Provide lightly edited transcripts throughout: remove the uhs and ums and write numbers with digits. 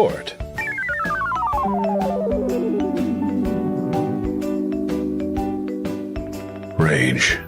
support. Rage.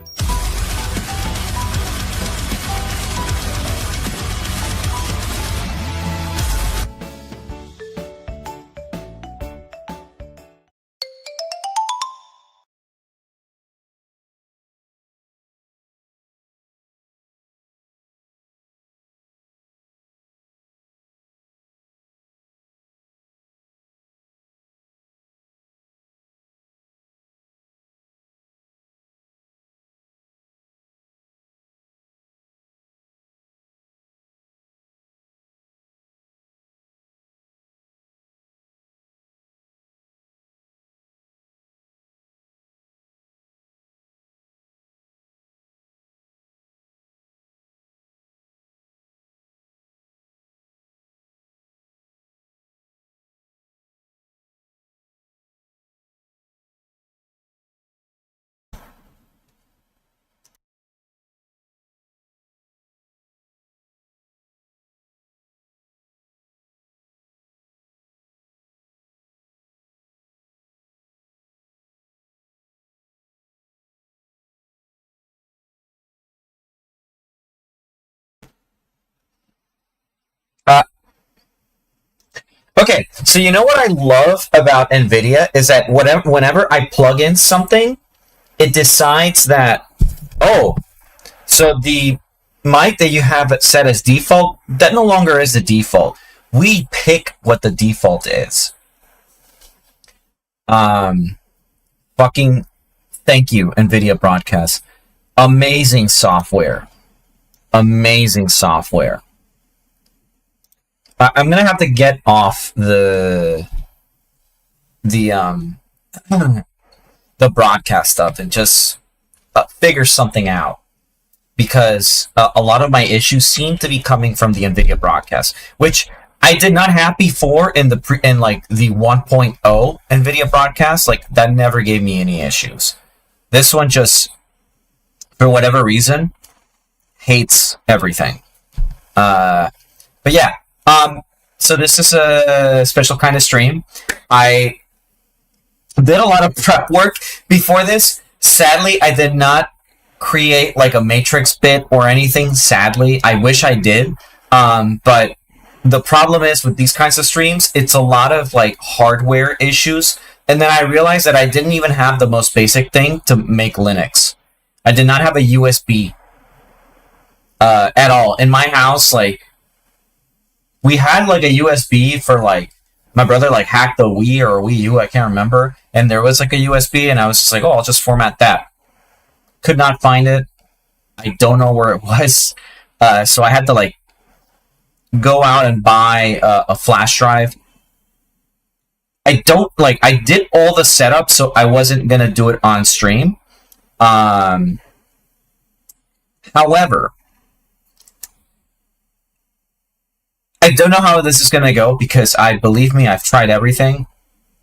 Okay, so you know what I love about NVIDIA is that whenever I plug in something, it decides that, oh, so the mic that you have set as default, that no longer is the default. We pick what the default is. Fucking thank you, NVIDIA Broadcast. Amazing software. Amazing software. I'm gonna have to get off the broadcast stuff and just figure something out, because a lot of my issues seem to be coming from the NVIDIA Broadcast, which I did not have before in the 1.0 NVIDIA Broadcast. Like, that never gave me any issues. This one just, for whatever reason, hates everything. But yeah. So this is a special kind of stream. I did a lot of prep work before this. Sadly, I did not create like a matrix bit or anything. Sadly, I wish I did. But the problem is with these kinds of streams, it's a lot of like hardware issues. And then I realized that I didn't even have the most basic thing to make Linux. I did not have a USB at all. In my house, like, we had like a USB for like, my brother like hacked the Wii or Wii U, I can't remember. And there was like a USB and I was just like, oh, I'll just format that. Could not find it. I don't know where it was. So I had to like go out and buy a flash drive. I did all the setup, so I wasn't going to do it on stream. However, I don't know how this is going to go, because believe me, I've tried everything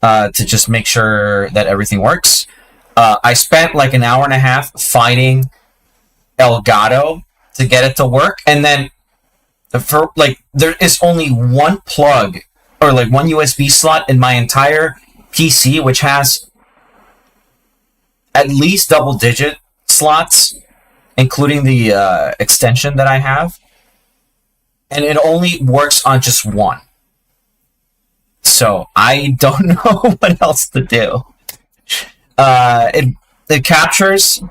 to just make sure that everything works. I spent like an hour and a half fighting Elgato to get it to work, and then for like, there is only one plug or like one USB slot in my entire PC, which has at least double-digit slots, including the extension that I have. And it only works on just one. So I don't know what else to do. It captures.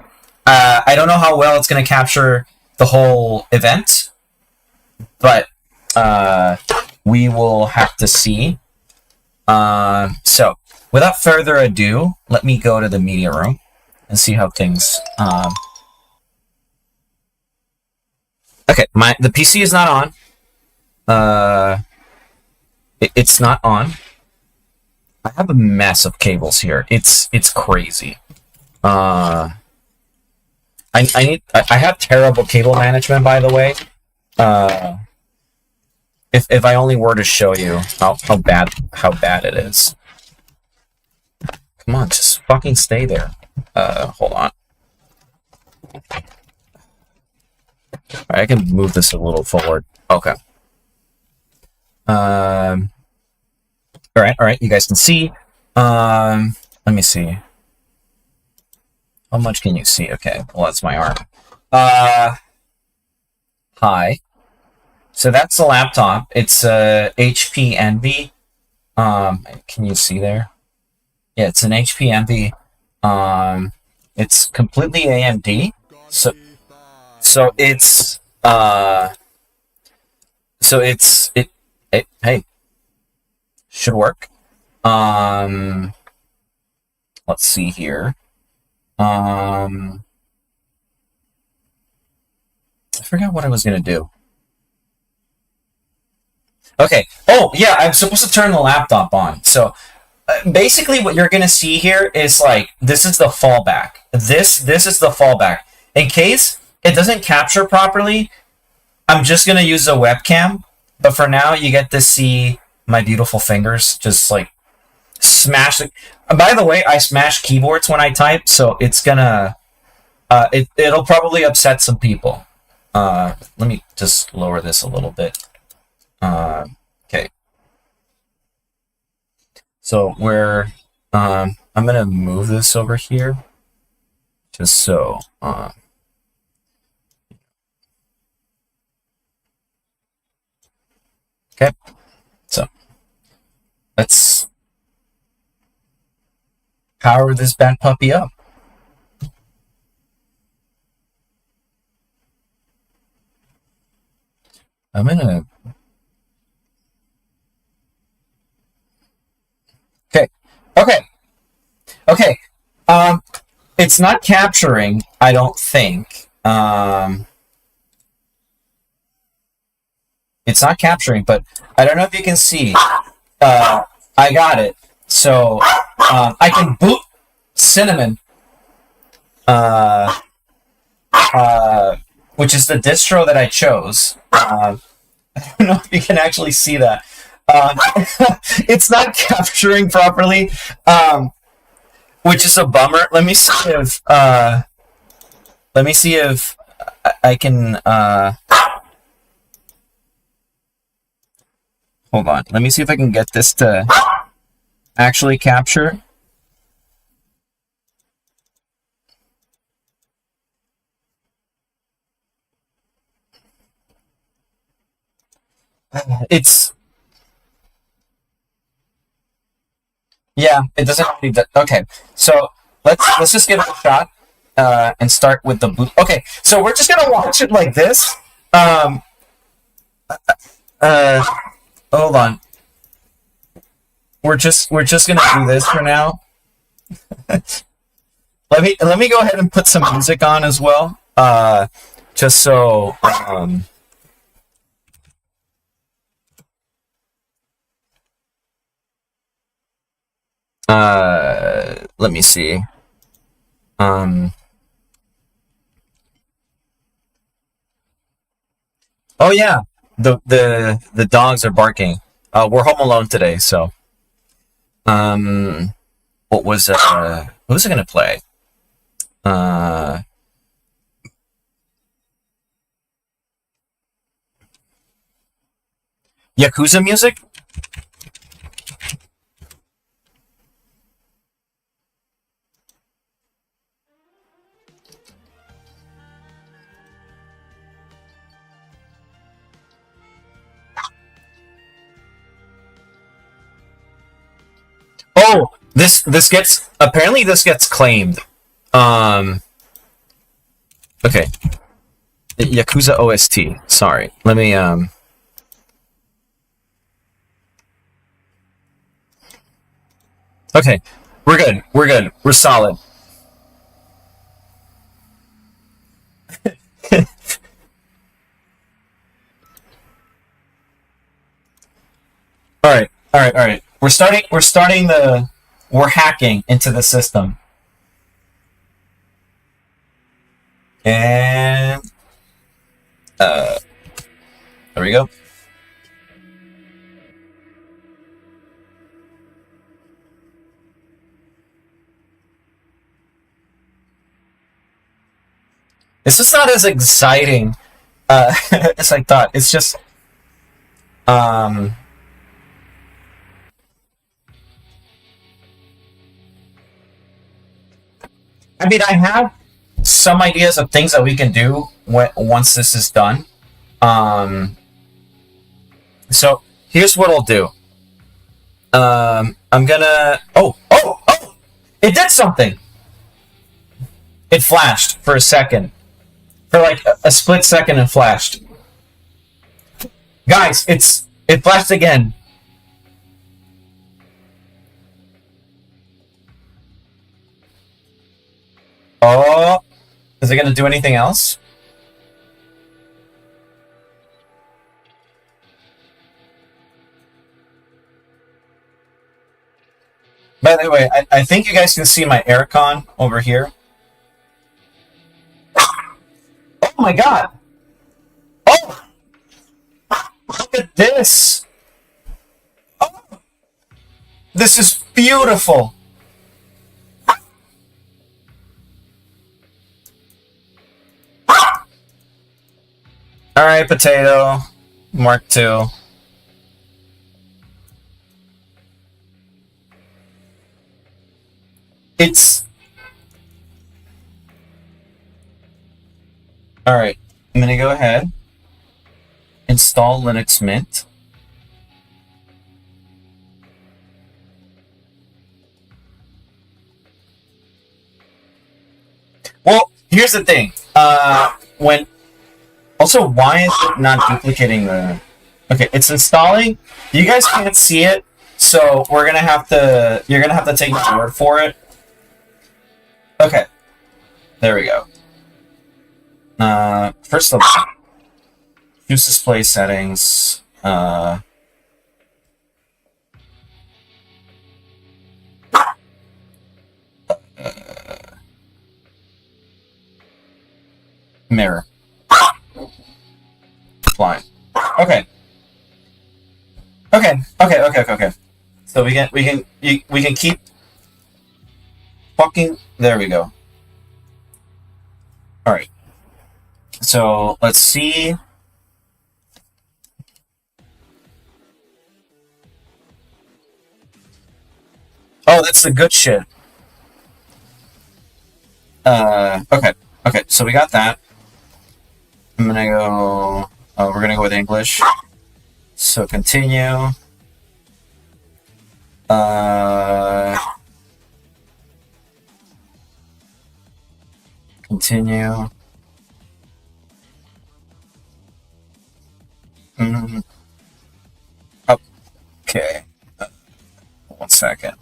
I don't know how well it's going to capture the whole event, but we will have to see. So without further ado, let me go to the media room and see how things. Okay, the PC is not on. It's not on. I have a mess of cables here. It's crazy. I have terrible cable management, by the way. If I only were to show you how bad it is. Come on, just fucking stay there. Hold on. Alright, I can move this a little forward. Okay. All right. You guys can see. Let me see. How much can you see? Okay, well, that's my arm. Hi. So that's the laptop. It's HP Envy. Can you see there? Yeah, it's an HP Envy. It's completely AMD. So it's hey, should work. Let's see here. I forgot what I was gonna do. Okay. Oh, yeah, I'm supposed to turn the laptop on. So, basically what you're going to see here is, like, this is the fallback. This is the fallback. In case it doesn't capture properly, I'm just going to use a webcam. But for now, you get to see my beautiful fingers just, like, smash it. By the way, I smash keyboards when I type, so it's going to... it'll probably upset some people. Let me just lower this a little bit. Okay. So we're, I'm gonna move this over here, just so, okay. So let's power this bad puppy up. I'm gonna... Okay. It's not capturing, I don't think. It's not capturing, but I don't know if you can see. I got it. So, I can boot Cinnamon, which is the distro that I chose. I don't know if you can actually see that. It's not capturing properly, which is a bummer. Let me see if I can, hold on. Let me see if I can get this to actually capture. It's... Yeah, it doesn't need that. Okay, so let's just give it a shot and start with the boot. Okay, so we're just gonna watch it like this. Hold on. We're just gonna do this for now. Let me go ahead and put some music on as well. Just so let me see. Oh yeah, the dogs are barking. We're home alone today, so what was it gonna play? Yakuza music? Oh, this gets claimed. Okay. Yakuza OST. Sorry. Let me Okay. We're good. We're solid. All right. We're hacking into the system. And there we go. This is not as exciting as I thought. It's just I mean, I have some ideas of things that we can do once this is done. So here's what I'll do. I'm gonna. Oh! It did something. It flashed for a second, for like a split second. It flashed. Guys, it flashed again. Oh, is it gonna do anything else? By the way, I think you guys can see my aircon over here. Oh my god! Oh! Look at this! Oh! This is beautiful! Alright, potato. Mark II. It's... Alright, I'm gonna go ahead. Install Linux Mint. Well, here's the thing. Also, why is it not duplicating the... Okay, it's installing. You guys can't see it, so we're gonna have to... You're gonna have to take my word for it. Okay. There we go. First of all, use display settings. Mirror. Fine. Okay. Okay. So we can keep fucking. There we go. All right. So let's see. Oh, that's the good shit. Okay. So we got that. I'm gonna go. Oh, we're gonna go with English. So continue. Continue. Okay. 1 second.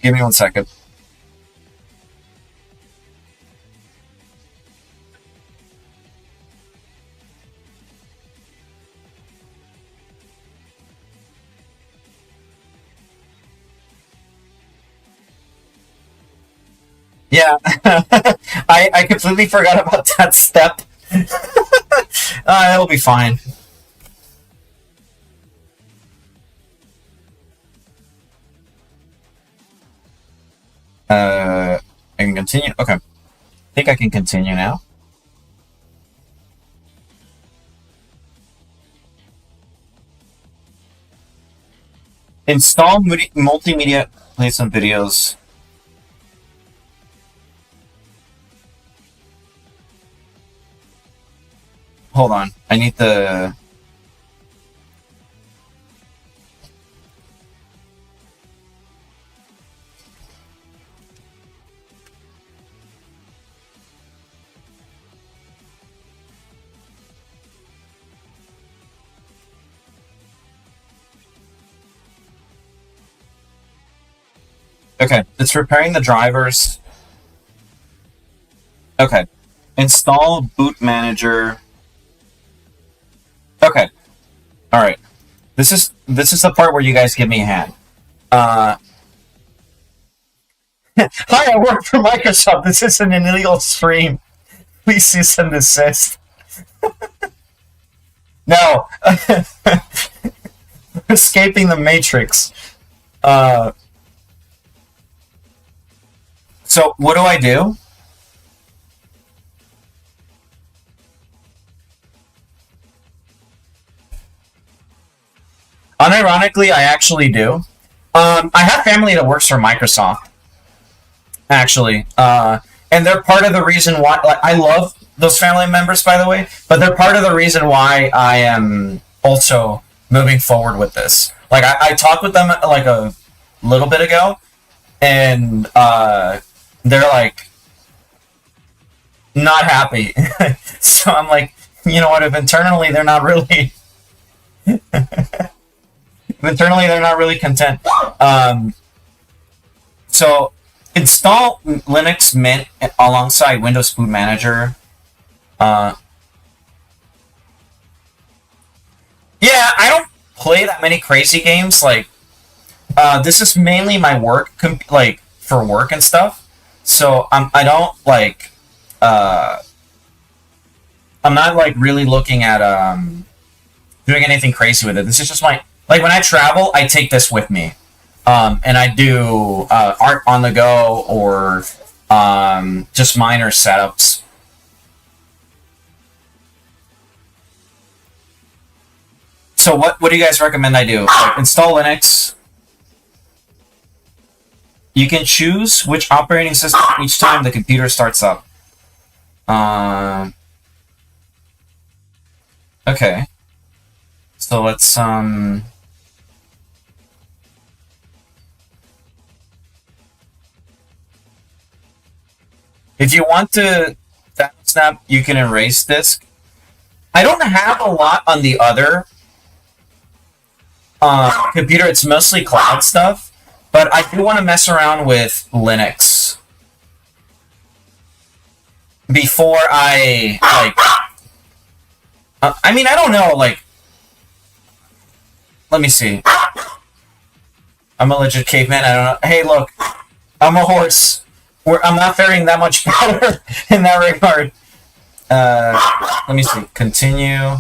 Give me 1 second. Yeah, I completely forgot about that step. It'll be fine. I can continue. Okay, I think I can continue now. Install multimedia. Play some videos. Hold on. I need the... Okay, it's repairing the drivers. Okay. Install boot manager. Okay. Alright. This is the part where you guys give me a hand. Hi, I work for Microsoft. This is an illegal stream. Please cease and desist. No. Escaping the Matrix. So what do I do? Unironically, I actually do. I have family that works for Microsoft, actually, and they're part of the reason why. Like, I love those family members, by the way, but they're part of the reason why I am also moving forward with this. Like, I talked with them like a little bit ago, and they're like not happy. So I'm like, you know what? If internally they're not really. Internally, they're not really content. So install Linux Mint alongside Windows Boot Manager. Yeah, I don't play that many crazy games. Like, this is mainly my work, like for work and stuff. So I don't like. I'm not like really looking at doing anything crazy with it. This is just my. Like, when I travel, I take this with me. And I do art on the go or just minor setups. So what do you guys recommend I do? Like, install Linux. You can choose which operating system each time the computer starts up. Okay. So let's if you want to snap, you can erase disk. I don't have a lot on the other computer. It's mostly cloud stuff, but I do want to mess around with Linux before I like. I mean, I don't know. Like, let me see. I'm a legit caveman. I don't know. Hey, look, I'm a horse. I'm not faring that much better in that regard. Let me see. Continue.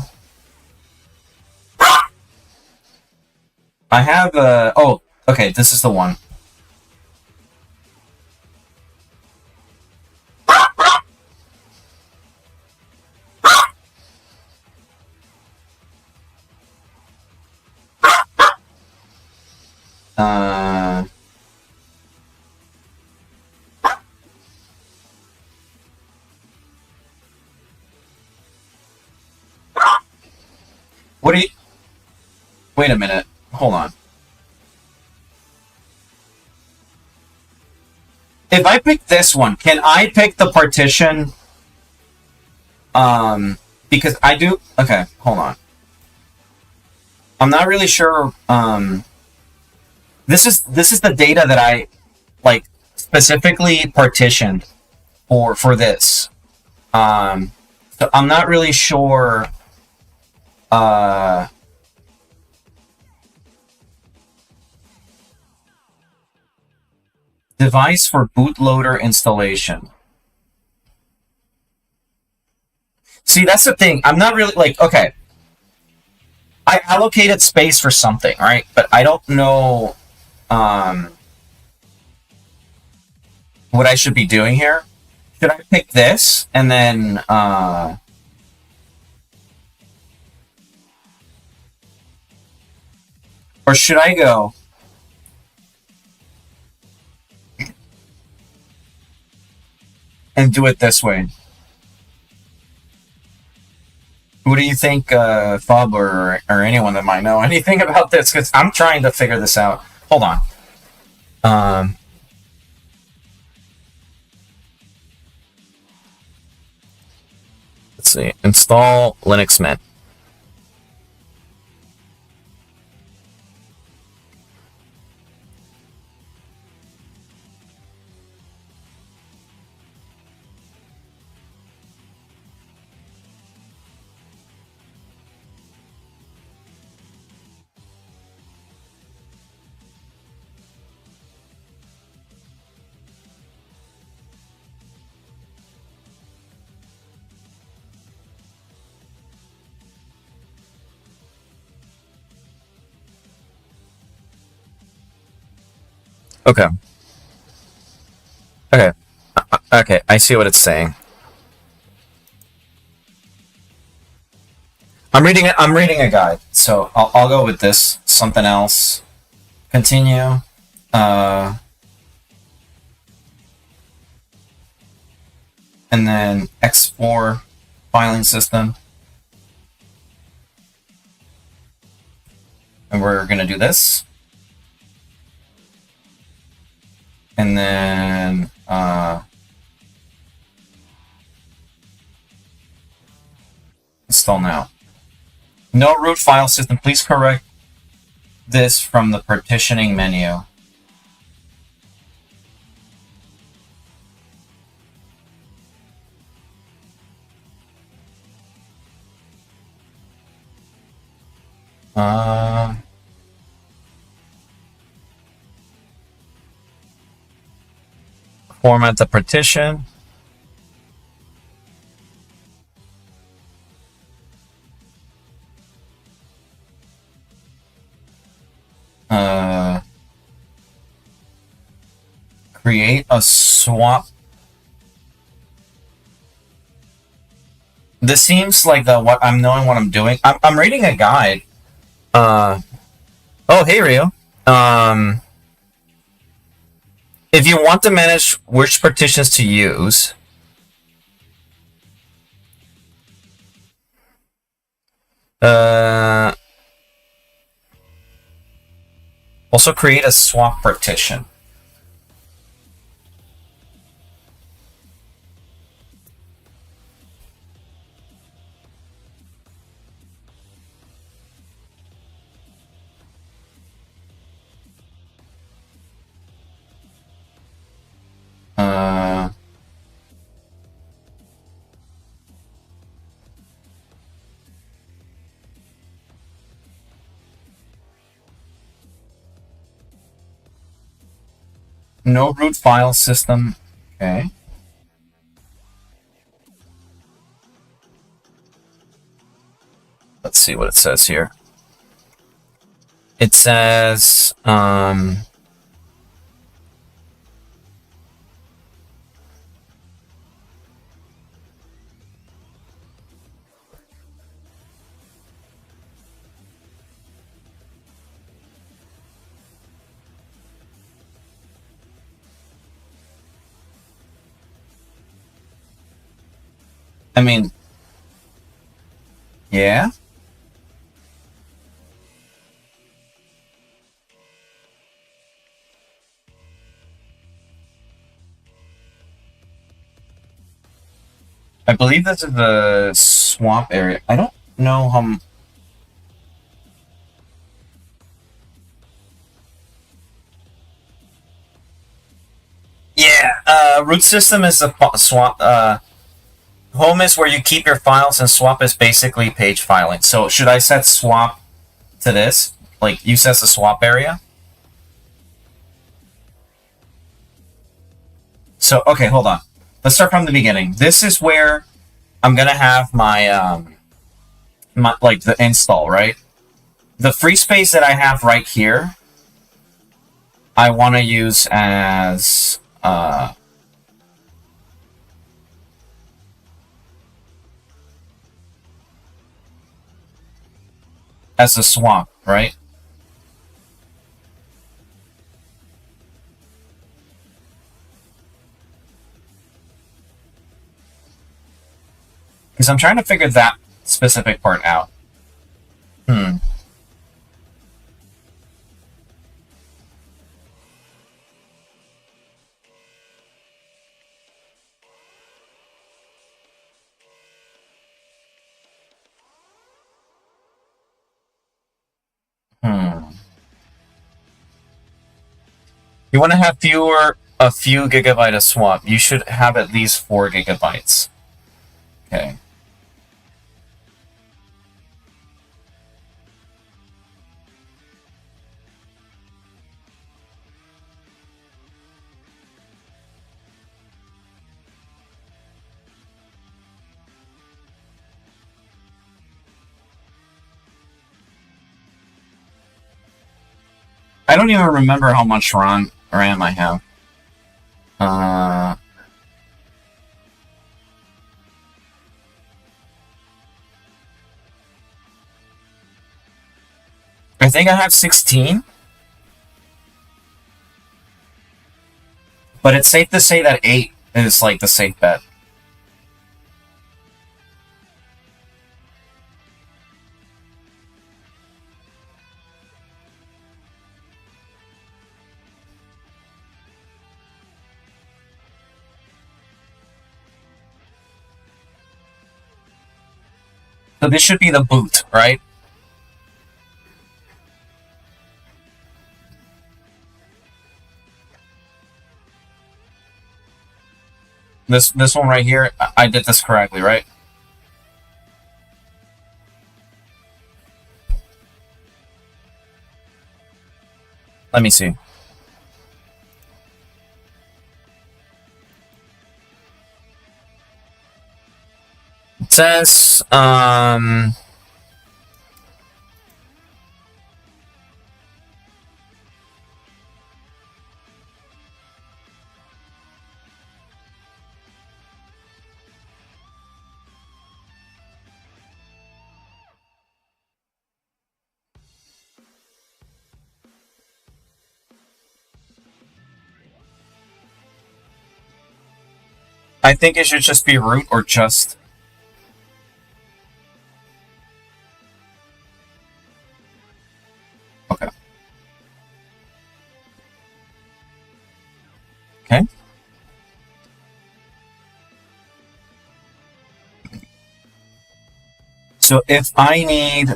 I have oh, okay. This is the one. What do you... Wait a minute. Hold on. If I pick this one, can I pick the partition? Because I do... Okay, hold on. I'm not really sure... This is the data that I, like, specifically partitioned for this. So I'm not really sure... device for bootloader installation. See, that's the thing. I'm not really, like, okay. I allocated space for something, right? But I don't know what I should be doing here. Should I pick this and then or should I go and do it this way? What do you think, Fob or anyone that might know anything about this? Because I'm trying to figure this out. Hold on. Let's see. Install Linux Mint. Okay. Okay. Okay, I see what it's saying. I'm reading a guide, so I'll go with this. Something else. Continue. And then X4 filing system. And we're gonna do this. And then install now. No root file system. Please correct this from the partitioning menu. Format the partition. Create a swap. This seems like what I'm knowing what I'm doing. I'm reading a guide. Oh, hey, Rio. If you want to manage which partitions to use, also create a swap partition. No root file system. Okay. Let's see what it says here. It says, I mean, yeah. I believe this is the swamp area. I don't know how. Yeah, root system is the swamp. Home is where you keep your files, and swap is basically page filing. So should I set swap to this? Like, use as a swap area? So, okay, hold on. Let's start from the beginning. This is where I'm gonna have my, like, the install, right? The free space that I have right here, I want to use as, as a swamp, right? Because I'm trying to figure that specific part out. Hmm. You want to have a few gigabyte of swap. You should have at least 4 gigabytes. Okay. I don't even remember how much RAM I have. I think I have 16. But it's safe to say that 8 is like the safe bet. So this should be the boot, right? This one right here, I did this correctly, right? Let me see. It says, I think it should just be root or just. Okay. Okay. So if I need,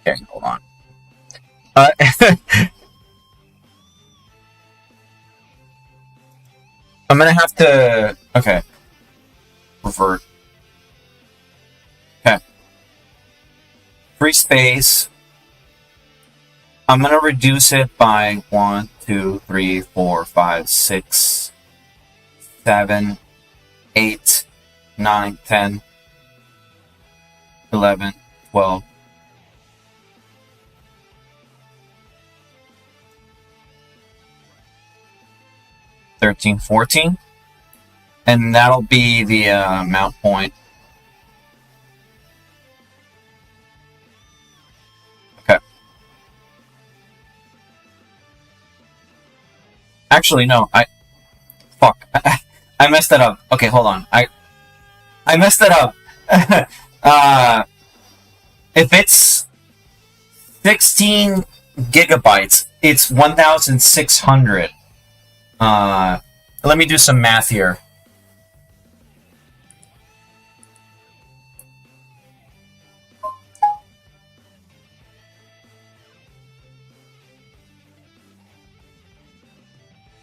okay, hold on. I'm gonna have to, okay, revert. Okay. Free space. I'm gonna reduce it by 1, 2, 3, 4, 5, 6, 7, 8, 9, 10, 11, 12. 13, 14, and that'll be the mount point. Okay. Actually, no, fuck, I messed that up. Okay, hold on, I messed that up. If it's 16 gigabytes, it's 1,600. Let me do some math here.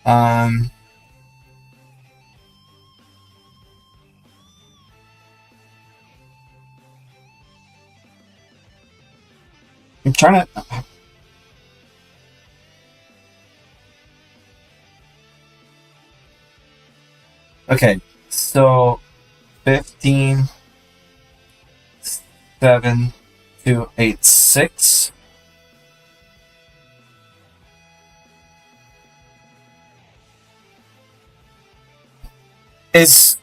I'm trying to. Okay, so 15, 7, 2, 8, 6. Is,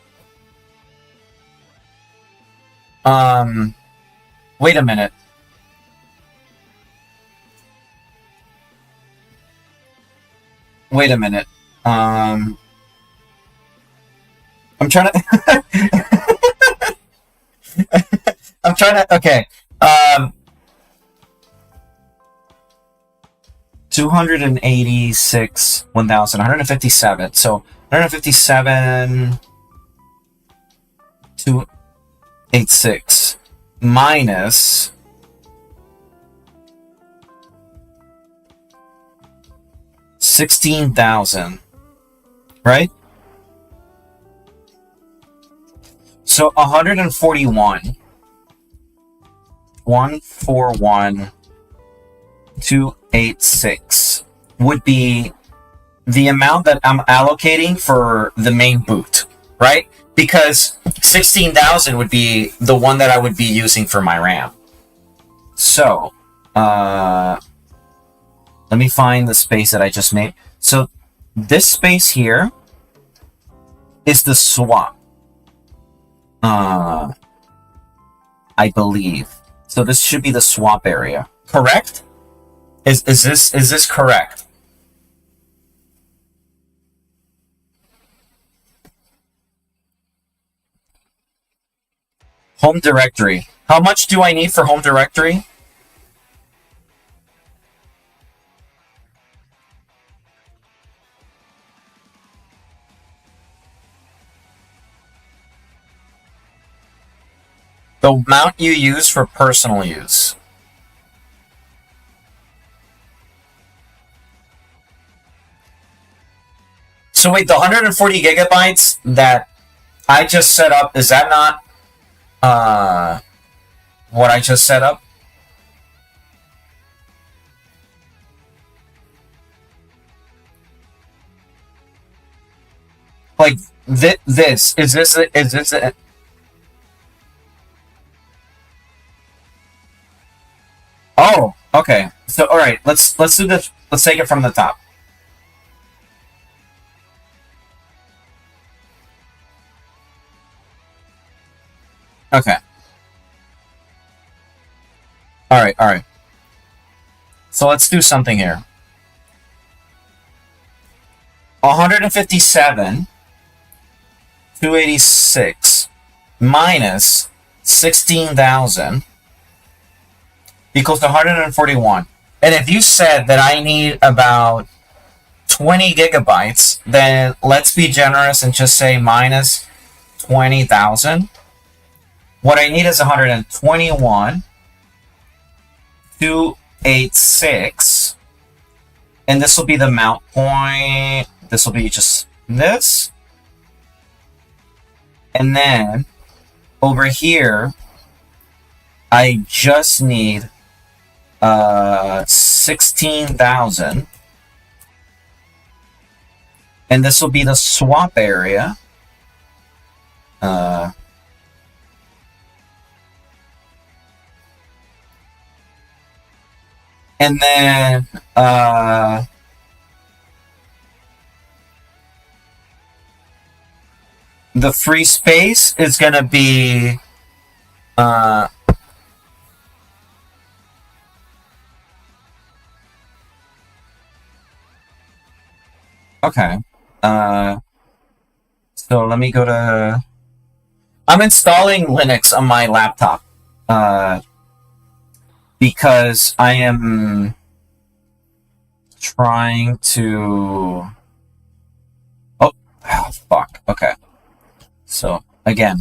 wait a minute. Wait a minute. I'm trying to. I'm trying to. Okay. 286, 1,000, 157. So 157, 286 minus 16,000, right? So 141, 141, 286 would be the amount that I'm allocating for the main boot, right? Because 16,000 would be the one that I would be using for my RAM. So, let me find the space that I just made. So, this space here is the swap. I believe. So this should be the swap area. Correct? Is this correct? Home directory. How much do I need for home directory? The amount you use for personal use. So wait, the 140 gigabytes that I just set up, is that not what I just set up? Like this is this a, oh, okay. So all right, let's do this. Let's take it from the top. Okay. All right, all right. So let's do something here. 157, 286 minus 16,000 equals to 141. And if you said that I need about 20 gigabytes, then let's be generous and just say minus 20,000. What I need is 121, 286, and this will be the mount point. This will be just this. And then over here, I just need 16,000. And this will be the swap area. And then the free space is going to be okay. So let me go to... I'm installing Linux on my laptop. Because I am trying to... Oh, fuck. Okay. So, again.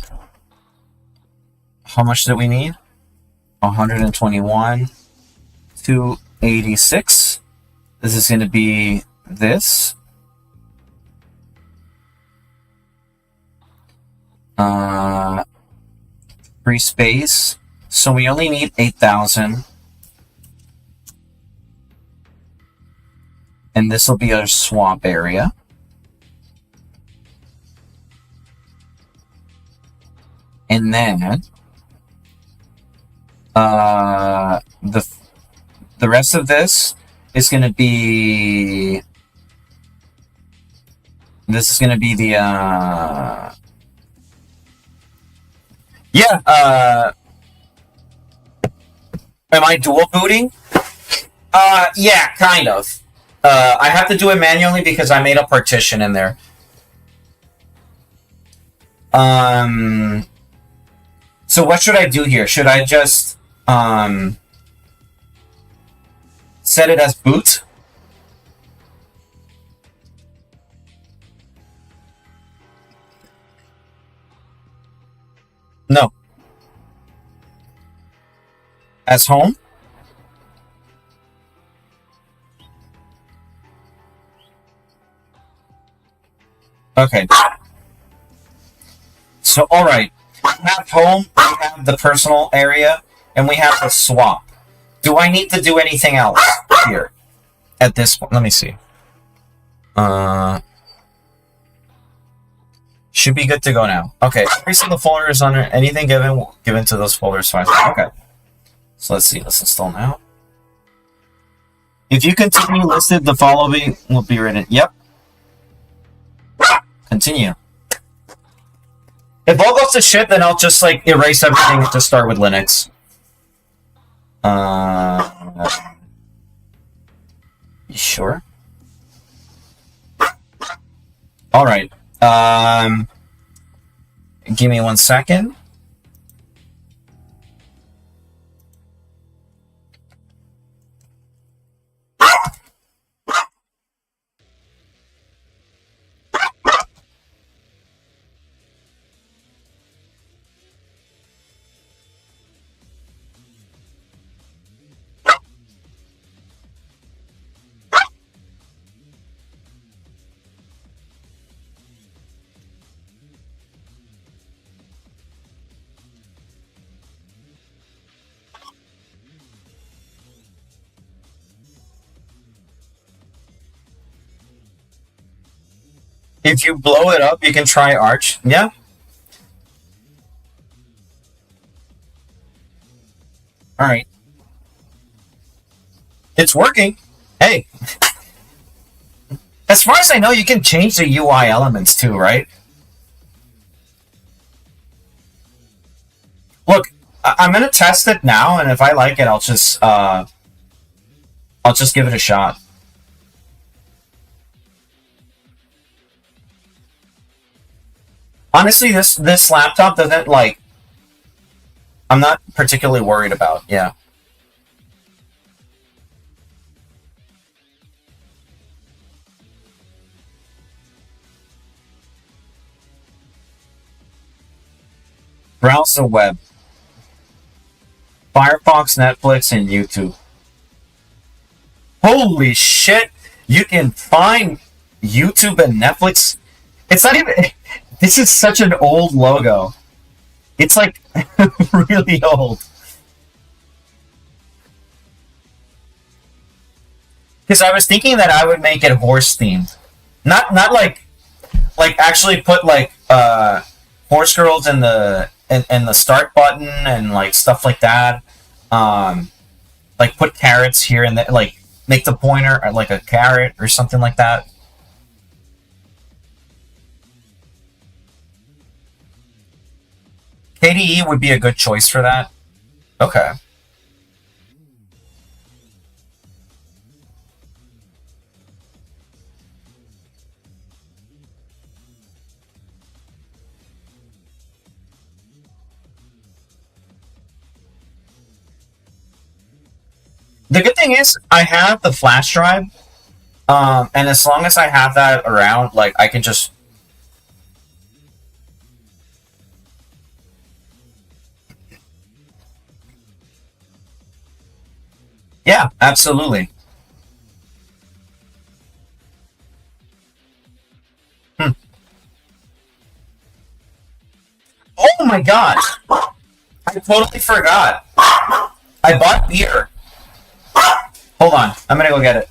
How much do we need? 121. 286. This is going to be this. Free space. So we only need 8,000. And this will be our swap area. And then the rest of this is going to be... This is going to be the... Yeah, am I dual booting? Yeah, kind of. I have to do it manually because I made a partition in there. So what should I do here? Should I just, set it as boot? No. As home? Okay. So, alright. We have home, we have the personal area, and we have the swap. Do I need to do anything else here? At this point, let me see. Should be good to go now. Okay, every single folder is under anything given to those folders. Fine. Okay. So let's see. Let's install now. If you continue listed, the following will be written. Yep. Continue. If all goes to shit, then I'll just like erase everything and just start with Linux. You sure? All right. Give me 1 second. If you blow it up, you can try Arch. Yeah. All right. It's working. Hey. As far as I know, you can change the UI elements too, right? Look, I'm gonna test it now, and if I like it, I'll just give it a shot. Honestly, this laptop doesn't like. I'm not particularly worried about. Yeah. Browse the web. Firefox, Netflix, and YouTube. Holy shit! You can find YouTube and Netflix. It's not even. This is such an old logo. It's like really old. Because I was thinking that I would make it horse themed, not like actually put like horse girls in the start button and like stuff like that. Like put carrots here and there, like make the pointer like a carrot or something like that. KDE would be a good choice for that. Okay. The good thing is I have the flash drive, and as long as I have that around, like I can just. Yeah, absolutely. Hmm. Oh my god! I totally forgot. I bought beer. Hold on, I'm gonna go get it.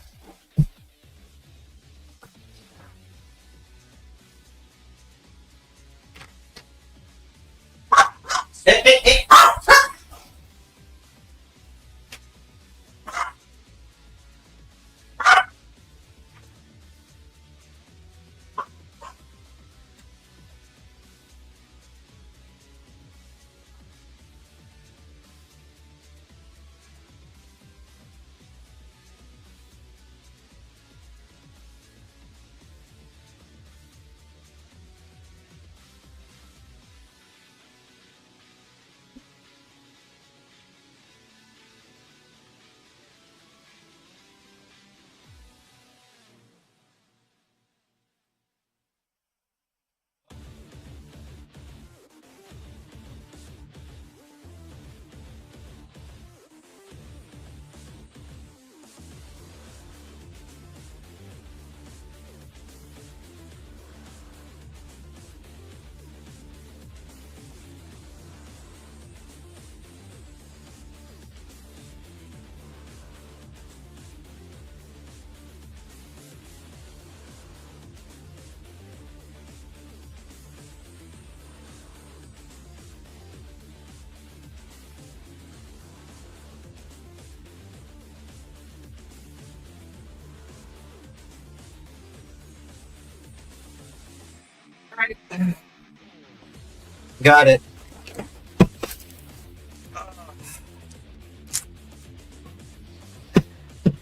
Got it.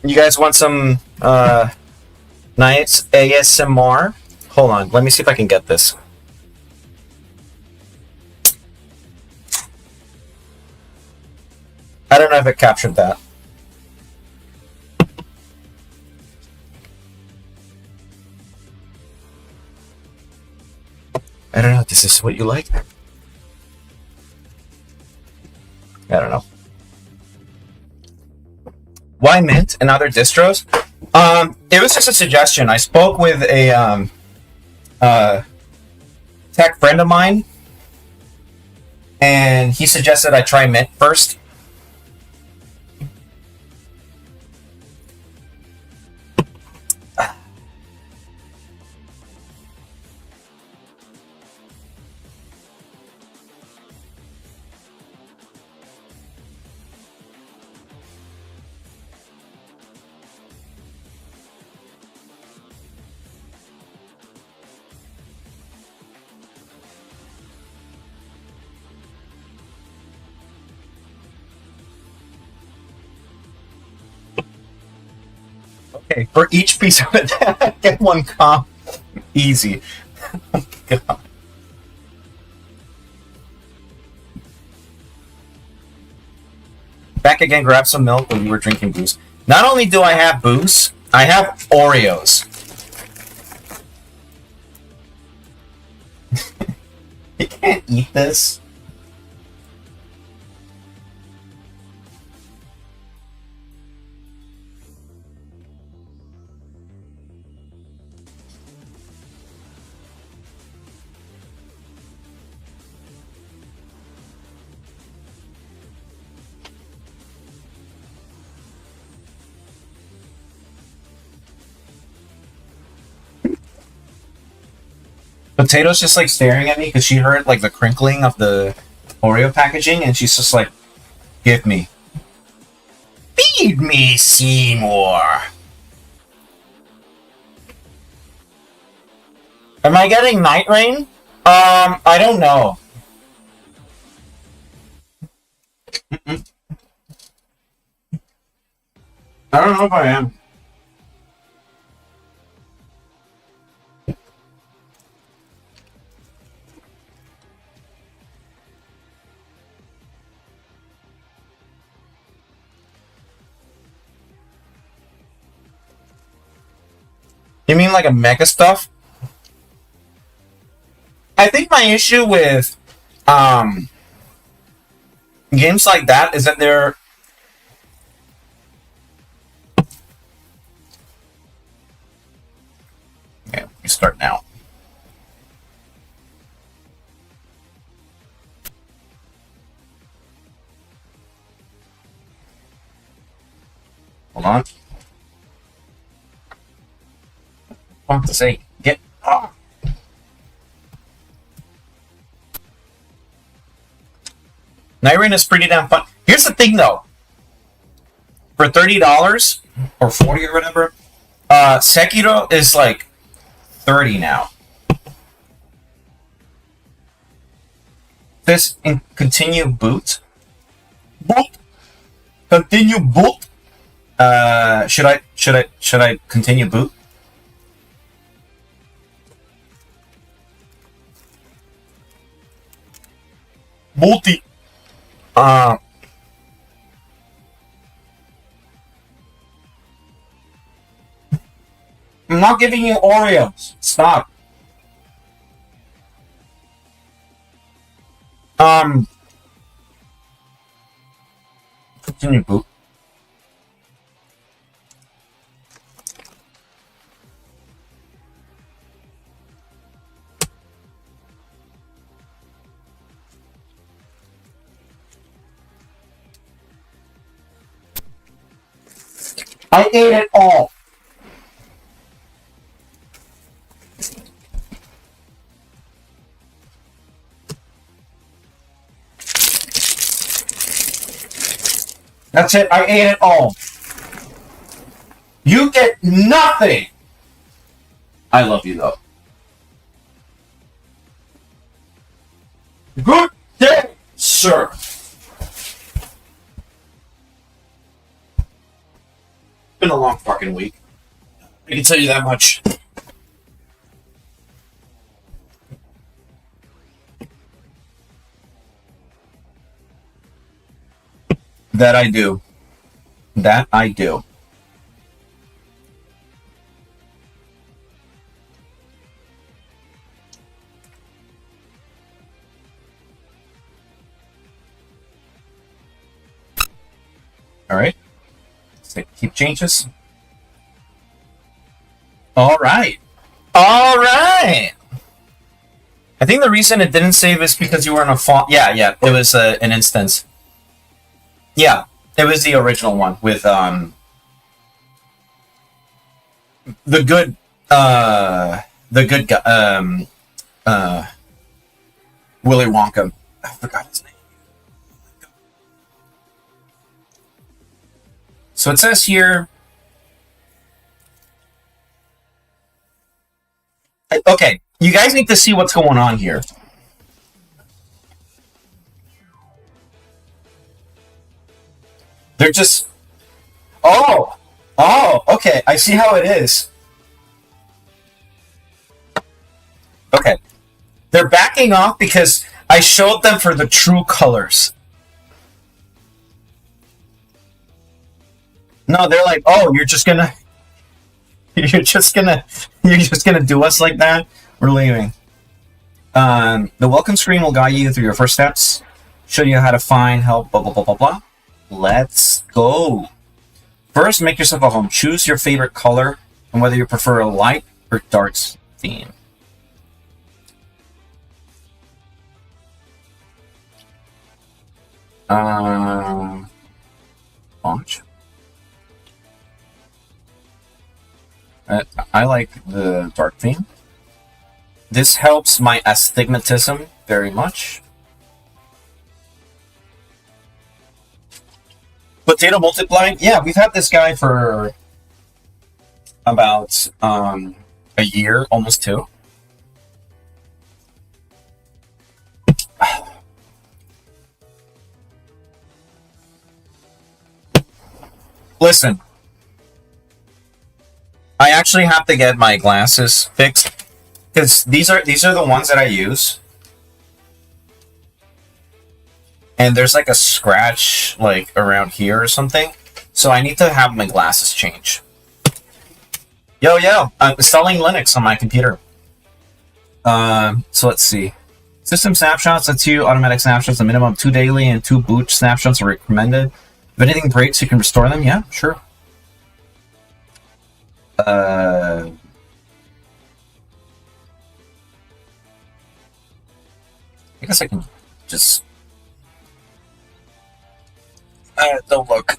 You guys want some nice ASMR? Hold on, let me see if I can get this. I don't know if it captured that. I don't know, this is what you like? I don't know. Why Mint and other distros? It was just a suggestion. I spoke with a tech friend of mine, and he suggested I try Mint first. Okay, for each piece of it, get one comp. Easy. Oh, God. Back again, grab some milk when you were drinking booze. Not only do I have booze, I have Oreos. You can't eat this. Potato's just like staring at me because she heard like the crinkling of the Oreo packaging, and she's just like, "Give me, feed me, Seymour." Am I getting night rain? I don't know. I don't know if I am. You mean like a mega stuff? I think my issue with games like that is that they're okay, we start now. Hold on. Want to say get off. Niren is pretty damn fun. Here's the thing though. For $30 or $40 or whatever, Sekiro is like $30 now. This in continue boot. Boot. Continue boot. Should I continue boot? Booty. I'm not giving you Oreos. Stop. Continue boot. I ate it all. That's it. I ate it all. You get nothing. I love you though. Good day, sir. Been a long fucking week. I can tell you that much. That I do. That I do. All right. Let's keep changes. All right. All right. I think the reason it didn't save is because you were in a font. Yeah. It was an instance. Yeah, it was the original one with the good guy, Willy Wonka. I forgot his name. So it says here. Okay, you guys need to see what's going on here. They're just... Oh, okay, I see how it is. Okay. They're backing off because I showed them for the true colors. No, they're like, oh, you're just gonna do us like that? We're leaving. The welcome screen will guide you through your first steps, show you how to find help, blah, blah, blah, blah, blah. Let's go. First, make yourself a home. Choose your favorite color and whether you prefer a light or dark theme. Launch. I like the dark theme. This helps my astigmatism very much. Potato multiply? Yeah, we've had this guy for about a year, almost 2. Listen, I actually have to get my glasses fixed because these are the ones that I use. And there's like a scratch like around here or something. So I need to have my glasses changed. Yo, I'm installing Linux on my computer. So let's see. System snapshots, that's 2 automatic snapshots, a minimum of 2 daily and 2 boot snapshots are recommended. If anything breaks, you can restore them. Yeah, sure. I guess I can just... don't look.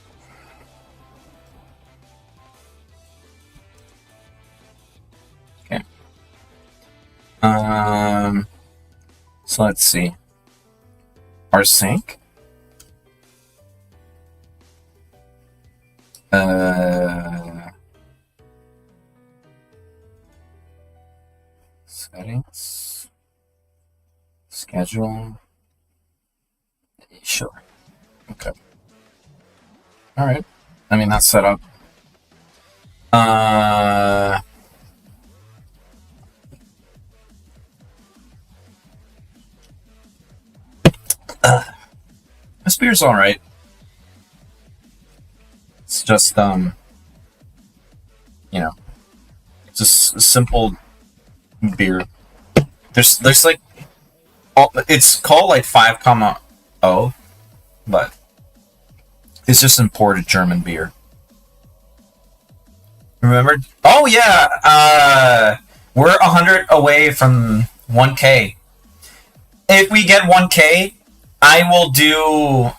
Okay. So let's see. Our sync. Settings. Schedule. Sure. Okay. All right. I mean, that's set up. This beer's all right. It's just, you know, just a simple beer. There's like, it's called like 5,0, but it's just imported German beer. Remember? Oh yeah, we're 100 away from 1K. If we get 1K, I will do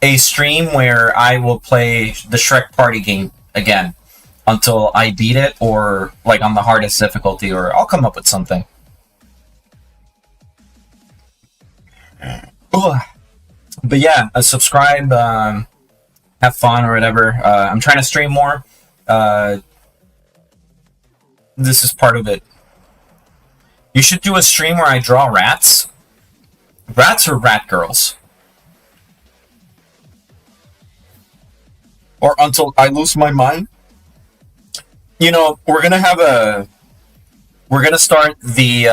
a stream where I will play the Shrek Party game again until I beat it, or like on the hardest difficulty, or I'll come up with something. Ugh. But yeah, subscribe, have fun or whatever. I'm trying to stream more. This is part of it. You should do a stream where I draw rats Rats or rat girls? Or until I lose my mind? You know, we're gonna start the,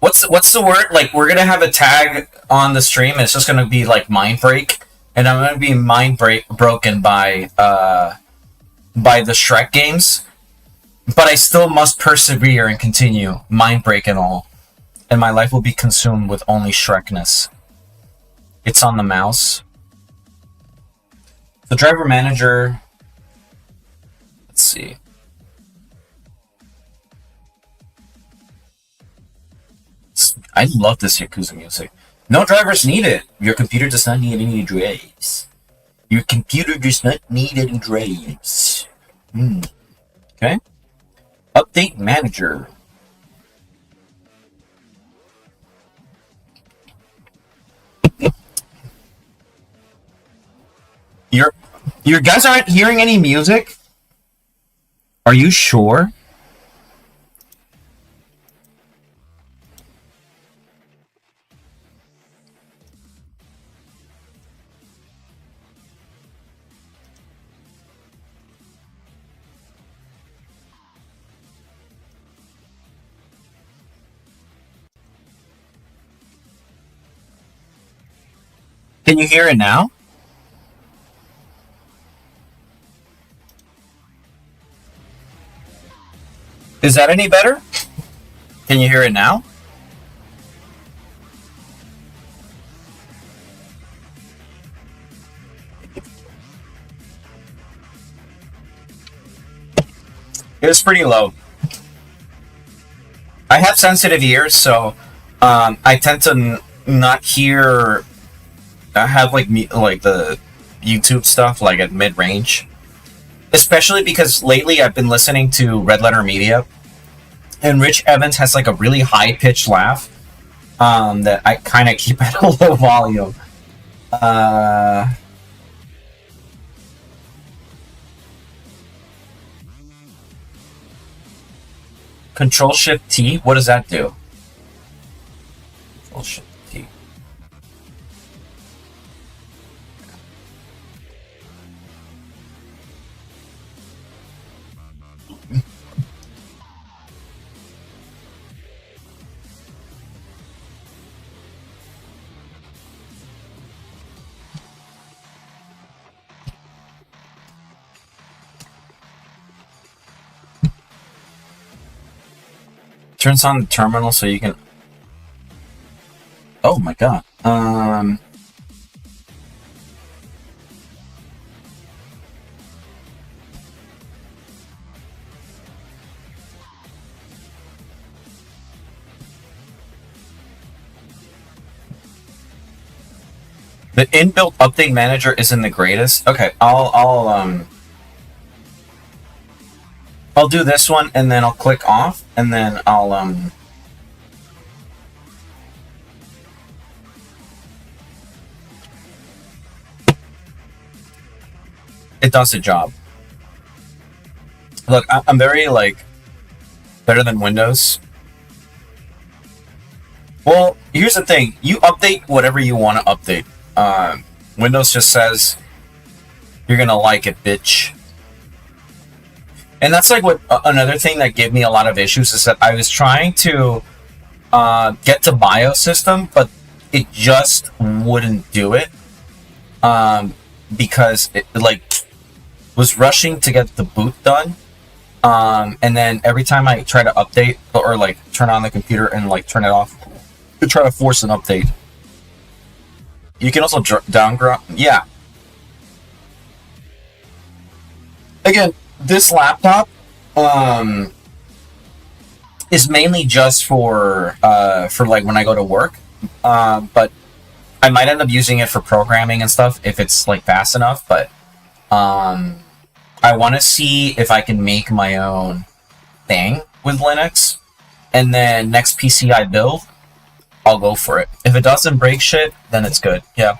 what's the word? Like, we're gonna have a tag on the stream, and it's just gonna be like mind break, and I'm gonna be broken by the Shrek games, but I still must persevere and continue mind break and all, and my life will be consumed with only Shrekness. It's on the mouse. The driver manager. Let's see. I love this Yakuza music. No drivers needed. Your computer does not need any drives. Your computer does not need any drives. Okay. Update manager. Your guys aren't hearing any music? Are you sure? Can you hear it now? Is that any better? Can you hear it now? It was pretty low. I have sensitive ears, so I tend to not hear. I have like the YouTube stuff like at mid range. Especially because lately I've been listening to Red Letter Media, and Rich Evans has like a really high-pitched laugh that I kind of keep at a low volume. Control-Shift-T? What does that do? Control-Shift-T. Turns on the terminal so you can. Oh my god. The inbuilt update manager isn't the greatest. Okay, I'll do this one, and then I'll click off, and then I'll it does the job. Look, I'm very like better than Windows. Well, here's the thing: you update whatever you want to update. Windows just says you're gonna like it, bitch. And that's like what another thing that gave me a lot of issues is that I was trying to get to BIOS system, but it just wouldn't do it because it like was rushing to get the boot done, and then every time I try to update or like turn on the computer and like turn it off to try to force an update. You can also downgrade. Yeah. Again, this laptop is mainly just for like when I go to work, but I might end up using it for programming and stuff if it's like fast enough. But I want to see if I can make my own thing with Linux, and then next PC I build, I'll go for it. If it doesn't break shit, then it's good. Yeah.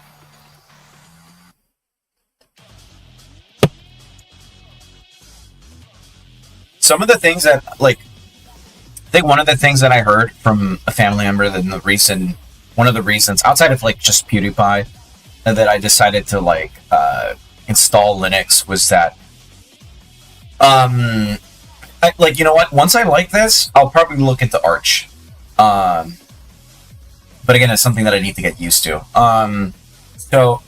Some of the things that, like, think one of the things that I heard from a family member that one of the reasons outside of like just PewDiePie that I decided to like install Linux was that like, you know what, once I like this, I'll probably look into Arch. But again, it's something that I need to get used to. So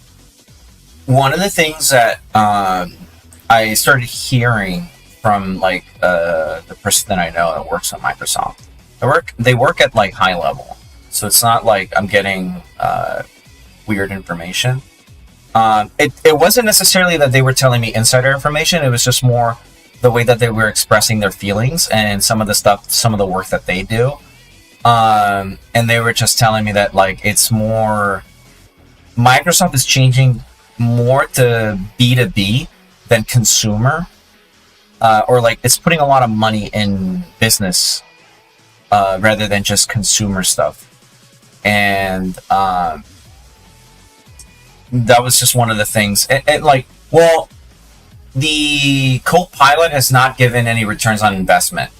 one of the things that I started hearing from like the person that I know that works at Microsoft, they work at like high level, so it's not like I'm getting weird information. It wasn't necessarily that they were telling me insider information. It was just more the way that they were expressing their feelings and some of the work that they do. And they were just telling me that like it's more, Microsoft is changing more to B2B than consumer, or like it's putting a lot of money in business rather than just consumer stuff. And that was just one of the things. And like, well, the Copilot has not given any returns on investment,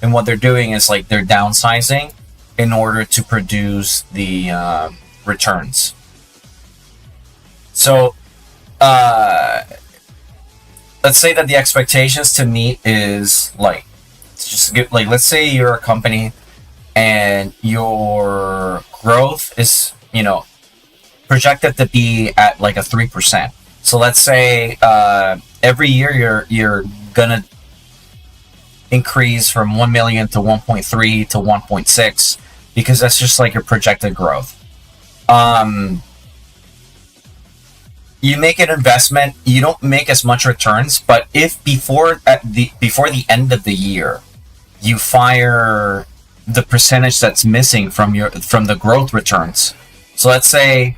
and what they're doing is like they're downsizing in order to produce the returns. So let's say that the expectations to meet is like, let's say you're a company and your growth is, you know, projected to be at like a 3%. So let's say every year you're gonna increase from 1 million to 1.3 to 1.6 because that's just like your projected growth. You make an investment, you don't make as much returns, but if before the end of the year you fire the percentage that's missing from the growth returns. So let's say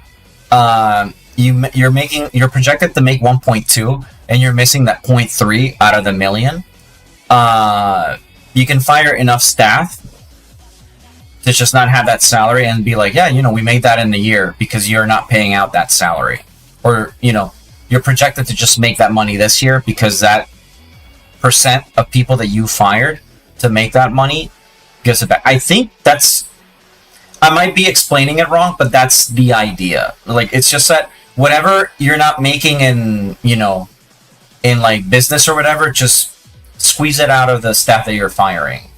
you're projected to make 1.2 and you're missing that 0.3 out of the million. You can fire enough staff to just not have that salary and be like, yeah, you know, we made that in the year because you're not paying out that salary. Or, you know, you're projected to just make that money this year because that percent of people that you fired to make that money gives it back. I think I might be explaining it wrong, but that's the idea. Like, it's just that whatever you're not making in, you know, in like business or whatever, just squeeze it out of the staff that you're firing.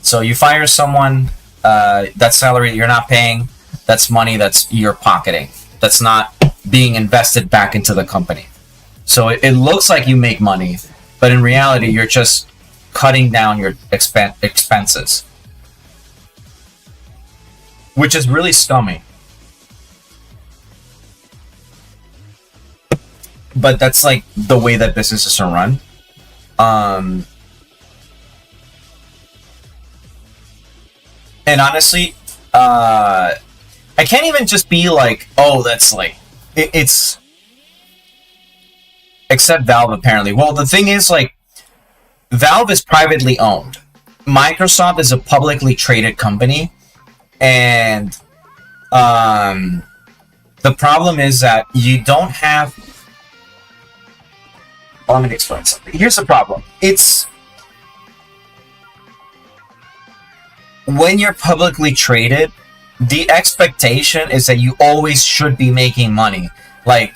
So you fire someone, that salary you're not paying, that's money that's you're pocketing. That's not being invested back into the company. So it looks like you make money, but in reality, you're just cutting down your expenses, which is really scummy. But that's like the way that businesses are run. And honestly, I can't even just be like, oh, that's like, it's except Valve apparently. Well, the thing is, like, Valve is privately owned. Microsoft is a publicly traded company, and the problem is that you don't have. Well, let me explain something. Here's the problem. It's when you're publicly traded, the expectation is that you always should be making money. Like,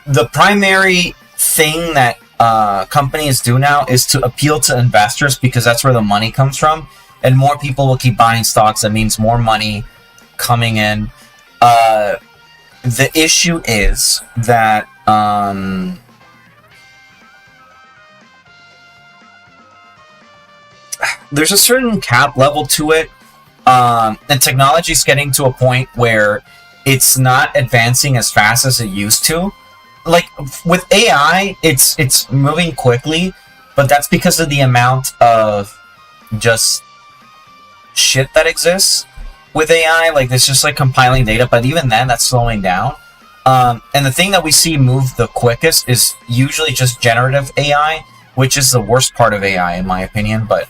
the primary thing that companies do now is to appeal to investors because that's where the money comes from, and more people will keep buying stocks. That means more money coming in. The issue is that there's a certain cap level to it. And technology is getting to a point where it's not advancing as fast as it used to. Like with AI, it's moving quickly, but that's because of the amount of just shit that exists with AI. Like, it's just like compiling data, but even then, that's slowing down. And the thing that we see move the quickest is usually just generative AI, which is the worst part of AI in my opinion. But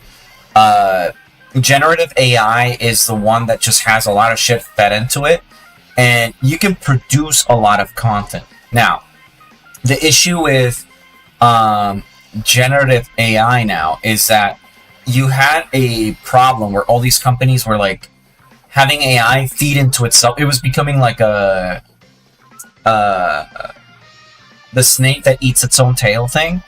generative AI is the one that just has a lot of shit fed into it, and you can produce a lot of content. Now, the issue with generative AI now is that you had a problem where all these companies were like having AI feed into itself. It was becoming like the snake that eats its own tail thing,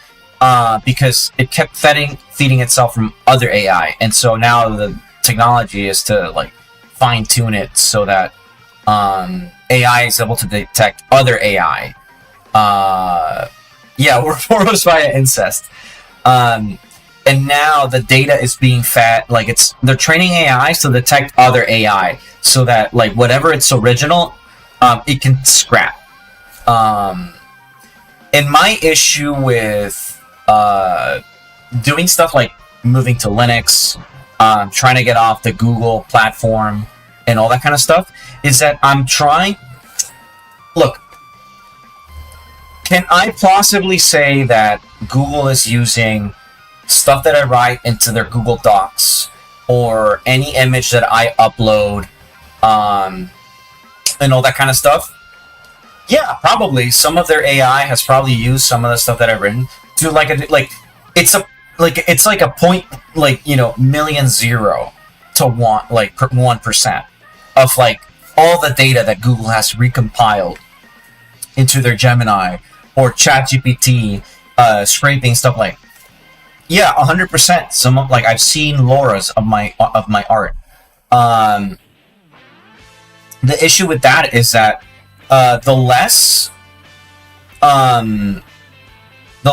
because it kept feeding itself from other AI, and so now the technology is to like fine tune it so that AI is able to detect other AI. Yeah, we're forced via incest. And now the data is being fed, like they're training AI to detect other AI, so that like whatever its original, it can scrap. And my issue with doing stuff like moving to Linux, trying to get off the Google platform, and all that kind of stuff, is that I'm trying. Look, can I possibly say that Google is using stuff that I write into their Google Docs, or any image that I upload, and all that kind of stuff? Yeah, probably. Some of their AI has probably used some of the stuff that I've written to it's like a point, like, you know, million zero to 1% of like all the data that Google has recompiled into their Gemini or ChatGPT, scraping stuff like. Yeah, 100%. Some of, like, I've seen Laura's of my art. The issue with that is that the less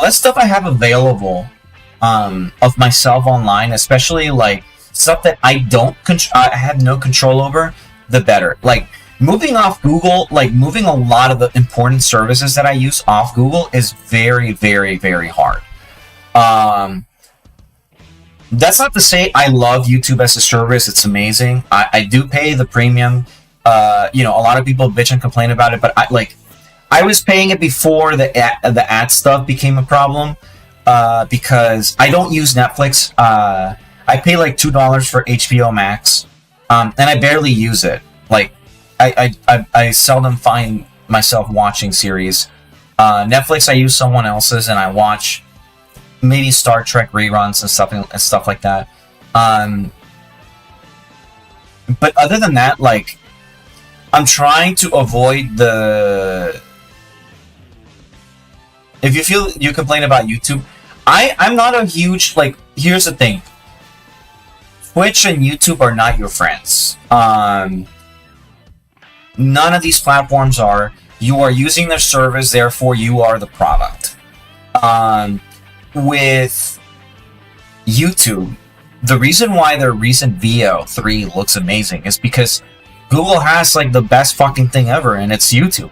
stuff I have available of myself online, especially like stuff that I have no control over, the better. Like moving off Google, like moving a lot of the important services that I use off Google is very, very, very hard. That's not to say I love YouTube as a service. It's amazing. I do pay the premium. You know, a lot of people bitch and complain about it, but I was paying it before the ad stuff became a problem, because I don't use Netflix. I pay like $2 for HBO Max, and I barely use it. Like, I seldom find myself watching series. Netflix, I use someone else's, and I watch maybe Star Trek reruns and stuff like that. But other than that, like, I'm trying to avoid the. If you feel you complain about YouTube, I'm not a huge, like. Here's the thing. Twitch and YouTube are not your friends. None of these platforms are. You are using their service, therefore you are the product. With YouTube, the reason why their recent VO 3 looks amazing is because Google has like the best fucking thing ever, and it's YouTube.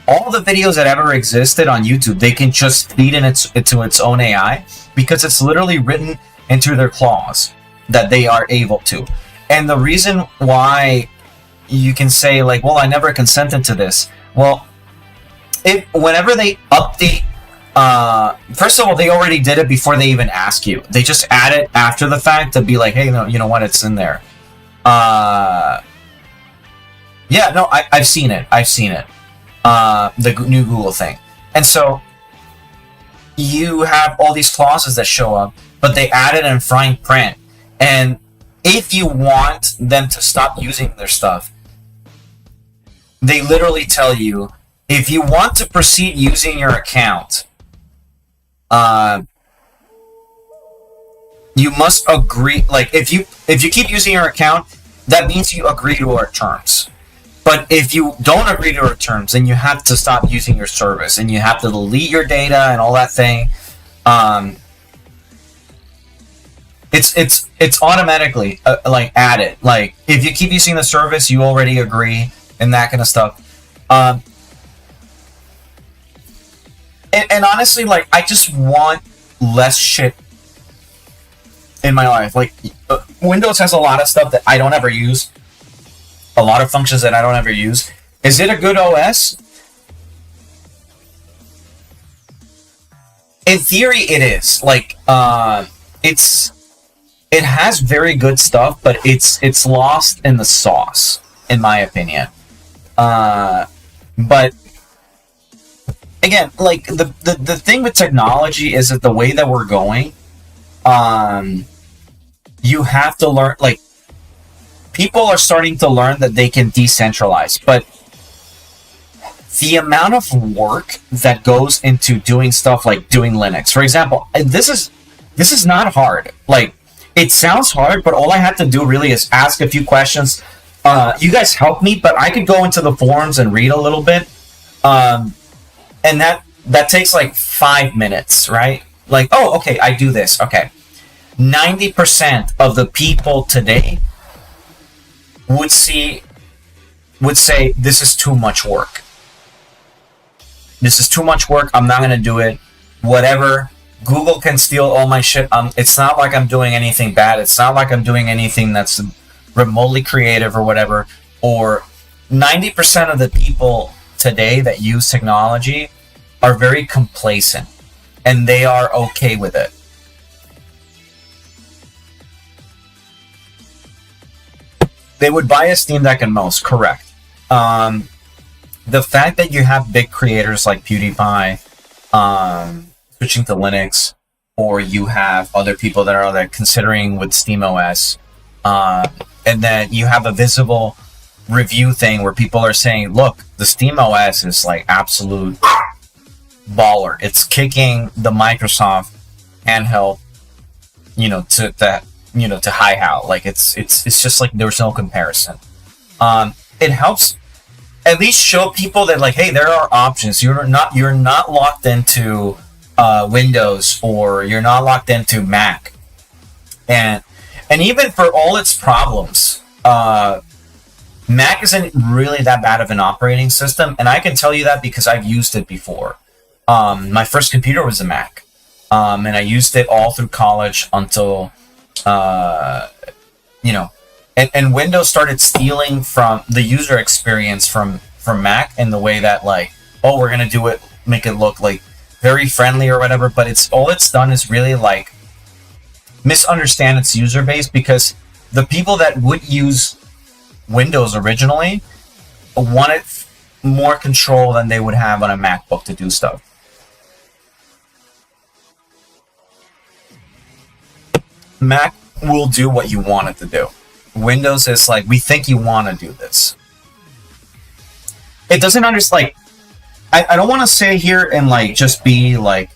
All the videos that ever existed on YouTube, they can just feed into its own AI, because it's literally written into their clause that they are able to. And the reason why you can say like, well, I never consented to this. Well, whenever they update, first of all, they already did it before they even ask you. They just add it after the fact to be like, hey, no, you know what, it's in there. Yeah, no, I've seen it. The new Google thing. And so you have all these clauses that show up, but they add it in fine print. And if you want them to stop using their stuff, they literally tell you, if you want to proceed using your account, you must agree. Like, if you keep using your account, that means you agree to our terms. But if you don't agree to our terms, then you have to stop using your service, and you have to delete your data and all that thing. It's automatically like added. Like, if you keep using the service, you already agree, and that kind of stuff. And honestly, like, I just want less shit in my life. Like, Windows has a lot of stuff that I don't ever use. A lot of functions that I don't ever use. Is it a good OS? In theory, it is. Like, it has very good stuff, but it's lost in the sauce, in my opinion. But again, like, the thing with technology is that the way that we're going, you have to learn, like, people are starting to learn that they can decentralize, but the amount of work that goes into doing stuff like doing Linux, for example, this is not hard. Like, it sounds hard, but all I have to do really is ask a few questions. You guys help me, but I could go into the forums and read a little bit. And that takes like 5 minutes, right? Like, oh, okay, I do this. Okay. 90% of the people today would say, this is too much work. This is too much work. I'm not going to do it. Whatever. Google can steal all my shit. It's not like I'm doing anything bad. It's not like I'm doing anything that's remotely creative or whatever. Or 90% of the people today that use technology are very complacent. And they are okay with it. They would buy a Steam Deck and mouse, correct. The fact that you have big creators like PewDiePie switching to Linux, or you have other people that are considering with SteamOS, and then you have a visible review thing where people are saying, look, the SteamOS is like absolute baller. It's kicking the Microsoft handheld, to that, to high how. Like it's just like there's no comparison. It helps at least show people that, like, hey, there are options. You're not locked into Windows, or you're not locked into Mac, and even for all its problems, Mac isn't really that bad of an operating system, and I can tell you that because I've used it before. My first computer was a Mac, and I used it all through college until and Windows started stealing from the user experience from Mac in the way that, like, oh, we're gonna do it, make it look like very friendly or whatever, but it's done is really like misunderstand its user base, because the people that would use Windows originally wanted more control than they would have on a MacBook to do stuff. Mac will do what you want it to do. Windows is like, we think you want to do this. It doesn't understand, like, I don't want to sit here and like just be like,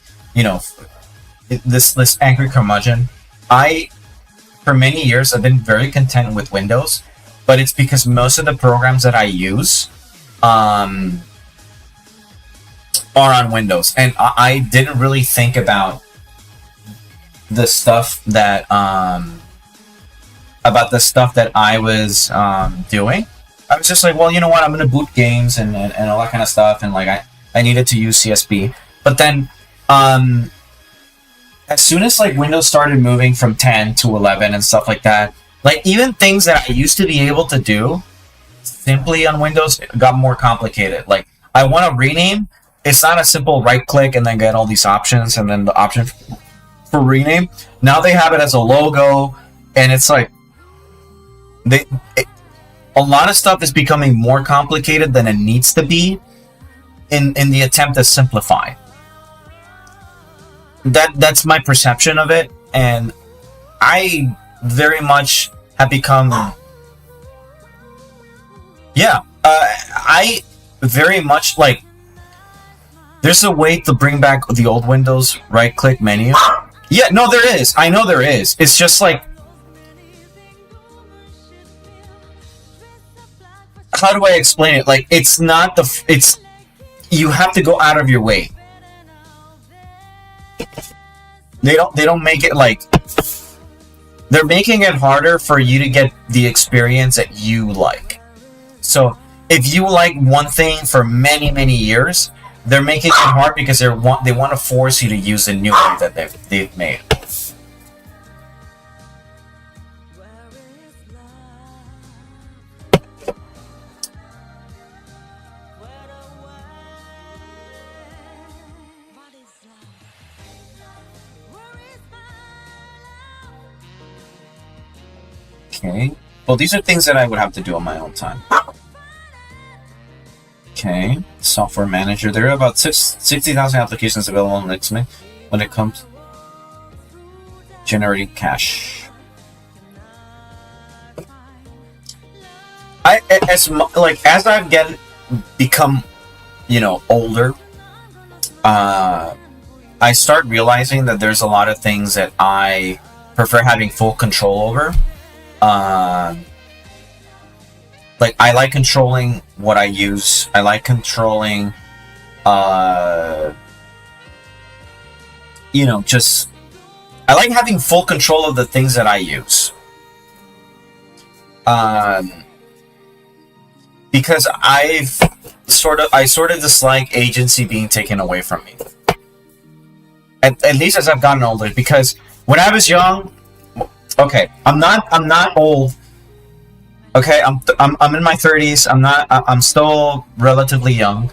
this angry curmudgeon. For many years, I've been very content with Windows, but it's because most of the programs that I use are on Windows, and I didn't really think about the stuff that I was doing. I was just like, well, you know what? I'm gonna boot games and all that kind of stuff, and like I needed to use CSP. But then, as soon as like Windows started moving from 10 to 11 and stuff like that, like even things that I used to be able to do simply on Windows got more complicated. Like, I want to rename. It's not a simple right click and then get all these options and then the option for rename. Now they have it as a logo, and it's like a lot of stuff is becoming more complicated than it needs to be in the attempt to simplify. That's my perception of it, and I very much have become I very much like, there's a way to bring back the old Windows right click menu. Yeah, no, there is. I know there is. It's just like, how do I explain it? Like, it's not you have to go out of your way. They don't make it like, they're making it harder for you to get the experience that you like. So if you like one thing for many, many years, they're making it hard because they want to force you to use the new one that they've made. Okay. Well, these are things that I would have to do on my own time. Okay. Software manager. There are about 60,000 applications available on Linux when it comes to generating cache. as I've become, older, I start realizing that there's a lot of things that I prefer having full control over. Like, I like controlling what I use. I like controlling, just... I like having full control of the things that I use. Because I sort of dislike agency being taken away from me. At least as I've gotten older, because when I was young, okay, I'm not old. Okay, I'm in my 30s. I'm still relatively young.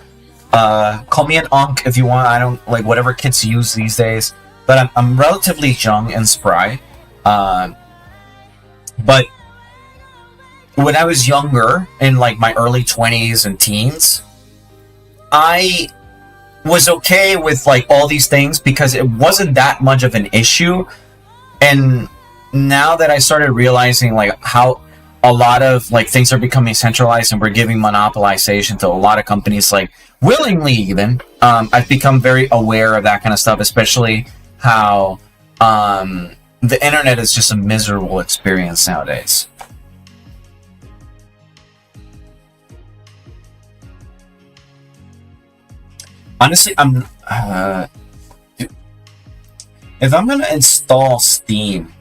Call me an unk if you want. I don't like whatever kids use these days. But I'm relatively young and spry. But when I was younger, in like my early 20s and teens, I was okay with like all these things because it wasn't that much of an issue. And now that I started realizing like how a lot of like things are becoming centralized and we're giving monopolization to a lot of companies, like willingly even, I've become very aware of that kind of stuff, especially how the internet is just a miserable experience nowadays. Honestly, if I'm gonna install Steam,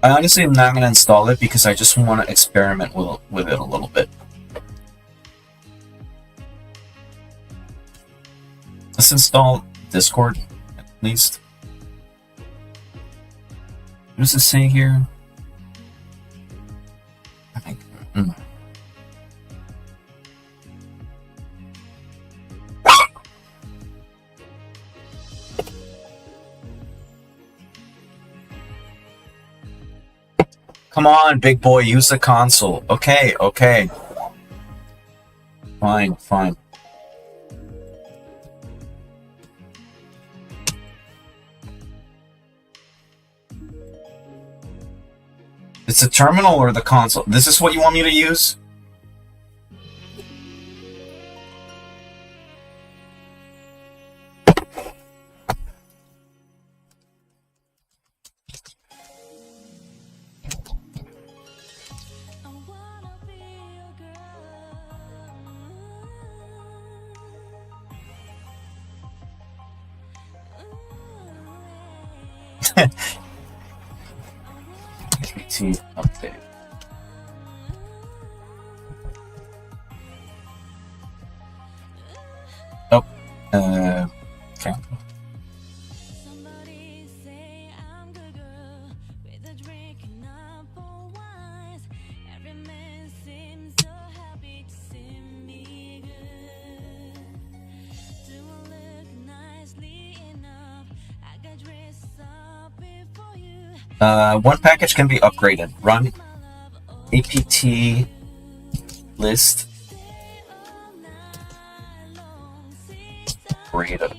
I honestly am not gonna install it because I just want to experiment with it a little bit. Let's install Discord, at least. What does it say here? I think. Come on, big boy, use the console. Okay. Fine. It's the terminal or the console? This is what you want me to use? Update. Oh, okay. One package can be upgraded. Run apt list upgradable.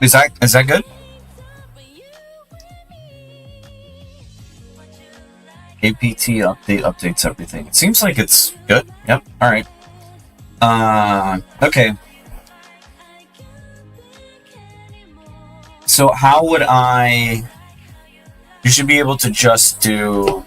Is that good? APT update updates everything. It seems like it's good. Yep. All right. Okay. So how would I? You should be able to just do.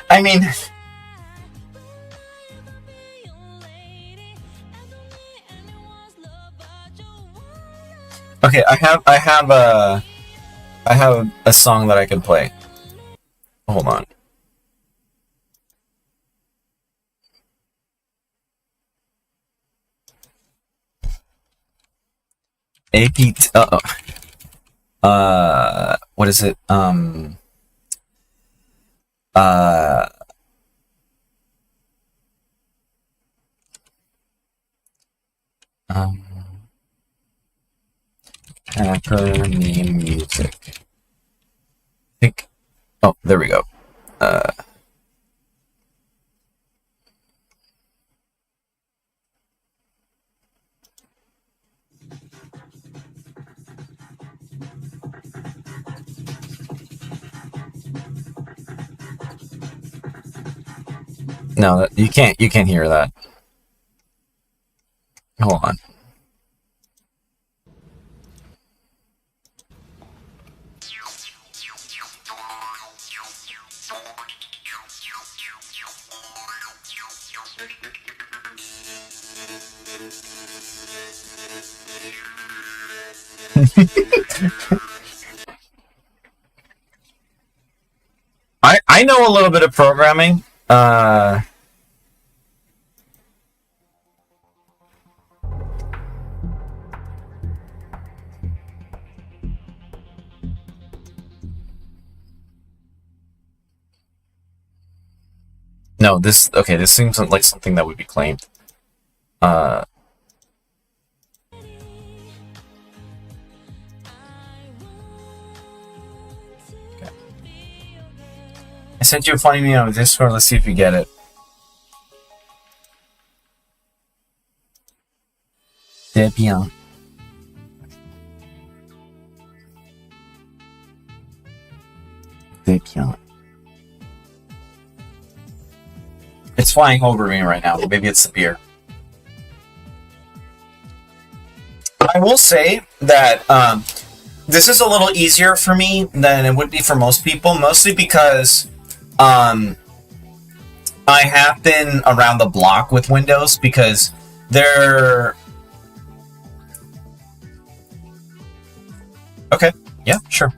I mean, okay. I have I have a song that I can play. Hold on. APT. What is it? Hacker meme music. I think. Oh, there we go. No, you can't hear that. Hold on. I know a little bit of programming. No, this seems like something that would be claimed. Okay. I sent you a funny meme on Discord. Let's see if you get it. C'est bien. C'est bien. It's flying over me right now. Maybe it's the beer. I will say that this is a little easier for me than it would be for most people, mostly because I have been around the block with Windows because they're... Okay, yeah, sure.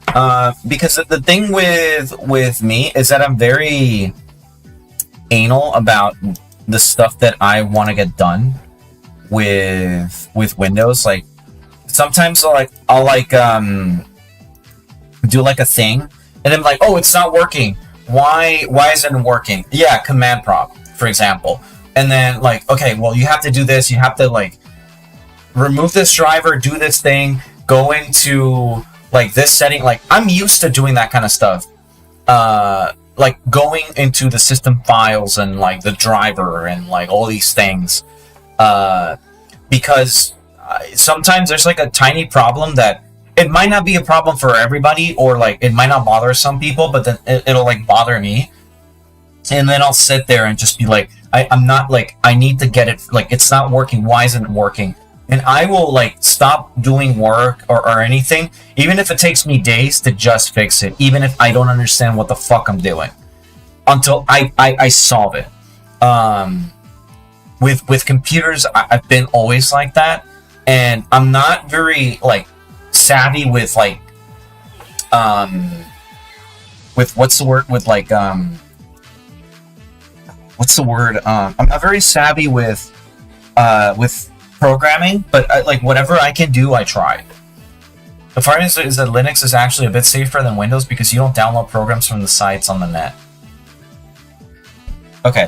Because the thing with me is that I'm very anal about the stuff that I want to get done with Windows. Like sometimes I'll do like a thing and I'm like, oh, it's not working. Why isn't it working? Yeah, command prompt, for example. And then like, okay, well, you have to do this. You have to like remove this driver, do this thing, go into like this setting. Like I'm used to doing that kind of stuff. Like going into the system files and like the driver and like all these things, because sometimes there's like a tiny problem that it might not be a problem for everybody, or like it might not bother some people, but then it'll like bother me, and then I'll sit there and just be like, I'm not like, I need to get it, like it's not working. Why isn't it working? And I will like stop doing work or anything, even if it takes me days to just fix it, even if I don't understand what the fuck I'm doing, until I solve it. With computers, I've been always like that, and I'm not very like savvy with like with what's the word with like what's the word I'm not very savvy with programming, but like whatever I can do, I try. The problem is that Linux is actually a bit safer than Windows because you don't download programs from the sites on the net. Okay.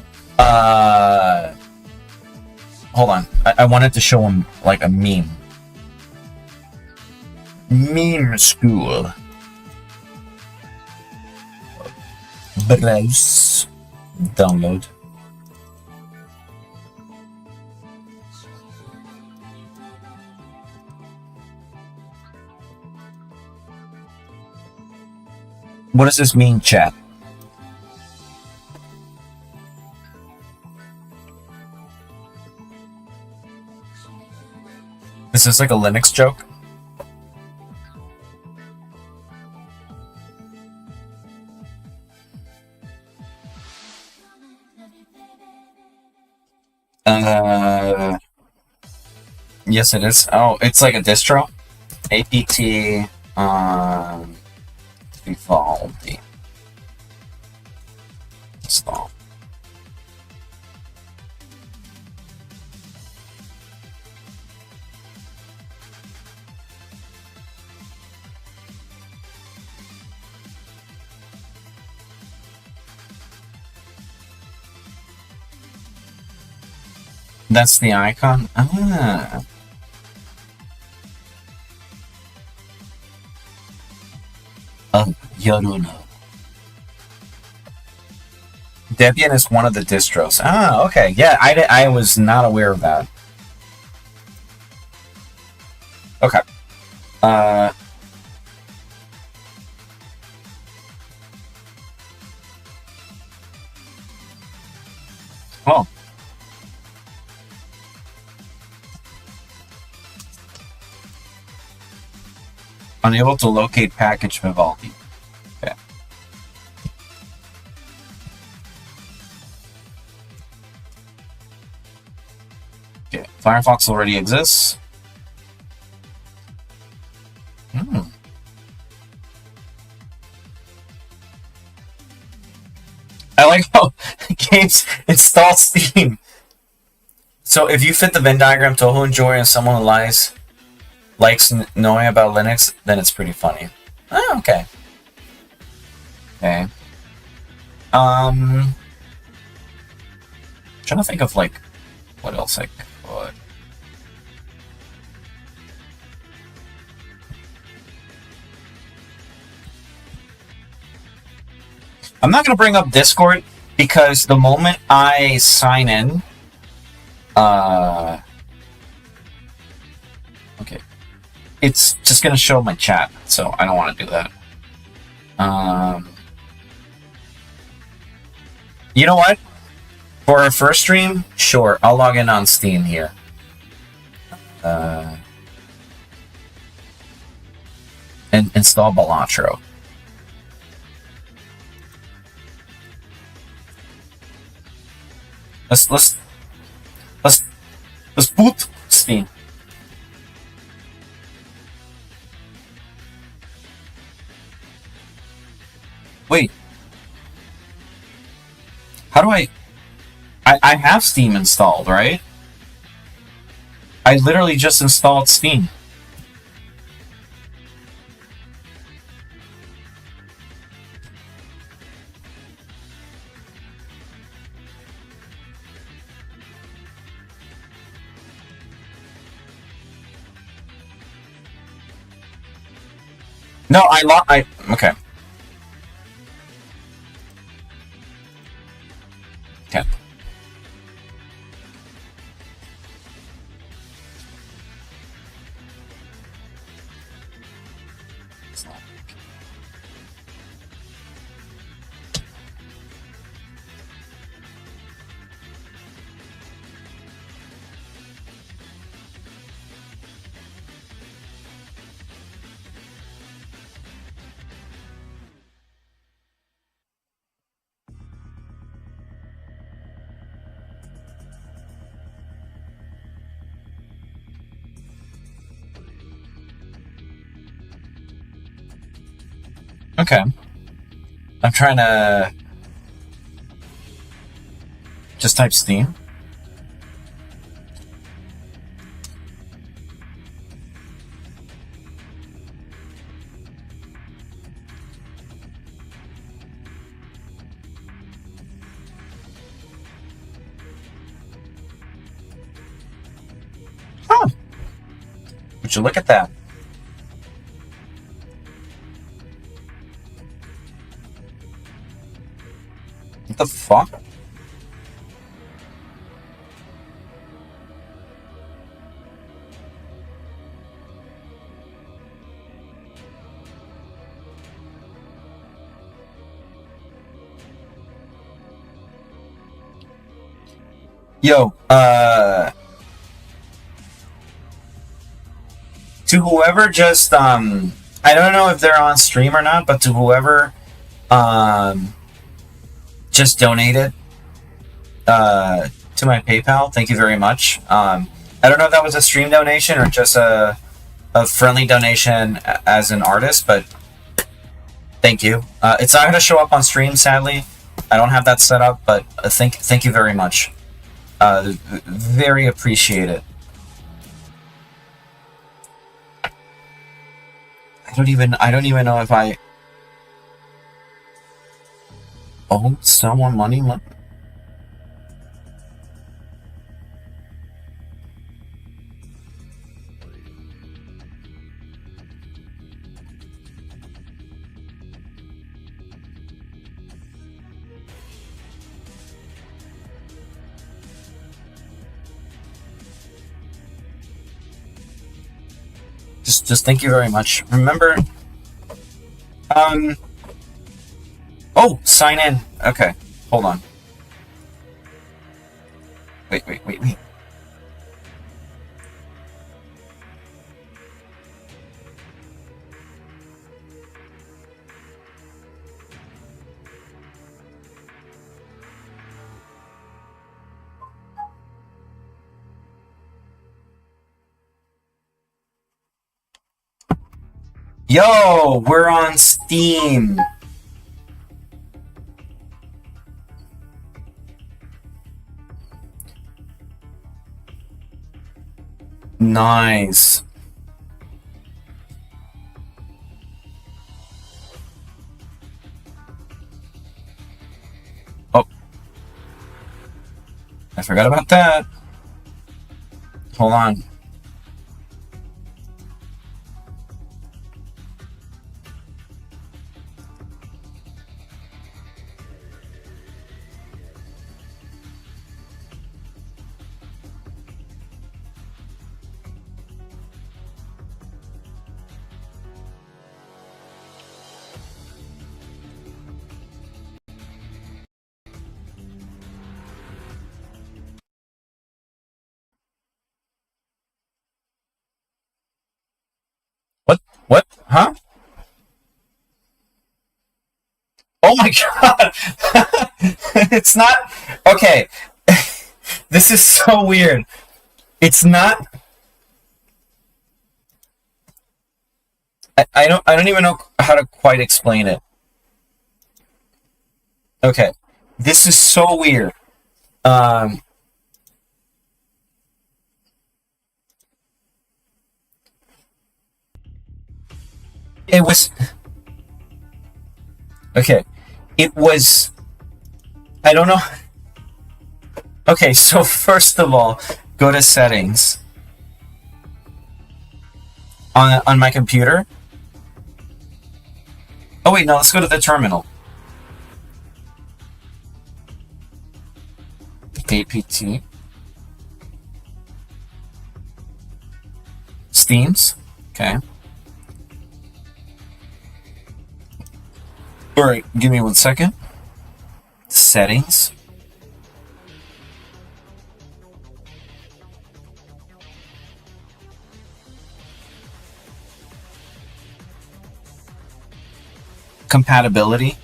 Hold on. I wanted to show him like a meme. Meme school. Browse. Download. What does this mean, chat? Is this like a Linux joke? Yes, it is. Oh, it's like a distro. APT. Vivaldi. Install. That's the icon? Ah. Yoruna. Debian is one of the distros. Ah, okay. Yeah, I was not aware of that. Okay. Oh. Unable to locate package Vivaldi. Okay. Okay. Firefox already exists. I like how games install Steam. So if you fit the Venn diagram, Toho and Joy, and someone who likes knowing about Linux, then it's pretty funny. Oh, okay. Okay. Trying to think of like what else I could. I'm not gonna bring up Discord because the moment I sign in, okay, it's just gonna show my chat, so I don't want to do that. You know what? For our first stream, sure, I'll log in on Steam here. And install Balatro. Let's boot Steam. Wait. How do I have Steam installed, right? I literally just installed Steam. No, okay. Okay. Okay. I'm trying to just type Steam. Huh. Would you look at that? What the fuck? Yo, to whoever just, I don't know if they're on stream or not, but to whoever, just donated to my PayPal. Thank you very much. I don't know if that was a stream donation or just a friendly donation as an artist, but Thank you. It's not going to show up on stream, sadly. I don't have that set up, but thank you very much. Very appreciate it. I don't even know if I owe someone money. Just thank you very much. Remember, oh, sign in. Okay, hold on. Wait. Yo, we're on Steam. Nice. Oh. I forgot about that. Hold on. What? Huh? Oh my god! It's not... Okay. This is so weird. It's not... I don't even know how to quite explain it. Okay. This is so weird. It was... Okay. It was... I don't know... Okay, so first of all, go to settings. On my computer. Oh wait, no, let's go to the terminal. APT. Steams. Okay. Alright, give me 1 second. Settings. Compatibility.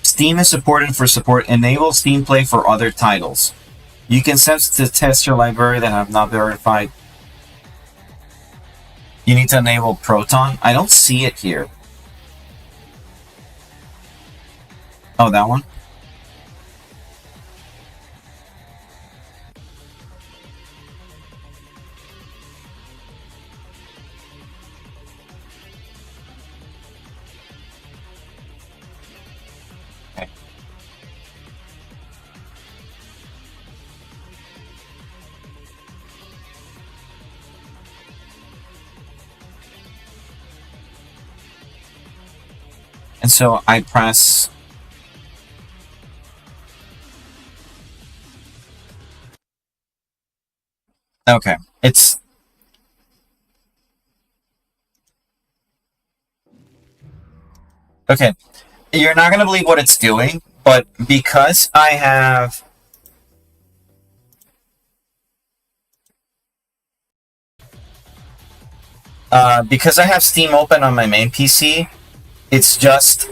Steam is supported for support. Enable Steam Play for other titles. You can set to test your library that have not verified. You need to enable Proton. I don't see it here. Oh, that one? Okay. And so I press... Okay, it's... Okay, you're not going to believe what it's doing, but because I have... because I have Steam open on my main PC, it's just...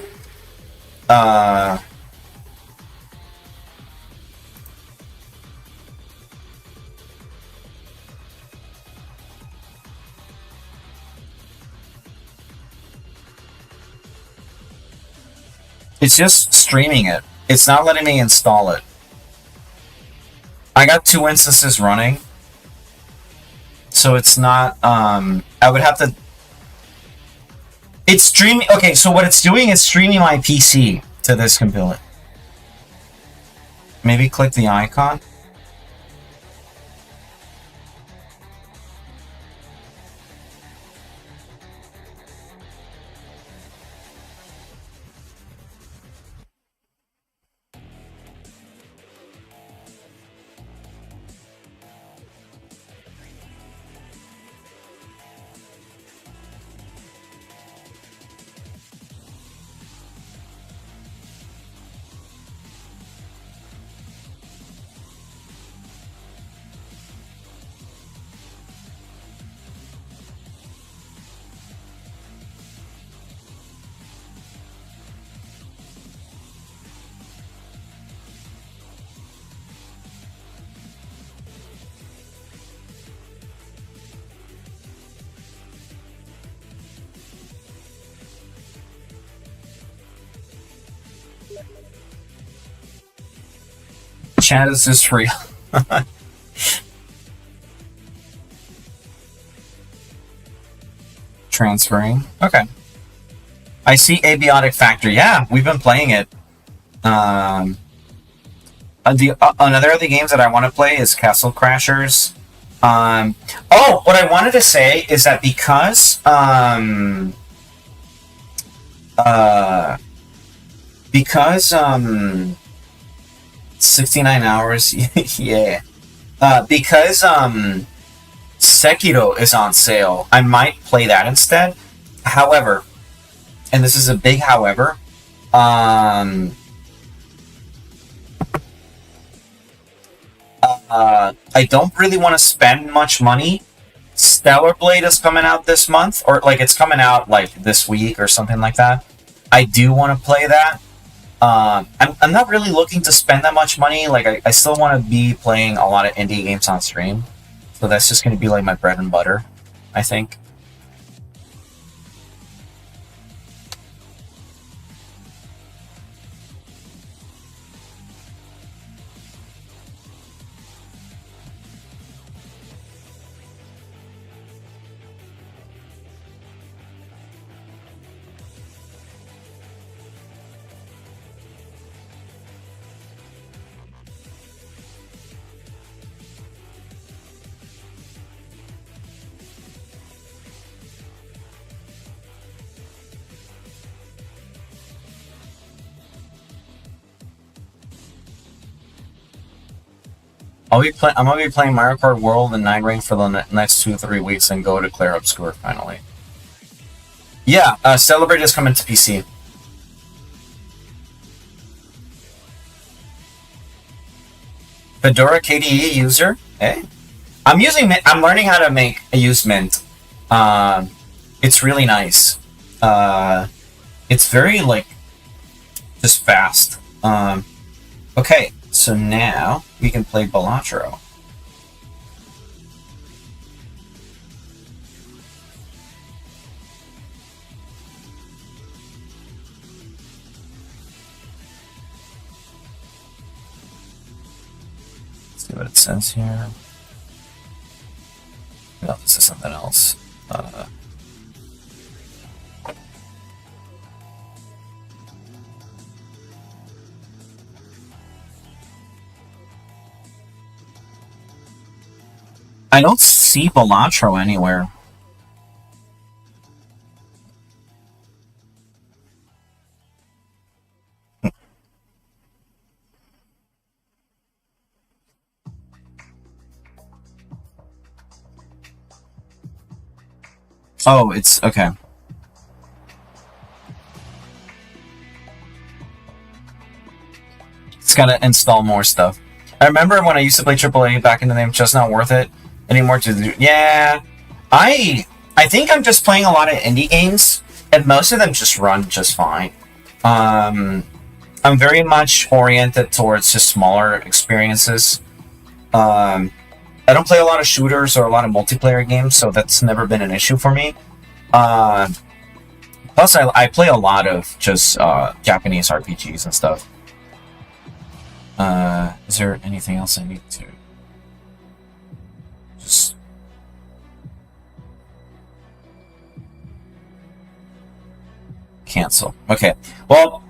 It's just streaming it. It's not letting me install it. I got 2 instances running. So it's not, I would have to... It's streaming... Okay, so what it's doing is streaming my PC to this computer. Maybe click the icon. Chat is just real. Transferring. Okay. I see Abiotic Factor. Yeah, we've been playing it. Another of the games that I want to play is Castle Crashers. Oh, what I wanted to say is that because 69 hours, yeah. Because Sekiro is on sale, I might play that instead. However, and this is a big however, I don't really want to spend much money. Stellar Blade is coming out this month, or like it's coming out like this week or something like that. I do want to play that. I'm not really looking to spend that much money. Like, I still want to be playing a lot of indie games on stream. So that's just going to be like my bread and butter, I think. I'm gonna be playing Mario Kart World and 9 Ring for the next 2-3 weeks and go to Claire Obscure finally. Yeah, Celebrate is coming to PC. Fedora KDE user? Hey. I'm learning how to use Mint. It's really nice. It's very, like, just fast. Okay, so now we can play Balatro. Let's see what it says here. No, this is something else. I don't see Balatro anywhere. Oh, it's okay. It's gotta install more stuff. I remember when I used to play AAA back in the day, it's just not worth it anymore to do. Yeah, I think I'm just playing a lot of indie games, and most of them just run just fine. I'm very much oriented towards just smaller experiences. I don't play a lot of shooters or a lot of multiplayer games, so that's never been an issue for me. Plus, I play a lot of just Japanese RPGs and stuff. Is there anything else I need to just cancel? Okay. Well,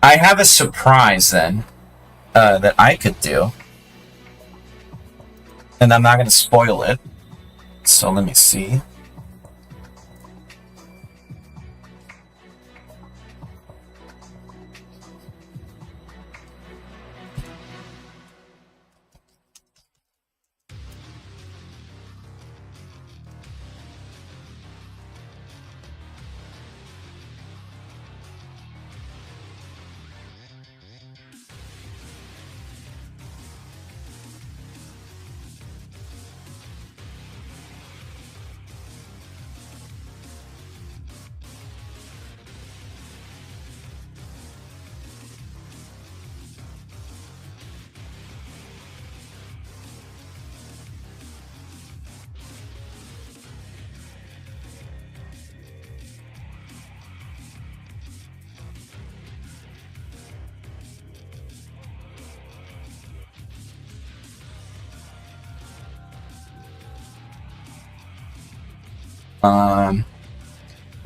I have a surprise then that I could do, and I'm not going to spoil it. So let me see.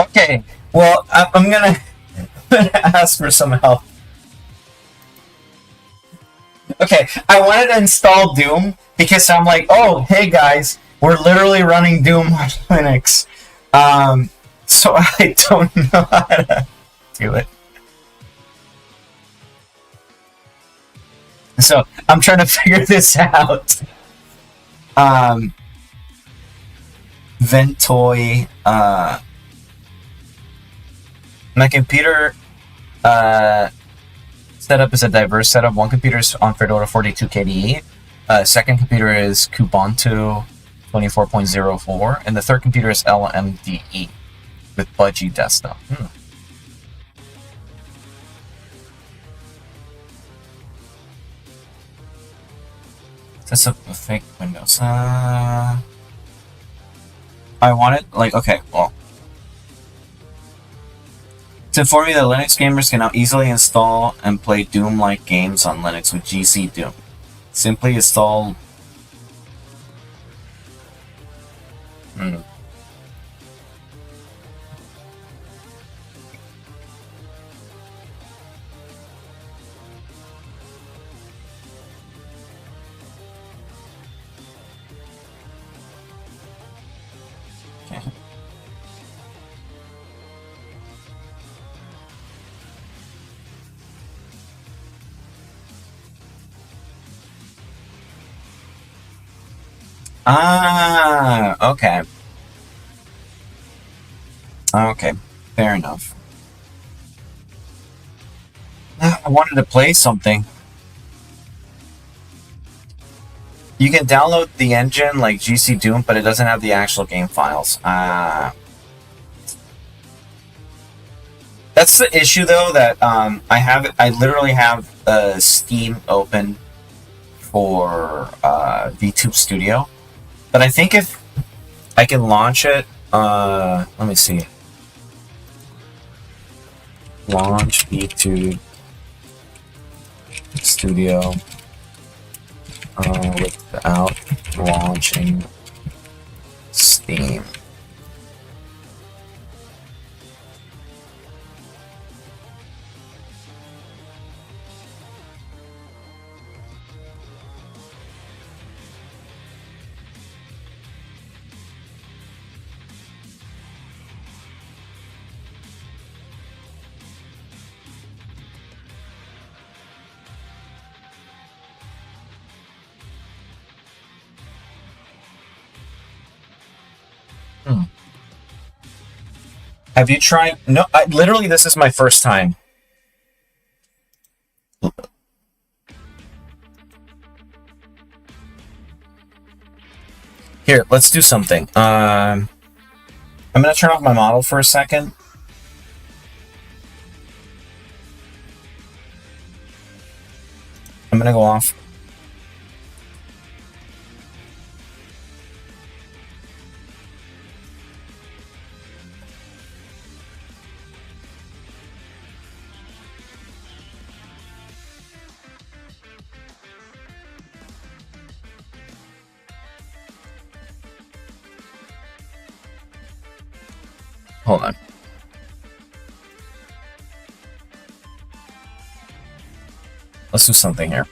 Okay, well, I'm gonna ask for some help. Okay, I wanted to install Doom because I'm like, oh, hey guys, we're literally running Doom on Linux. So I don't know how to do it. So I'm trying to figure this out. Ventoy, my computer setup is a diverse setup. One computer is on Fedora 42 KDE. Second computer is Kubuntu 24.04, and the third computer is LMDE with Budgie desktop. That's a fake Windows. I want it, like, okay, well. To inform you that Linux gamers can now easily install and play Doom-like games on Linux with GC Doom. Simply install... Ah, okay. Okay, fair enough. I wanted to play something. You can download the engine like GC Doom, but it doesn't have the actual game files. That's the issue, though, that I literally have Steam open for VTube Studio. But I think if I can launch it, let me see. Launch VTube Studio without launching Steam. Have you tried? No, literally, this is my first time. Here, let's do something. I'm gonna turn off my model for a second. I'm gonna go off. Hold on. Let's do something here.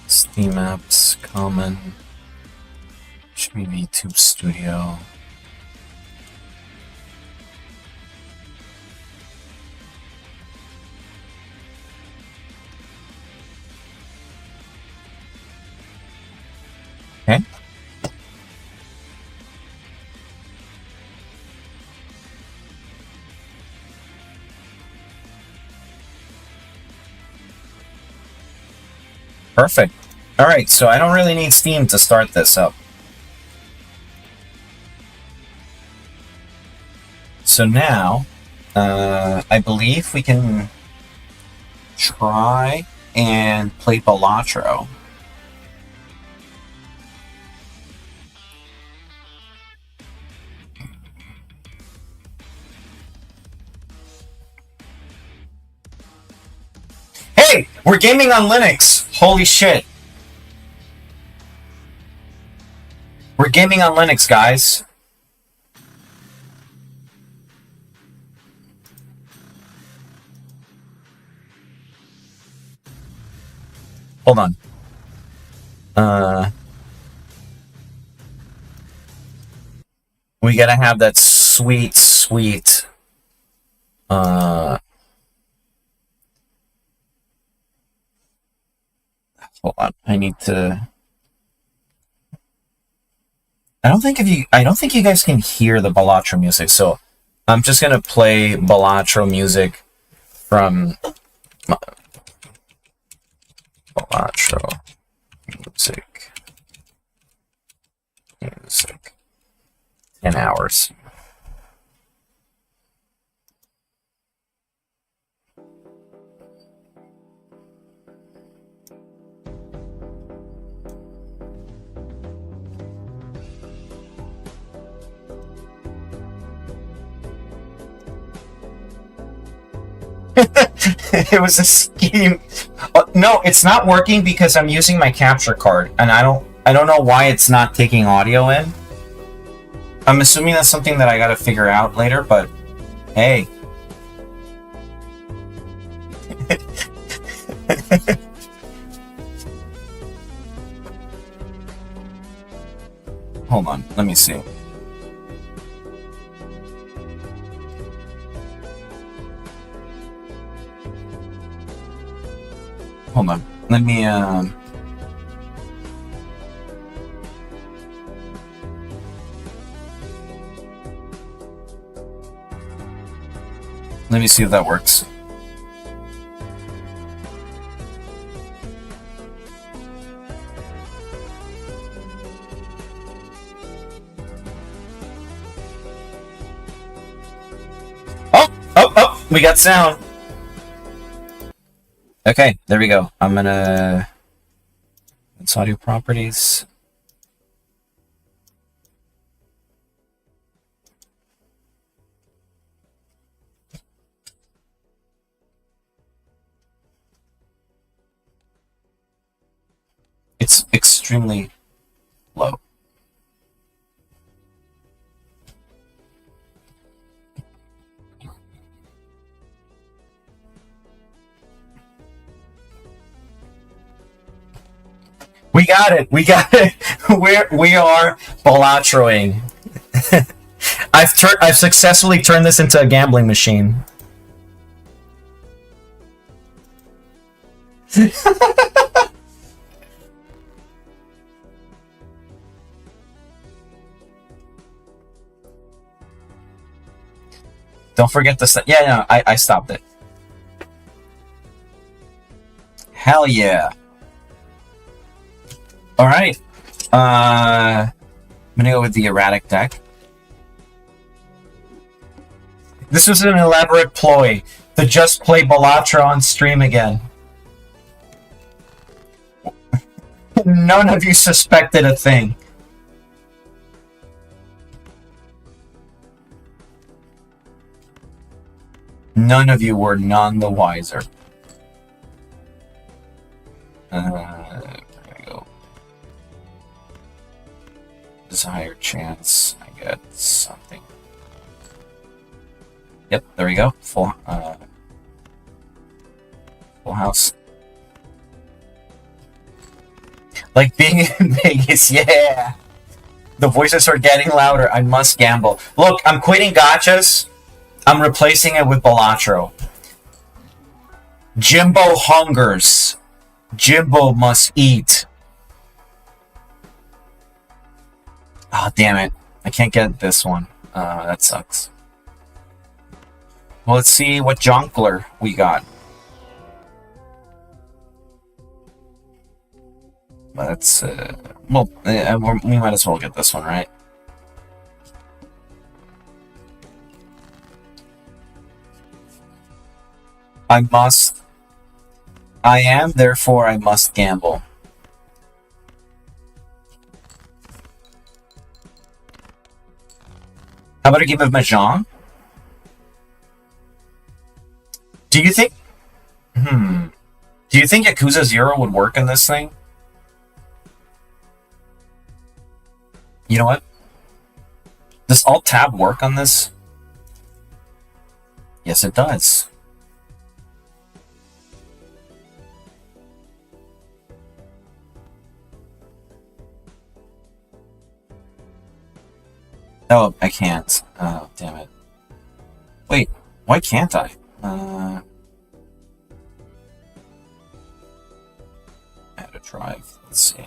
Steam apps, common, should be VTube Studio. Okay. Perfect. All right, so I don't really need Steam to start this up. So now, I believe we can try and play Balatro. Hey, we're gaming on Linux. Holy shit. We're gaming on Linux, guys. Hold on. We gotta have that sweet, sweet, hold on. I need to. I don't think you guys can hear the Balatro music, so I'm just gonna play Balatro music from Balatro music 10 hours. It was a scheme. No, it's not working because I'm using my capture card, and I don't know why it's not taking audio in. I'm assuming that's something that I gotta figure out later, but hey. Hold on, let me see. Hold on. Let me, let me see if that works. Oh, we got sound. Okay, there we go. I'm gonna... It's audio properties. It's extremely low. We got it. We got it. We are Balatroing. I've successfully turned this into a gambling machine. Don't forget to... Yeah, no, I stopped it. Hell yeah. All right. I'm gonna go with the erratic deck. This was an elaborate ploy to just play Balatro on stream again. None of you suspected a thing. None of you were none the wiser. There we go. There's a higher chance I get something. Yep, there we go. Full house. Like being in Vegas, yeah. The voices are getting louder. I must gamble. Look, I'm quitting gachas. I'm replacing it with Balatro. Jimbo hungers. Jimbo must eat. Oh, damn it. I can't get this one. That sucks. Well, let's see what Jonkler we got. Let's, well, we might as well get this one, right? I must. I am, therefore I must gamble. How about a game of Mahjong? Do you think... Do you think Yakuza 0 would work in this thing? You know what? Does Alt-Tab work on this? Yes, it does. Oh, I can't. Oh, damn it. Wait, why can't I? Add a drive. Let's see.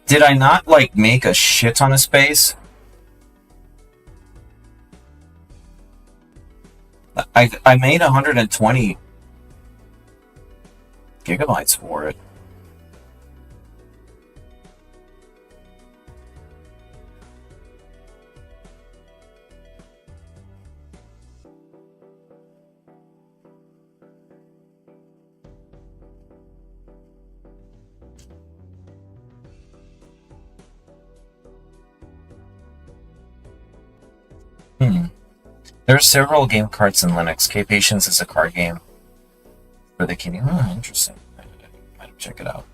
Did I not, like, make a shit ton of space? I made 120 gigabytes for it. There are several game cards in Linux. K-Patience is a card game for the kidney. Oh, interesting. I might check it out.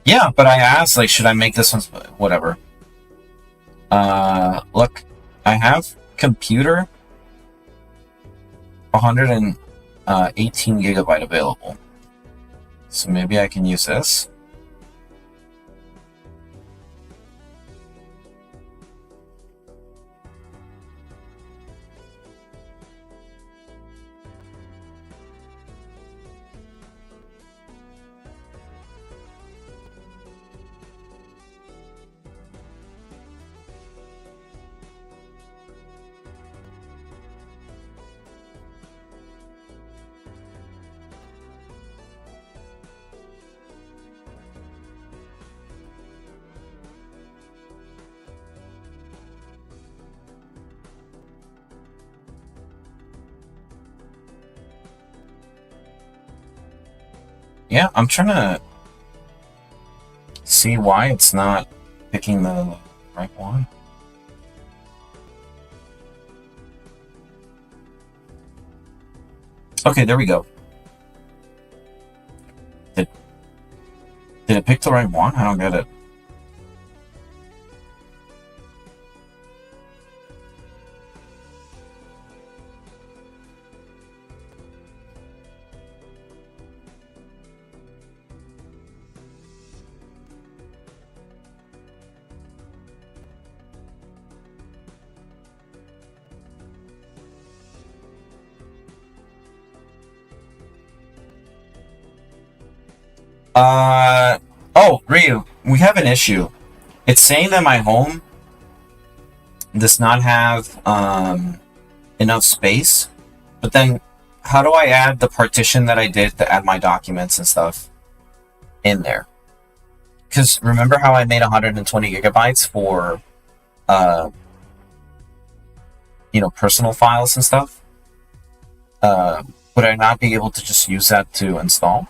Yeah, but I asked, like, should I make this one? Whatever. Look, I have computer 118 gigabyte available. So maybe I can use this. Yeah, I'm trying to see why it's not picking the right one. Okay, there we go. Did it pick the right one? I don't get it. Oh, Ryu, we have an issue. It's saying that my home does not have, enough space. But then, how do I add the partition that I did to add my documents and stuff in there? Because remember how I made 120 gigabytes for, personal files and stuff? Would I not be able to just use that to install?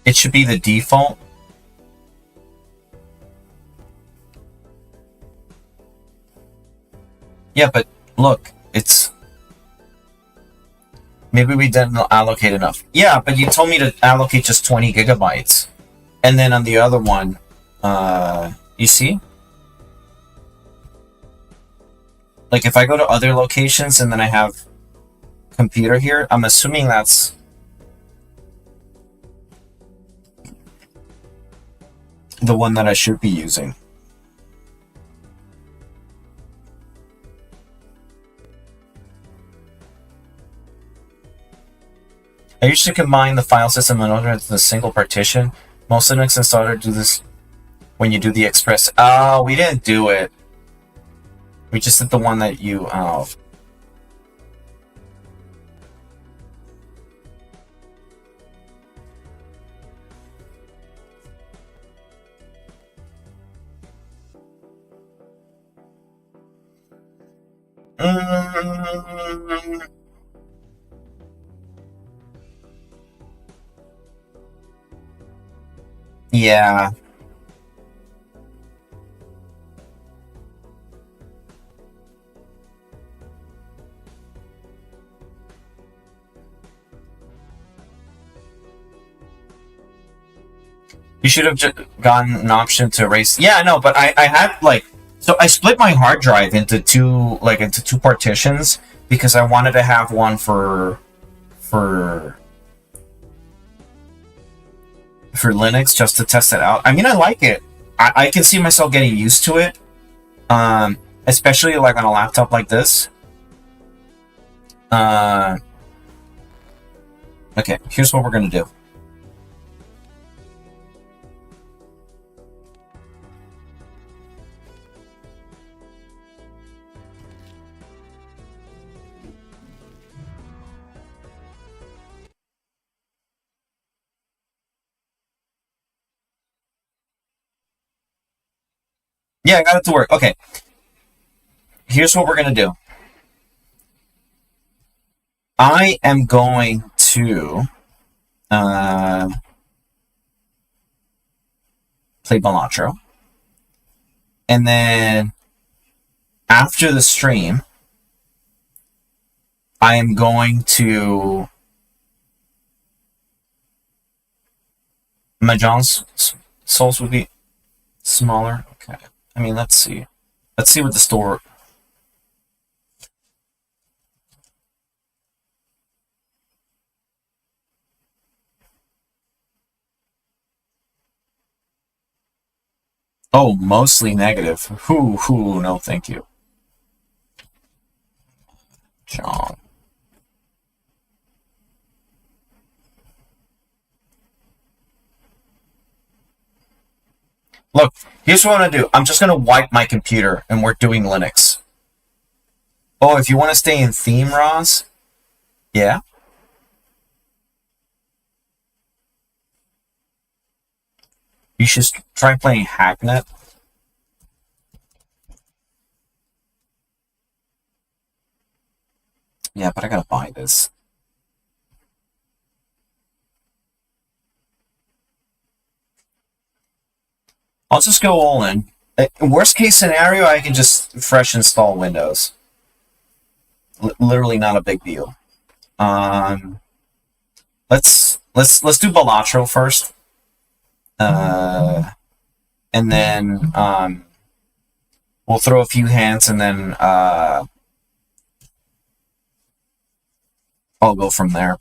It should be the default. Yeah, but look, it's... Maybe we didn't allocate enough. Yeah, but you told me to allocate just 20 gigabytes. And then on the other one, you see? Like, if I go to other locations and then I have computer here, I'm assuming that's... the one that I should be using. I usually combine the file system in order into the single partition. Most Linux installers do this when you do the express. Oh, we didn't do it. We just did the one that you... Oh. Yeah. You should have just gotten an option to erase. Yeah, no, but I had like... So I split my hard drive into two partitions because I wanted to have one for Linux just to test it out. I mean, I like it. I can see myself getting used to it, especially like on a laptop like this. Okay, here's what we're gonna do. Yeah, I got it to work. Okay. Here's what we're going to do. I am going to play Balatro. And then after the stream, I am going to... Mahjong's souls would be smaller. Okay. I mean, let's see. Let's see what the store... Oh, mostly negative. Whoo, no thank you. John. Look, here's what I'm going to do. I'm just going to wipe my computer, and we're doing Linux. Oh, if you want to stay in theme, Roz? Yeah? You should try playing Hacknet. Yeah, but I gotta buy this. I'll just go all in. Worst case scenario, I can just fresh install Windows. Literally not a big deal. Let's do Balatro first. And then we'll throw a few hands, and then I'll go from there.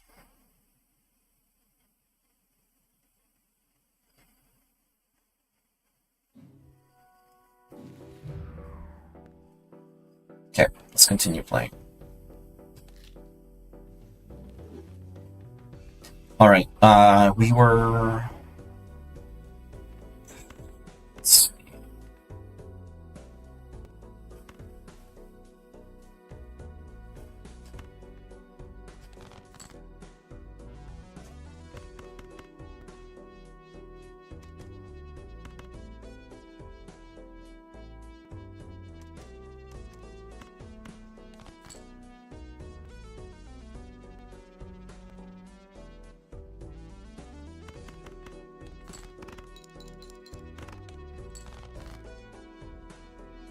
Let's continue playing. All right. We were. Let's see.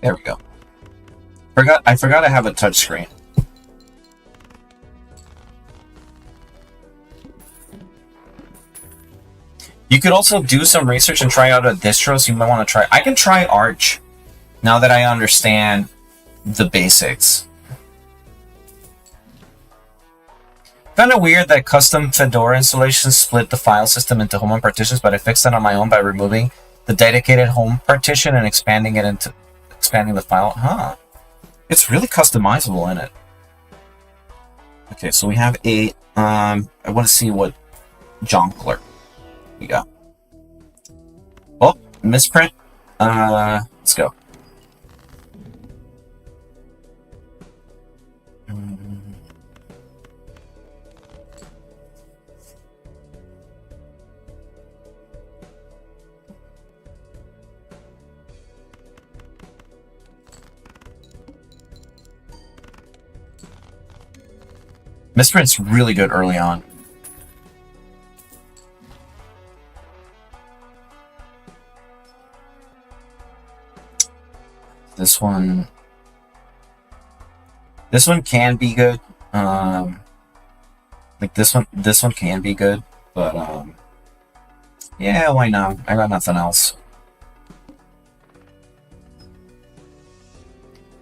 There we go. I forgot I have a touchscreen. You could also do some research and try out a distro, so you might want to try. I can try Arch now that I understand the basics. Kind of weird that custom Fedora installations split the file system into home and partitions, but I fixed that on my own by removing the dedicated home partition and expanding the file. Huh. It's really customizable in it. Okay, so we have a I want to see what Jonkler we got. Oh, misprint. Let's go. Misprint's really good early on. This one can be good. Like this one can be good, but yeah, why not? I got nothing else.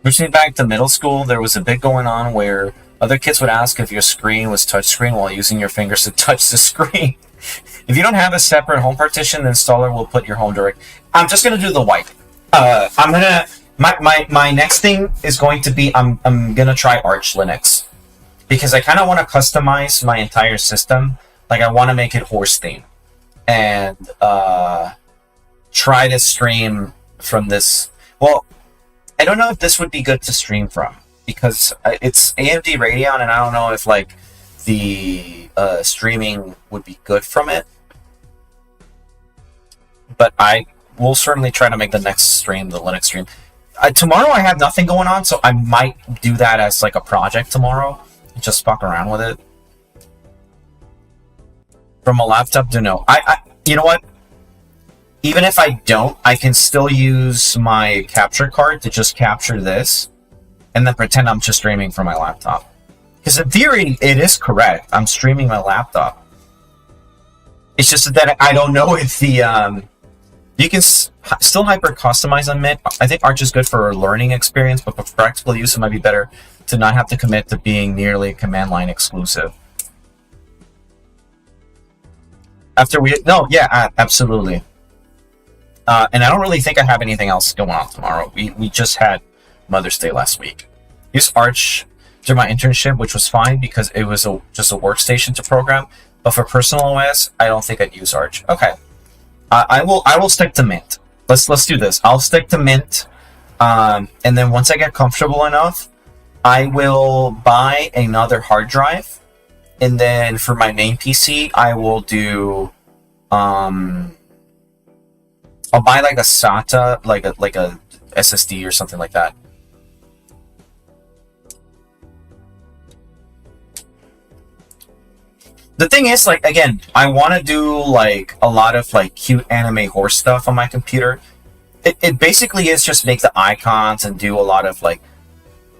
Pushing back to middle school, there was a bit going on where other kids would ask if your screen was touchscreen while using your fingers to touch the screen. If you don't have a separate home partition, the installer will put your home direct. I'm just gonna do the wipe. I'm gonna my next thing is going to be I'm gonna try Arch Linux because I kind of want to customize my entire system. Like I want to make it horse themed and try to stream from this. Well, I don't know if this would be good to stream from, because it's AMD Radeon, and I don't know if like the streaming would be good from it. But I will certainly try to make the next stream the Linux stream. Tomorrow I have nothing going on, so I might do that as like a project tomorrow. Just fuck around with it. From a laptop to no. You know what? Even if I don't, I can still use my capture card to just capture this and then pretend I'm just streaming from my laptop. Because in theory, it is correct. I'm streaming my laptop. It's just that I don't know if the... you can still hyper-customize on Mint. I think Arch is good for a learning experience, but for practical use, it might be better to not have to commit to being nearly command line exclusive. No, yeah, absolutely. And I don't really think I have anything else going on tomorrow. We just had Mother's Day last week. Used Arch during my internship, which was fine because it was just a workstation to program. But for personal OS, I don't think I'd use Arch. Okay, I will stick to Mint. Let's do this. I'll stick to Mint, and then once I get comfortable enough, I will buy another hard drive, and then for my main PC, I will do I'll buy like a SATA, like a SSD or something like that. The thing is, like, again, I want to do like a lot of like cute anime horse stuff on my computer. It basically is just make the icons and do a lot of like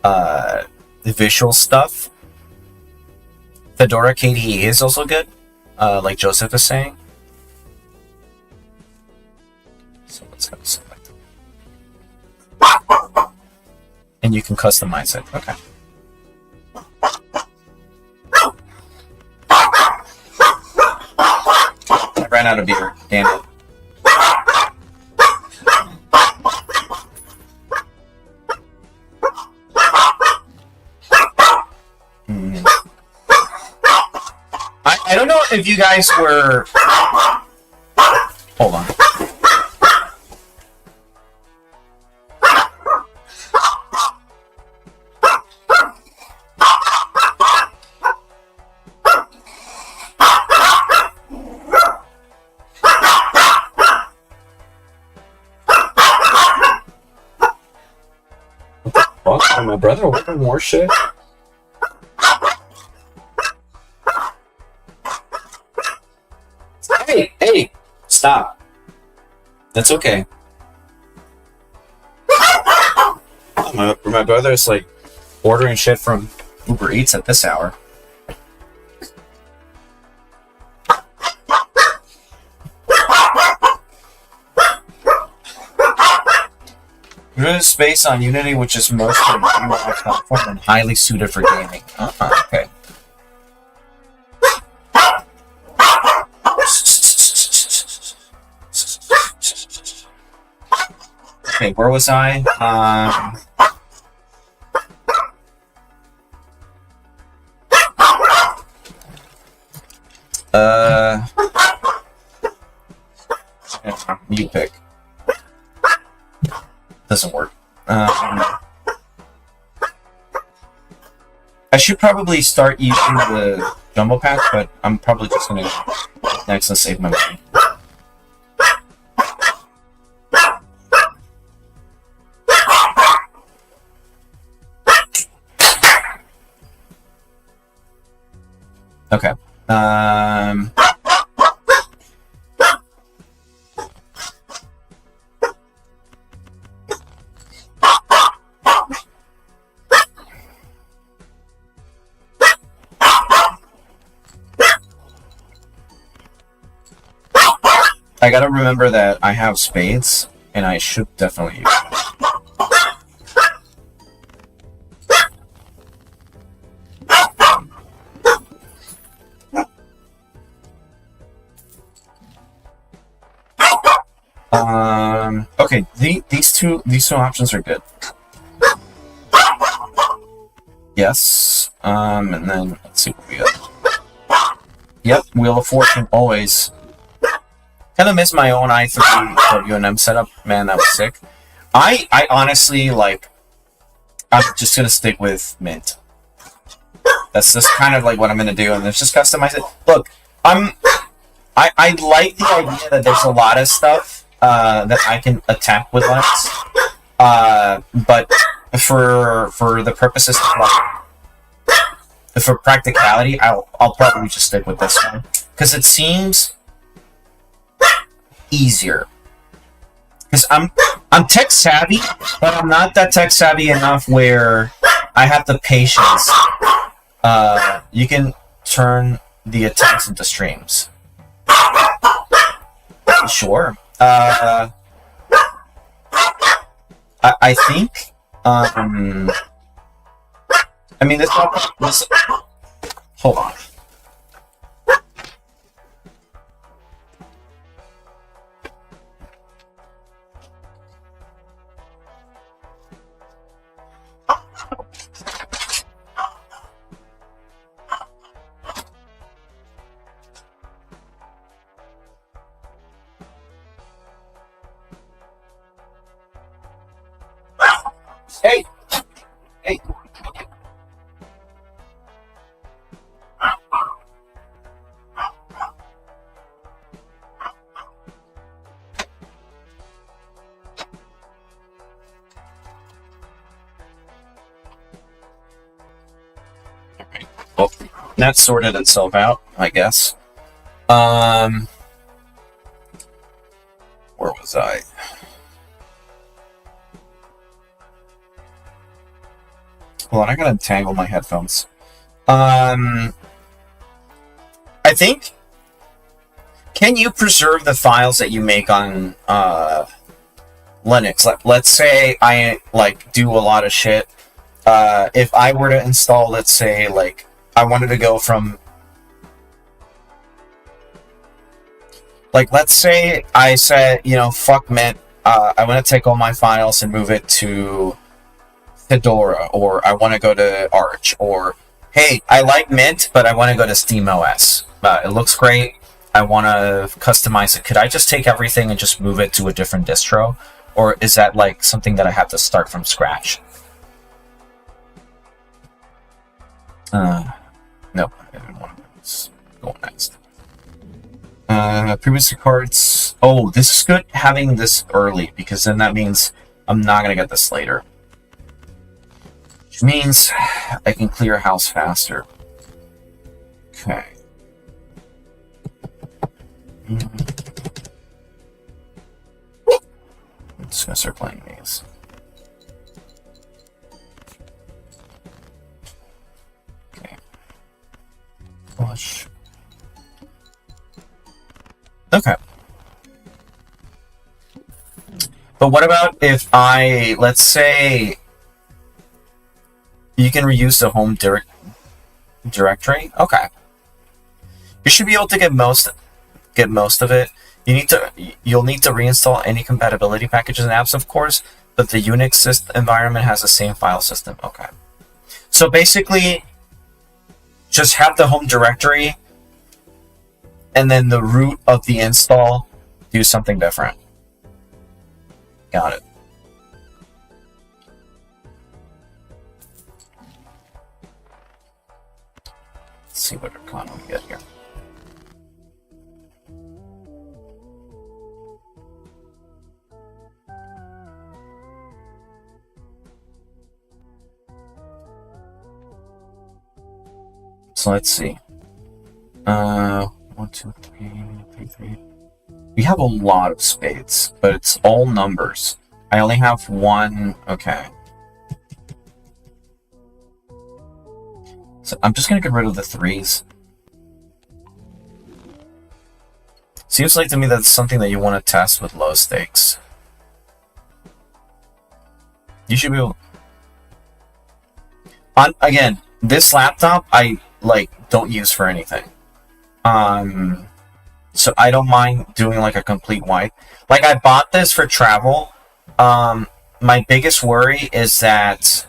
the visual stuff. Fedora KDE is also good, like Joseph is saying. So let's go select it. And you can customize it. Okay. I ran out of beer. Damn it. I don't know if you guys were... Hold on. What? Oh, my brother ordered more shit? Hey! Stop. That's okay. My brother's like ordering shit from Uber Eats at this hour. There's space on Unity, which is mostly a platform and highly suited for gaming. Okay. Okay, where was I? You pick. Doesn't work. I should probably start using the jumbo pack, but I'm probably just gonna next and save my money. Okay. I gotta remember that I have spades, and I should definitely use them. Okay, these two options are good. Yes. And then let's see what we got. Yep, Wheel of Fortune always. Kind of miss my own i3 WM setup. Man, that was sick. I honestly like. I'm just gonna stick with Mint. That's just kind of like what I'm gonna do, and it's just customize it. Look, I like the idea that there's a lot of stuff that I can attack with Linux, but for the purposes of like, for practicality, I'll probably just stick with this one because it seems easier. Because I'm tech savvy, but I'm not that tech savvy enough where I have the patience. You can turn the attacks into streams. Sure. I think. I mean, this. Hold on. Hey! Hey! Well, that sorted itself out, I guess. Where was I? Hold on, I gotta untangle my headphones. I think... Can you preserve the files that you make on Linux? Let's say I do a lot of shit. If I were to install, let's say, I wanted to go from... let's say I said, fuck Mint, I want to take all my files and move it to Fedora, or I want to go to Arch, or hey, I like Mint, but I want to go to SteamOS. It looks great. I want to customize it. Could I just take everything and just move it to a different distro? Or is that like something that I have to start from scratch? No, I didn't want to go next. Previous cards. Oh, this is good having this early, because then that means I'm not going to get this later. Which means I can clear a house faster. Okay. I'm just going to start playing these. Okay. Flush. Okay. But what about if I, let's say, you can reuse the home directory? Okay. You should be able to get most of it. You'll need to reinstall any compatibility packages and apps, of course, but the Unix environment has the same file system. Okay. So basically, just have the home directory, and then the root of the install do something different. Got it. Let's see what Roz-Kun we get here. So let's see. 1, 2, 3, 3. We have a lot of spades, but it's all numbers. I only have one. Okay. So I'm just gonna get rid of the 3s. Seems like to me that's something that you want to test with low stakes. You should be able... Again, this laptop I don't use for anything. So I don't mind doing like a complete wipe. Like, I bought this for travel. My biggest worry is that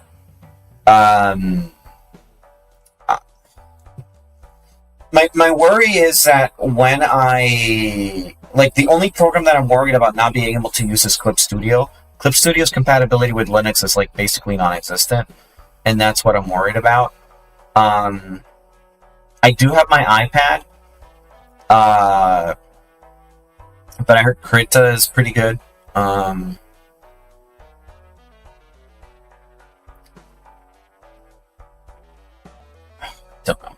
my worry is that when I the only program that I'm worried about not being able to use is Clip Studio. Clip Studio's compatibility with Linux is like basically non-existent, and that's what I'm worried about. I do have my iPad, but I heard Krita is pretty good. Don't know.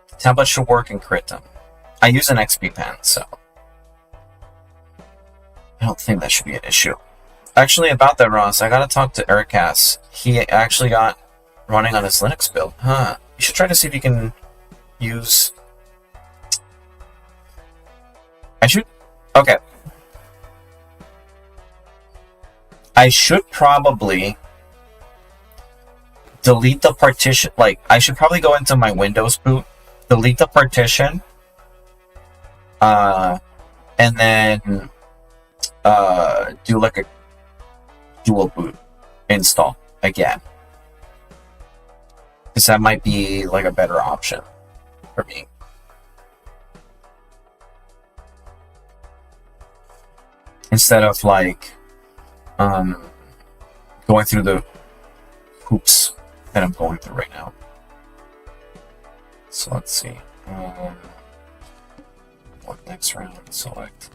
The tablet should work in Krita. I use an XP pen, so I don't think that should be an issue. Actually, about that, Ross, I gotta talk to Ericas. He actually got running on his Linux build. Huh. You should try to see if you can use... Okay. I should probably delete the partition. I should probably go into my Windows boot, delete the partition, and then do like a dual boot install again. Because that might be like a better option for me. Instead of going through the hoops that I'm going through right now. So let's see. What next round? Select.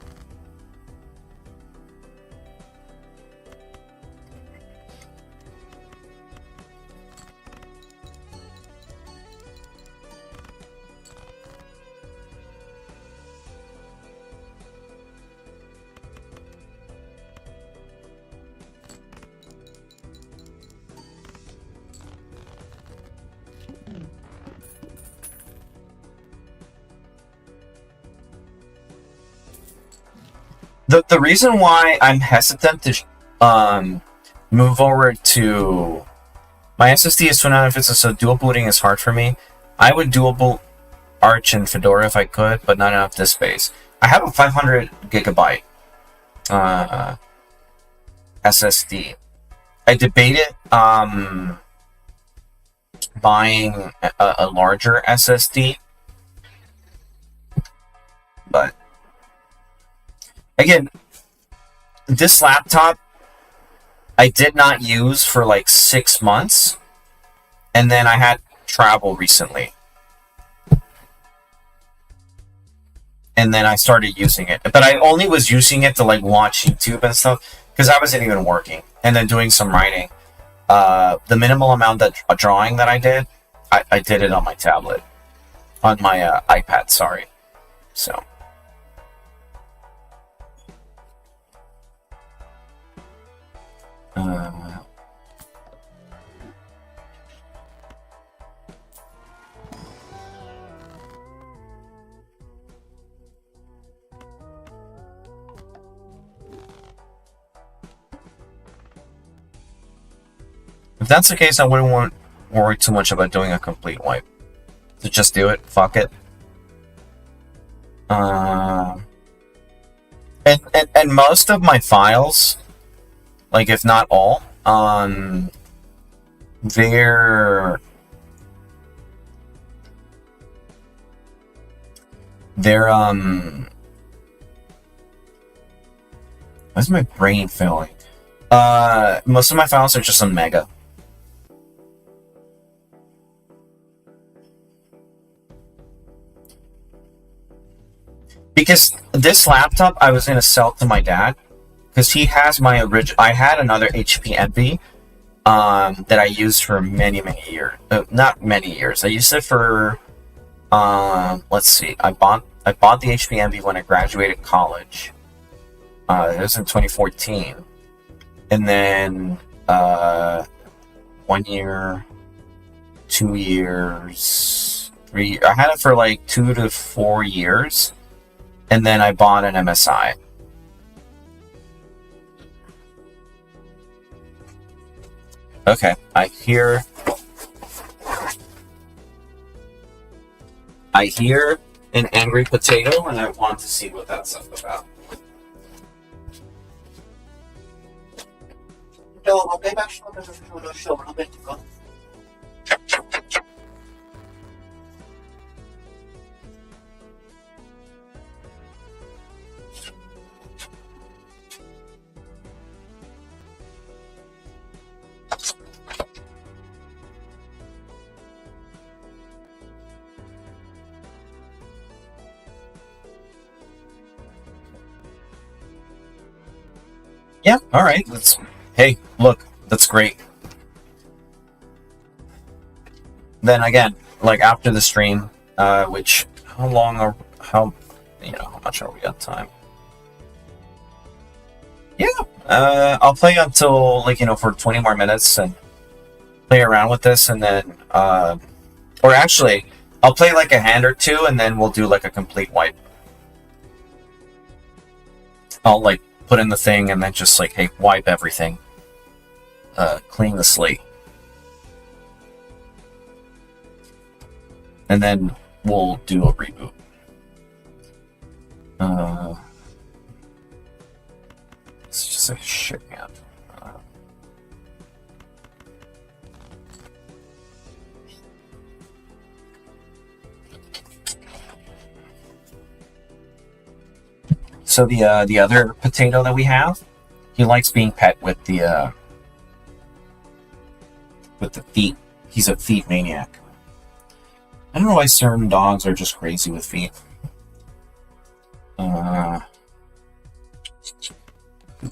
The reason why I'm hesitant to move over to my SSD is 256, so dual booting is hard for me. I would dual boot Arch and Fedora if I could, but not enough disk space. I have a 500 gigabyte SSD. I debated buying a larger SSD. But again, this laptop I did not use for like 6 months, and then I had travel recently. And then I started using it. But I only was using it to like watch YouTube and stuff, because I wasn't even working. And then doing some writing. The minimal amount of drawing that I did it on my tablet. On my iPad, sorry. So. If that's the case, I wouldn't worry too much about doing a complete wipe. So just do it. Fuck it. And most of my files, like if not all, they're why's my brain failing? Most of my files are just on Mega. Because this laptop I was gonna sell to my dad, because he has my original. I had another HP Envy that I used for many years. Not many years. I used it for let's see. I bought the HP Envy when I graduated college. It was in 2014, and then 1 year, 2 years, 3. I had it for like 2 to 4 years. And then I bought an MSI. Okay, I hear an angry potato, and I want to see what that's about. Yeah, alright, hey, look, that's great. Then again, like after the stream, which, how much are we at time? Yeah, I'll play until, like, for 20 more minutes and play around with this, and then, or actually, I'll play like a hand or two, and then we'll do like a complete wipe. I'll like put in the thing and then just like, hey, wipe everything. Clean the slate. And then we'll do a reboot. It's just a shit, man. So the other potato that we have, he likes being pet with the feet. He's a feet maniac. I don't know why certain dogs are just crazy with feet.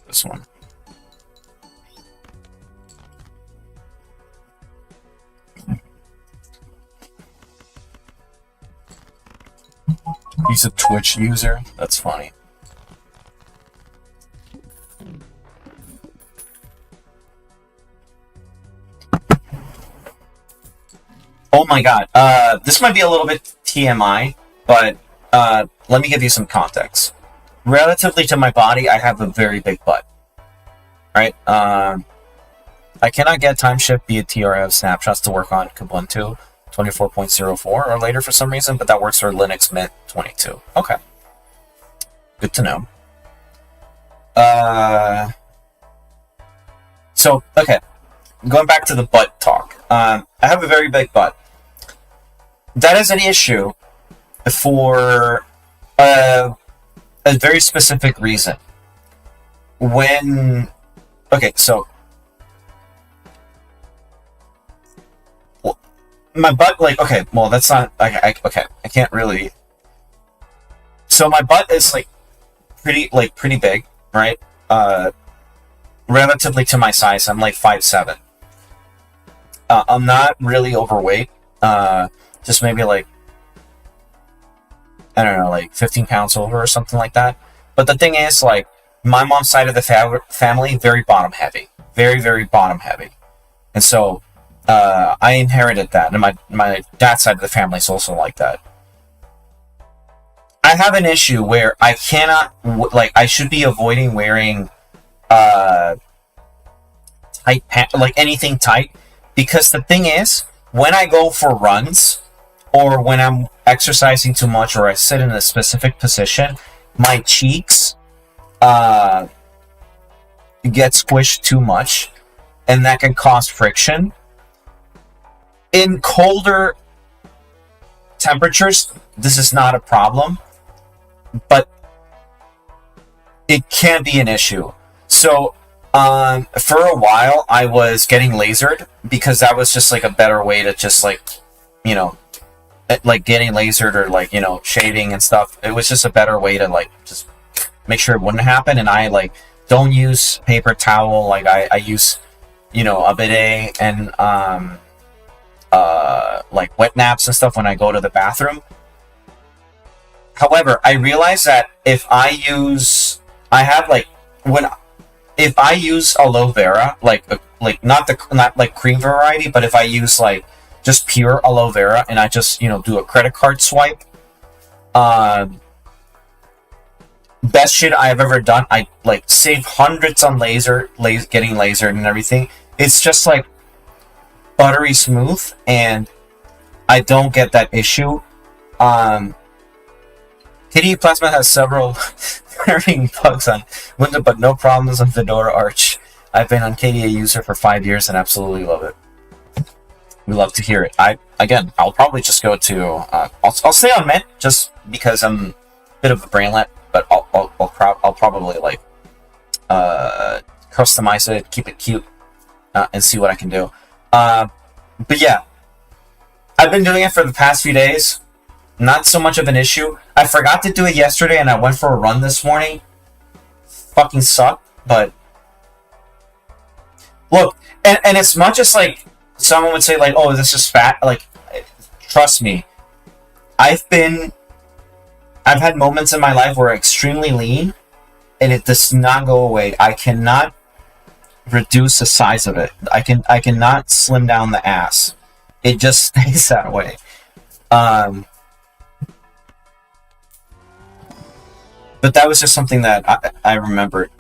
This one. He's a Twitch user? That's funny. Oh my god, this might be a little bit TMI, but let me give you some context. Relatively to my body, I have a very big butt. Right? I cannot get time shift via TRF snapshots to work on Kubuntu 24.04 or later for some reason, but that works for Linux Mint 22. Okay. Good to know. Okay. going back to the butt talk. I have a very big butt. That is an issue for a very specific reason. Okay, so my butt, like, okay, well, that's not, okay, I can't really. So my butt is like pretty big, right? Relatively to my size, I'm like 5'7". I'm not really overweight. Just maybe like, I don't know, like 15 pounds over or something like that. But the thing is, like, my mom's side of the family, very bottom heavy. Very, very bottom heavy. And so, I inherited that. And my dad's side of the family is also like that. I have an issue where I cannot, like, I should be avoiding wearing, tight pants, like anything tight. Because the thing is, when I go for runs, or when I'm exercising too much, or I sit in a specific position, my cheeks get squished too much, and that can cause friction. In colder temperatures, this is not a problem, but it can be an issue. So, for a while, I was getting lasered, because that was just like a better way to just, like, you know, like getting lasered or, like, you know, shaving and stuff. It was just a better way to, like, just make sure it wouldn't happen. And I, like, don't use paper towel. Like, I use, you know, a bidet and like wet naps and stuff when I go to the bathroom. However, I realized that if I use aloe vera, like not like cream variety, but if I use like just pure aloe vera and I just, you know, do a credit card swipe, best shit I've ever done. I like save hundreds on getting lasered and everything. It's just like buttery smooth, and I don't get that issue. KDE Plasma has several varying bugs on window, but no problems on Fedora Arch. I've been on KDE user for 5 years and absolutely love it. We love to hear it. I'll probably just go to I'll stay on Mint just because I'm a bit of a brainlet, but I'll probably like customize it, keep it cute, and see what I can do. But yeah, I've been doing it for the past few days. Not so much of an issue. I forgot to do it yesterday, and I went for a run this morning. Fucking sucked, but look, and as much as like someone would say like, oh, this is fat, like, trust me, I've had moments in my life where I'm extremely lean, and it does not go away. I cannot reduce the size of it. I cannot slim down the ass. It just stays that way. But that was just something that I remembered.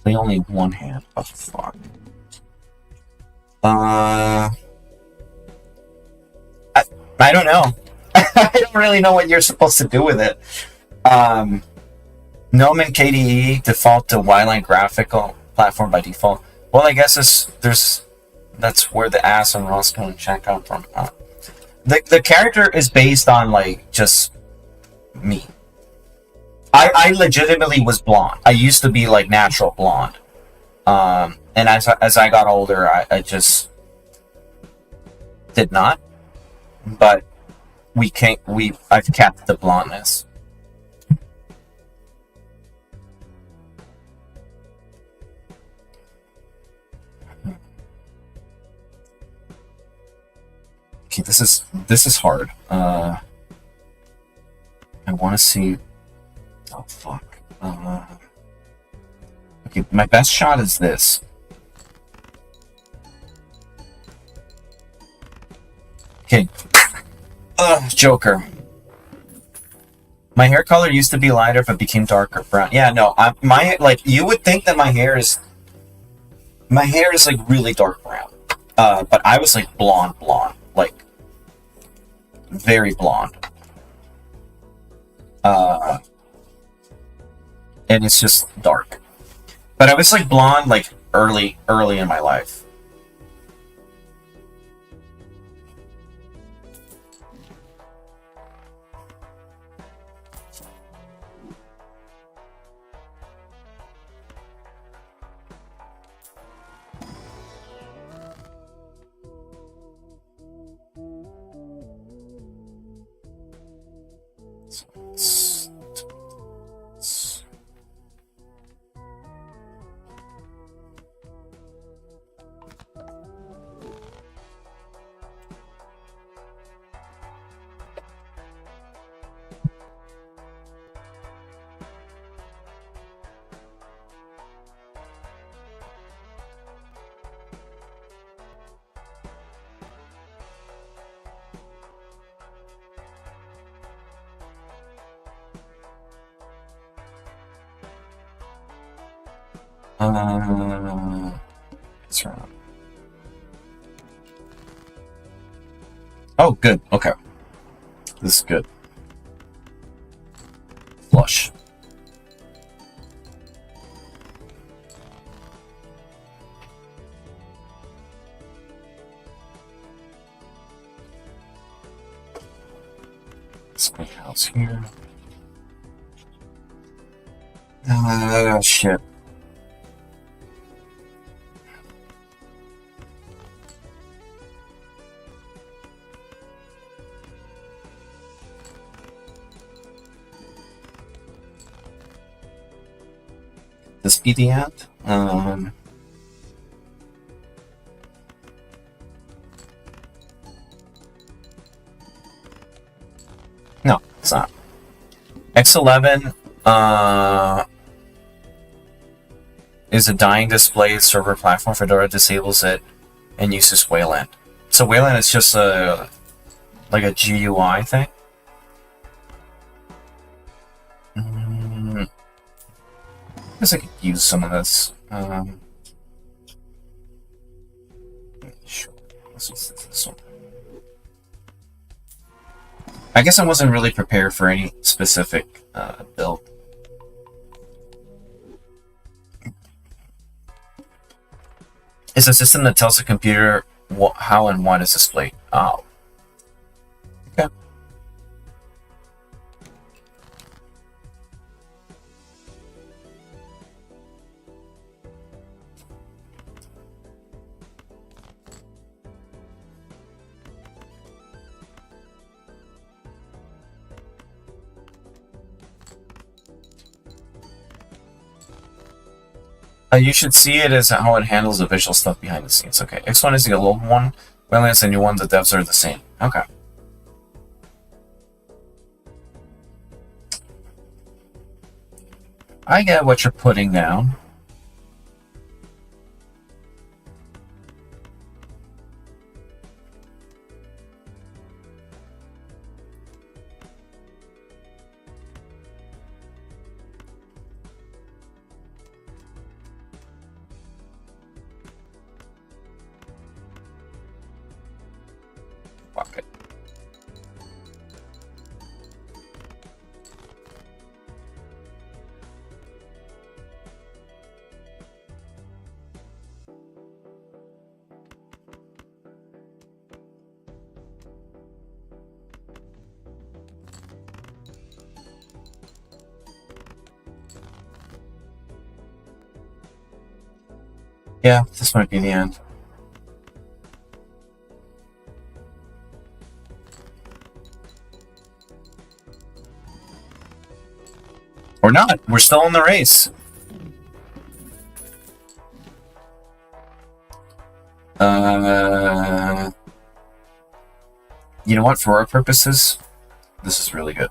Play only one hand. Oh, fuck. I don't know. I don't really know what you're supposed to do with it. GNOME and KDE default to Yline graphical platform by default. Well, I guess that's where the ass and Roz-Kun chat come from. The character is based on like just me. I legitimately was blonde. I used to be like natural blonde. And as I got older, I just did not. But I've kept the blondness. Okay, this is hard. I want to see. Oh fuck. Okay, my best shot is this. Okay. Joker. My hair color used to be lighter, but became darker brown. Yeah, no, you would think that my hair is like really dark brown. But I was like blonde. like very blonde. And it's just dark. But I was like blonde like early in my life. That's right. Oh, good. Okay. This is good. Flush. Spray house here. Shit. This be the end? No, it's not. X11 is a dying display server platform. Fedora disables it and uses Wayland. So Wayland is just like a GUI thing. I guess I could use some of this. Sure. Let's use this one. I guess I wasn't really prepared for any specific build. It's a system that tells the computer how and what is displayed. Oh. Okay. You should see it as how it handles the visual stuff behind the scenes. Okay, X1 is the old one, Wayland is the new one, the devs are the same. Okay. I get what you're putting down. Fuck it. Yeah, this might be the end. Or not. We're still in the race. You know what? For our purposes, this is really good.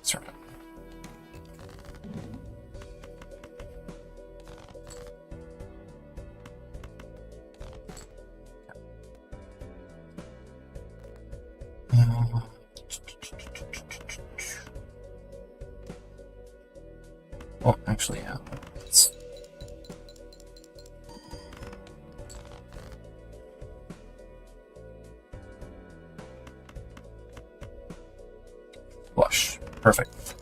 Sorry. Well, actually, yeah. Flush. Perfect.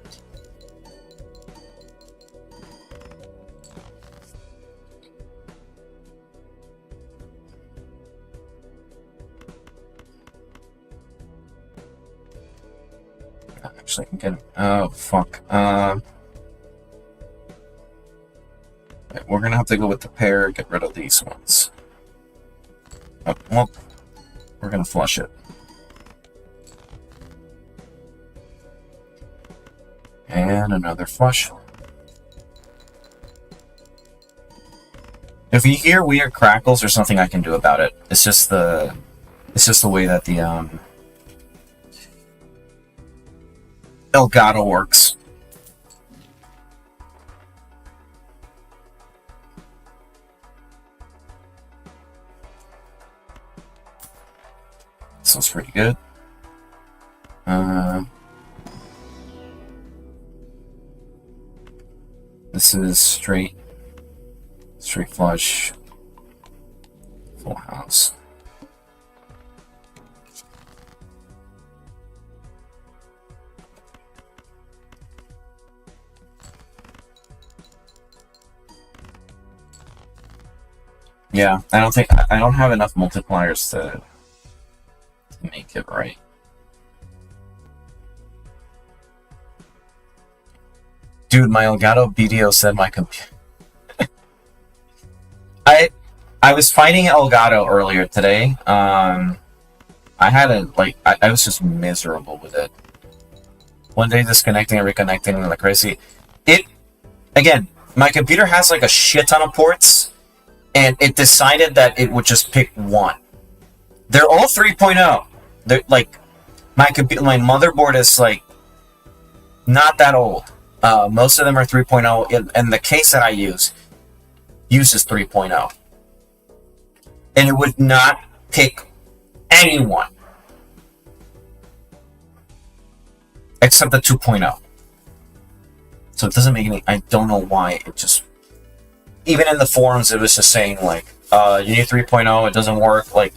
Actually, I can get. Oh, fuck. We're gonna have to go with the pair, get rid of these ones. Oh, well, we're gonna flush it. And another flush. If you hear weird crackles, there's nothing I can do about it. It's just the way that the Elgato works. This one's pretty good. This is straight flush, full house. Yeah, I don't have enough multipliers to make it right. Dude, my Elgato BDO said my computer. I was fighting Elgato earlier today. I had I was just miserable with it. One day disconnecting and reconnecting like crazy. Again, my computer has like a shit ton of ports, and it decided that it would just pick one. They're all 3.0. They're like my motherboard is like not that old. Most of them are 3.0, and the case that I uses 3.0. And it would not pick anyone except the 2.0. So it doesn't make any. I don't know why. It just, even in the forums, it was just saying like, you need 3.0. It doesn't work. Like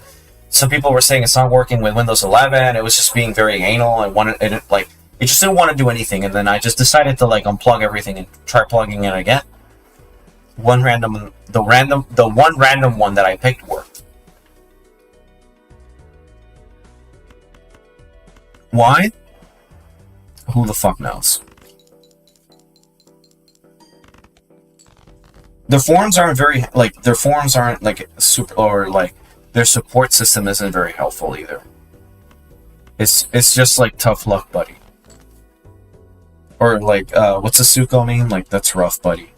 some people were saying it's not working with Windows 11. It was just being very anal and it just didn't want to do anything. And then I just decided to like unplug everything and try plugging it again. The one random one that I picked worked. Why? Who the fuck knows? The forums aren't very super, or like their support system isn't very helpful either. It's just like tough luck, buddy. Or like what's a Suko mean? Like that's rough, buddy.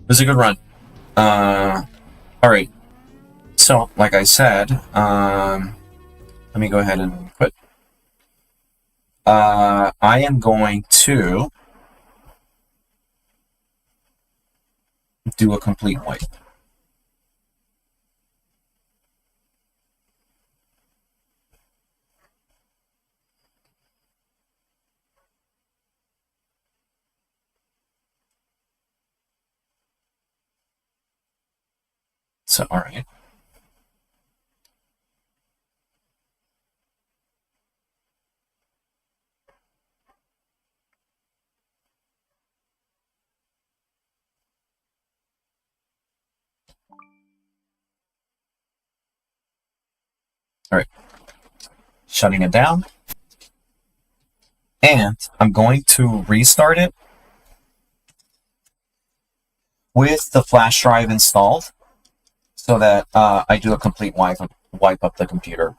It was a good run. Alright. So, like I said, let me go ahead and quit. I am going to do a complete wipe. So, alright. Alright. Shutting it down. And I'm going to restart it with the flash drive installed so that I do a complete wipe up the computer.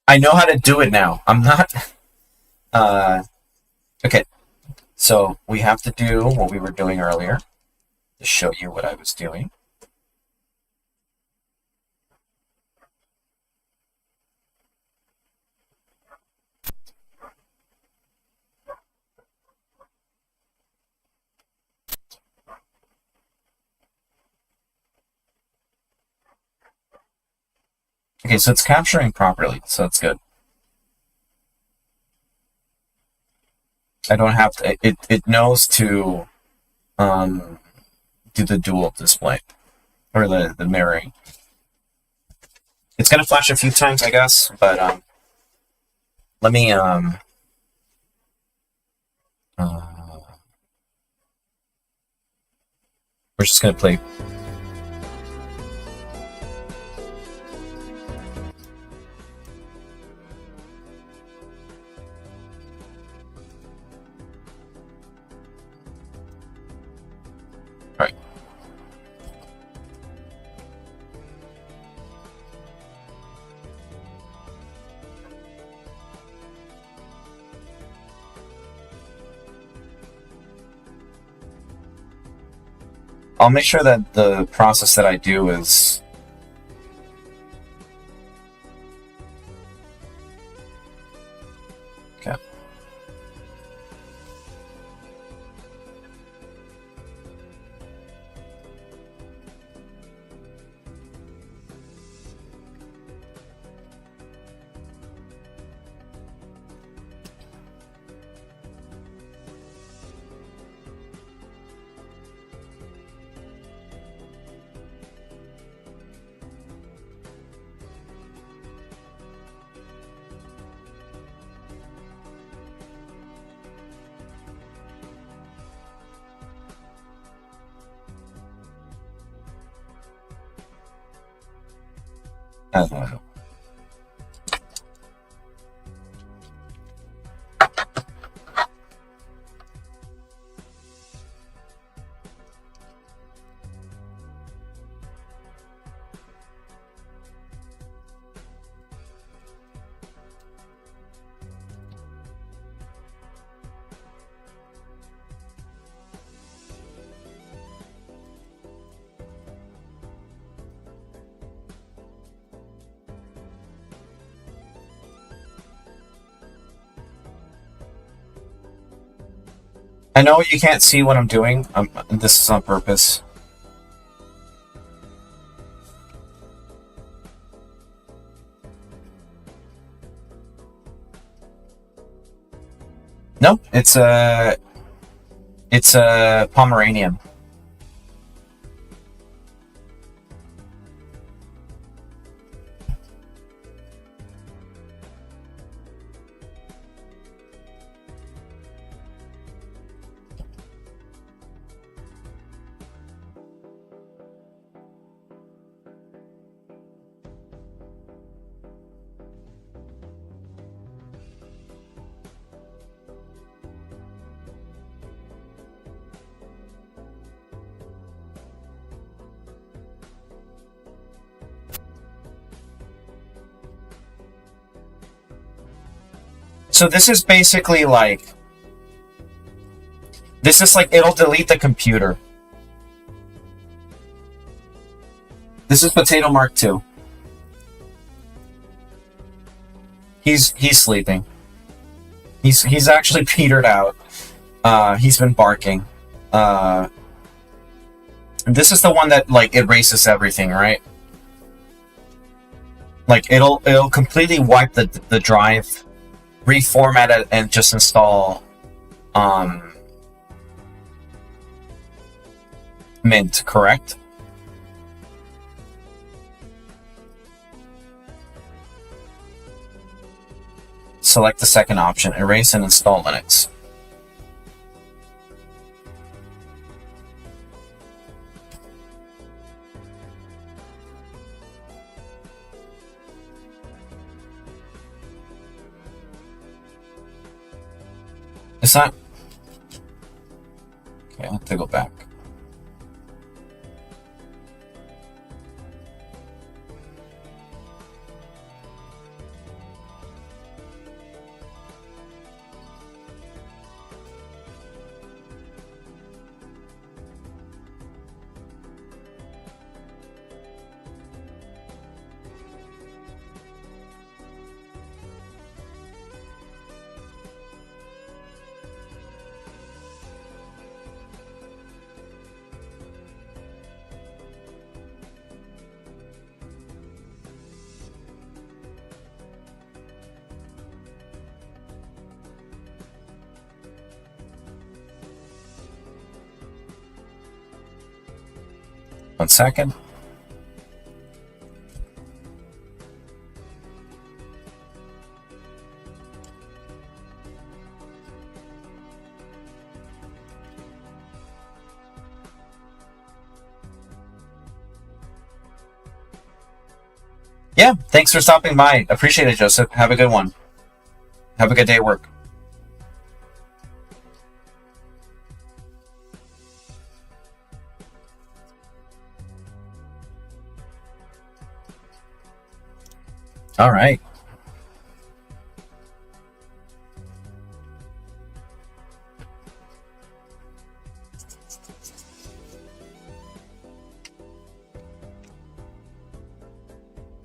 I know how to do it now. I'm not... Okay. So, we have to do what we were doing earlier. To show you what I was doing. Okay, so it's capturing properly, so that's good. I don't have to... It knows to do the dual display. Or the mirroring. It's gonna flash a few times, I guess, but let me we're just gonna play. Right. I'll make sure that the process that I do is... Okay. I don't know. I know you can't see what I'm doing. This is on purpose. No, it's a Pomeranian. So this is basically like... This is like, it'll delete the computer. This is Potato Mark 2. He's sleeping. He's actually petered out. He's been barking. This is the one that like erases everything, right? Like it'll completely wipe the drive, reformat it, and just install Mint, correct? Select the second option, erase and install Linux. It's not... Okay, I have to go back. 1 second. Yeah, thanks for stopping by. Appreciate it, Joseph. Have a good one. Have a good day at work. All right.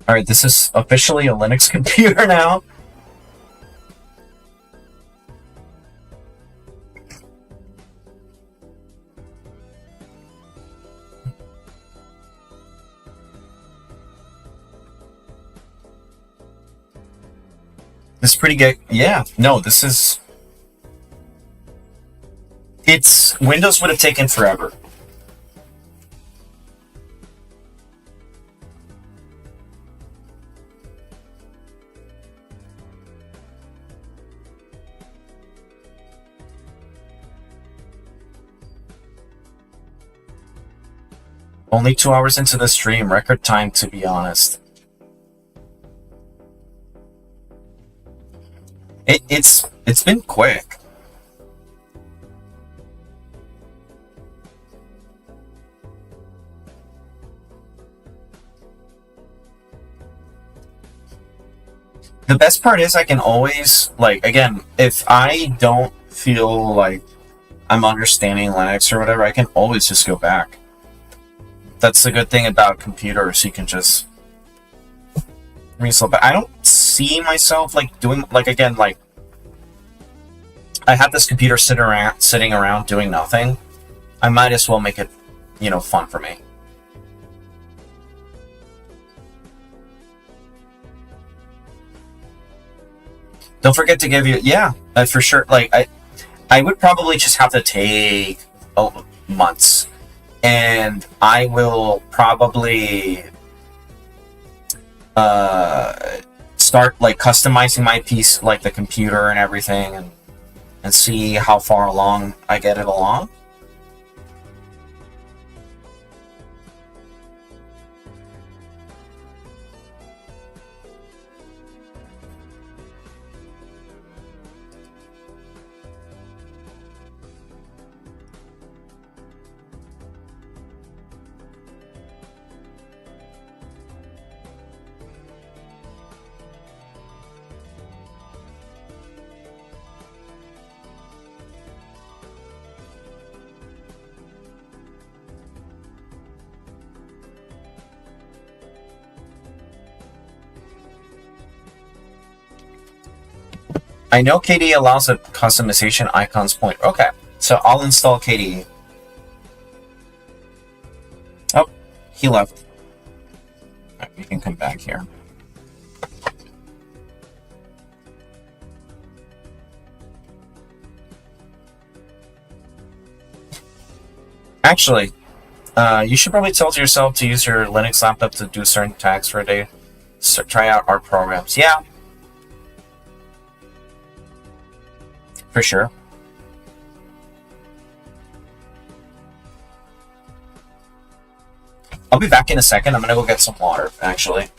All right, this is officially a Linux computer now. This is pretty good. Yeah, no, this is... Windows would have taken forever. Only 2 hours into the stream, record time, to be honest. It's been quick. The best part is I can always, like, again, if I don't feel like I'm understanding Linux or whatever, I can always just go back. That's the good thing about computers. You can just but I don't see myself like doing, like, again, like, I have this computer sitting around doing nothing. I might as well make it, you know, fun for me. Don't forget to give you, yeah, for sure. Like, I would probably just have to take months, and I will probably start like customizing my piece, like the computer and everything, and see how far along I get it along. I know KDE allows a customization icons point. Okay, so I'll install KDE. Oh, he left. Right, we can come back here. Actually, you should probably tell yourself to use your Linux laptop to do certain tasks for a day. So try out our programs. Yeah. For sure. I'll be back in a second. I'm gonna go get some water, actually.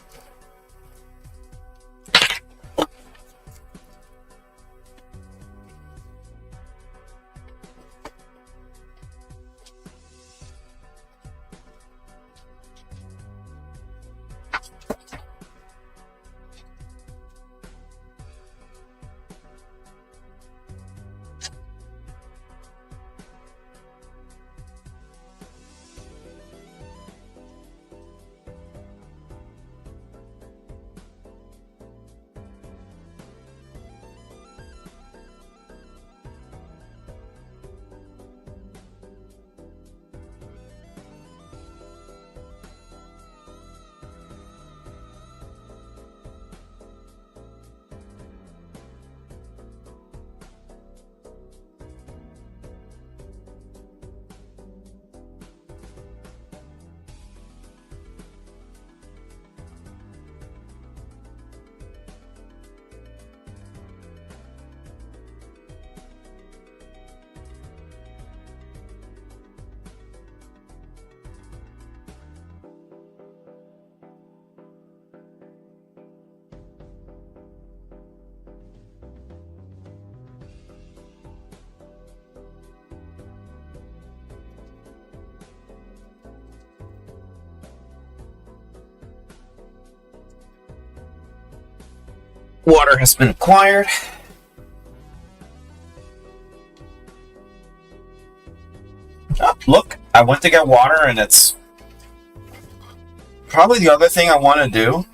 Water has been acquired. Oh, look, I went to get water, and it's probably the other thing I want to do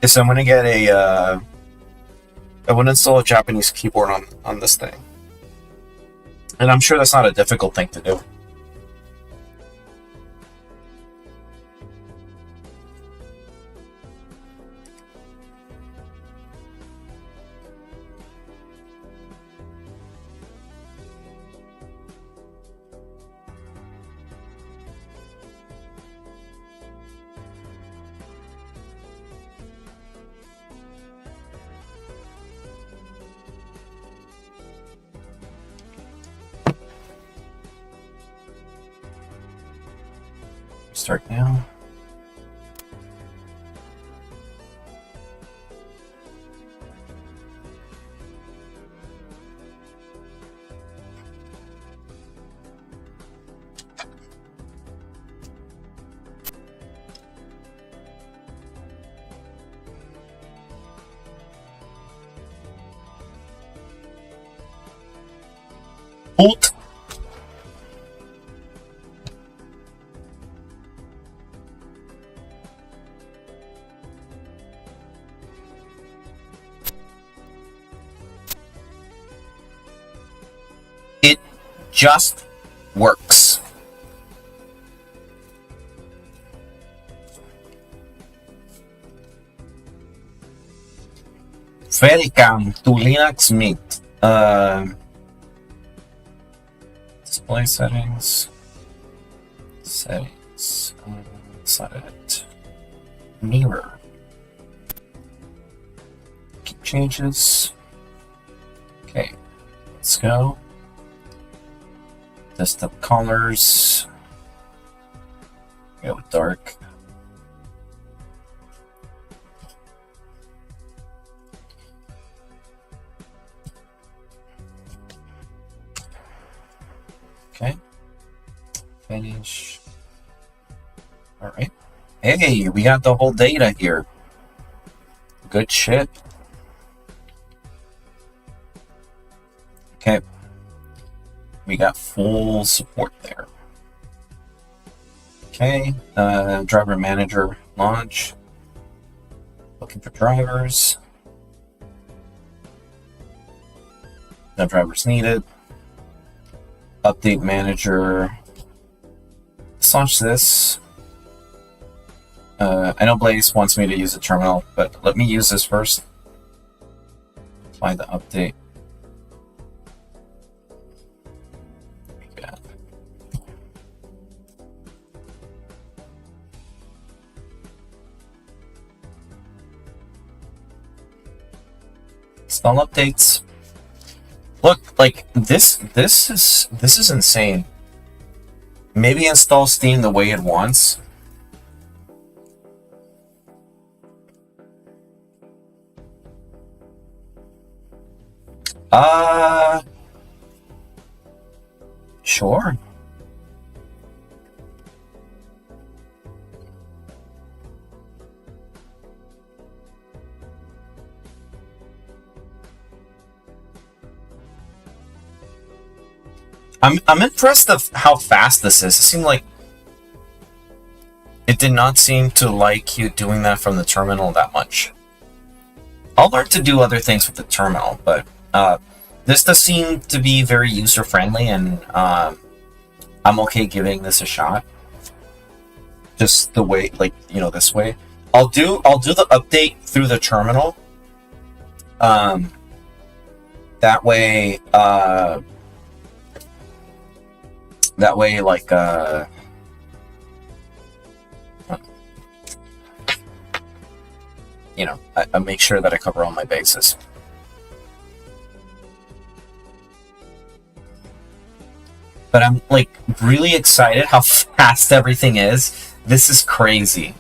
is I'm going to get I want to install a Japanese keyboard on this thing. And I'm sure that's not a difficult thing to do. Start now. Alt. It just works. Welcome to Linux Mint. Display settings. Settings. That's not it. Mirror. Keep changes. Okay, let's go. Desktop colors. Go dark. Okay. Finish. All right. Hey, we got the whole data here. Good shit. Okay. We got full support there. Okay. Driver manager launch. Looking for drivers. No drivers needed. Update manager. Let's launch this. I know Blaze wants me to use a terminal, but let me use this first. Apply the update. Yeah. Install updates. Look, like this is insane. Maybe install Steam the way it wants. Sure. I'm impressed of how fast this is. It seemed like it did not seem to like you doing that from the terminal that much. I'll learn to do other things with the terminal, but this does seem to be very user-friendly, and I'm okay giving this a shot. Just the way, like, you know, this way. I'll do the update through the terminal. That way, like, you know, I make sure that I cover all my bases. But I'm, like, really excited how fast everything is. This is crazy.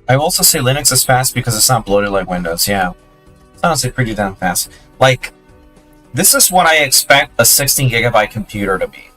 I will also say Linux is fast because it's not bloated like Windows. Yeah, it's honestly pretty damn fast. Like, this is what I expect a 16 gigabyte computer to be.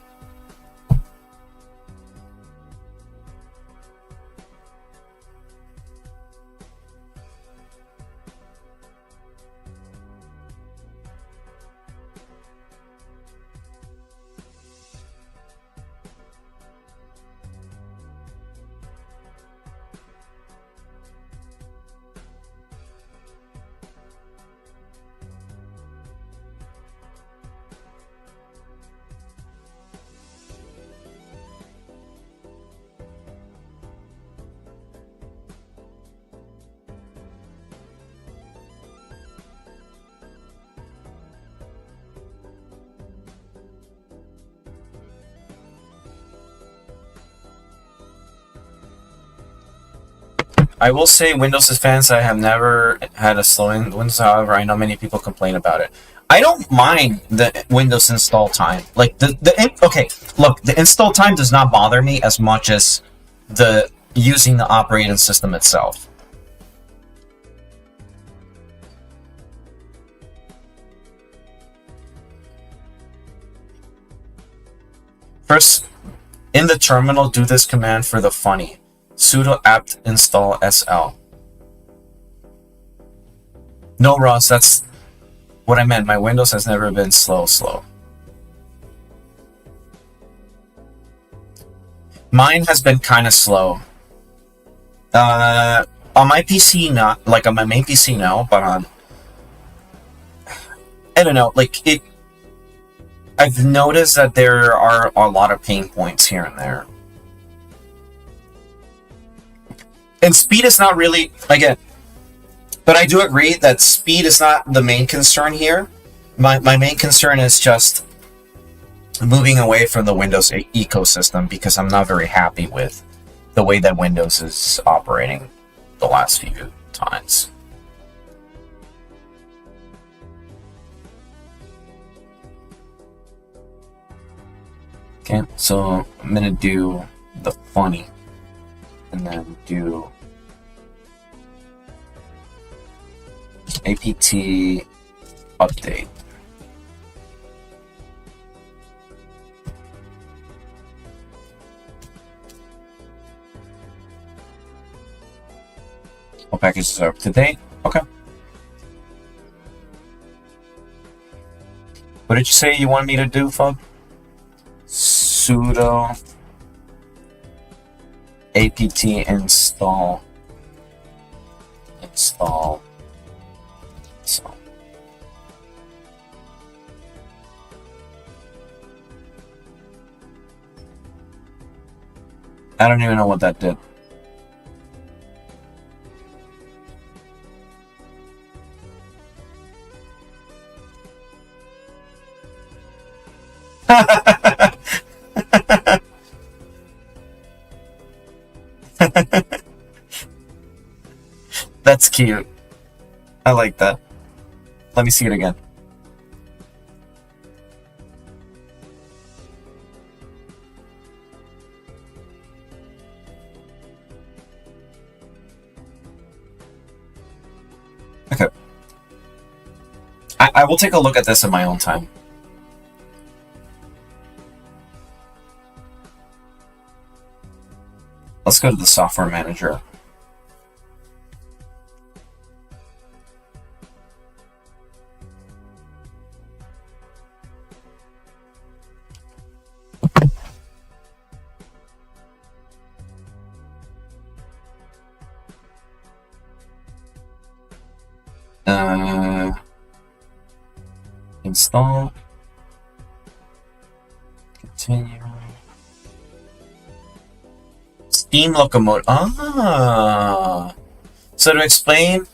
I will say Windows is fast. I have never had a slowing Windows, however, I know many people complain about it. I don't mind the Windows install time. Like, okay, look, the install time does not bother me as much as the using the operating system itself. First, in the terminal, do this command for the funny. Sudo apt install sl. No, Ross, that's what I meant. My Windows has never been slow. Mine has been kind of slow. On my PC, not. Like, on my main PC, no, but on... I don't know, like, it... I've noticed that there are a lot of pain points here and there. And speed is not really, again, but I do agree that speed is not the main concern here. My main concern is just moving away from the Windows ecosystem because I'm not very happy with the way that Windows is operating the last few times. Okay, so I'm gonna do the funny. And then do apt update. All packages are up to date. Okay. What did you say you want me to do, Fub? Sudo apt install so I don't even know what that did. That's cute. I like that. Let me see it again. Okay. I will take a look at this in my own time. Let's go to the software manager. Install. Continue. Steam locomotive. Ah. So to explain,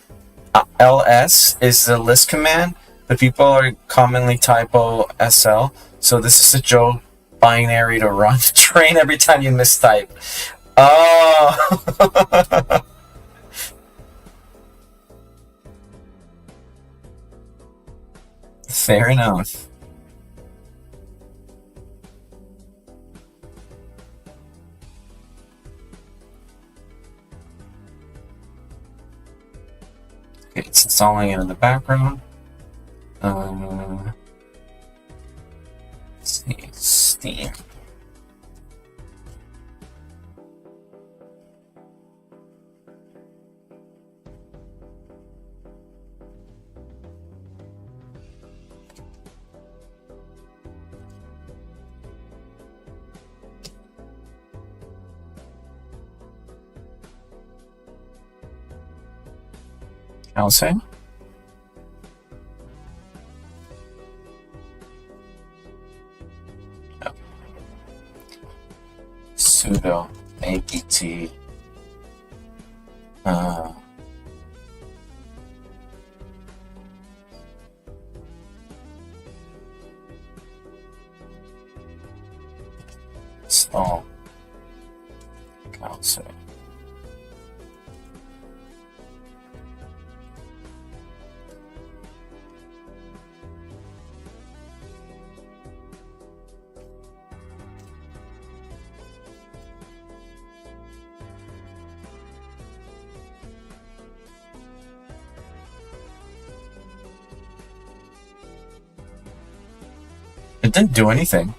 ls is the list command, but people are commonly typo sl. So this is a joke binary to run the train every time you mistype. Oh. Fair enough. installing it in the background. Let's see, Steam. I'll say. Yep. Sudo apt install console. It didn't do anything.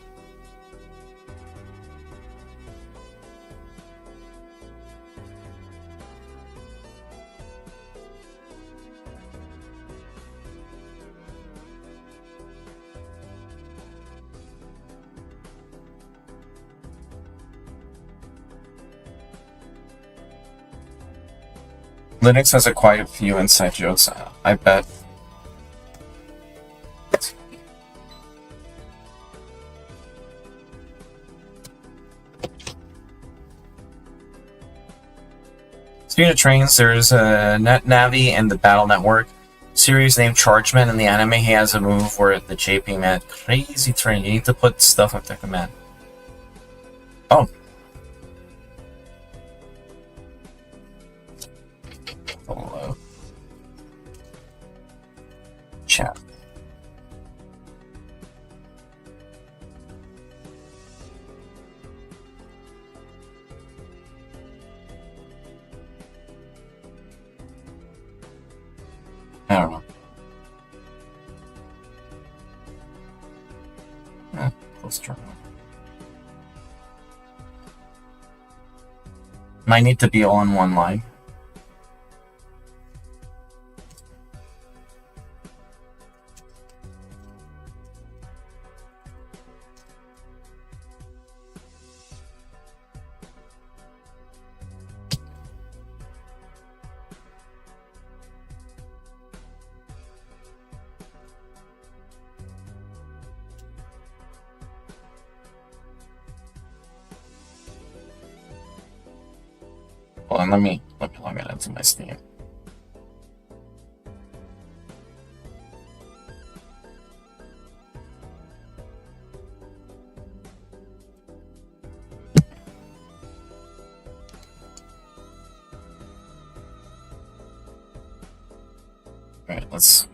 Linux has quite a few inside jokes, I bet. Speaking of trains, there's a NetNavi and the Battle Network series named Chargeman. In the anime, he has a move where the JP man, crazy train. You need to put stuff up there, command. Oh. Hello. Chat. I don't know. Close terminal. Might need to be all in one line. Hold on, let me log it into my Steam. Alright, let's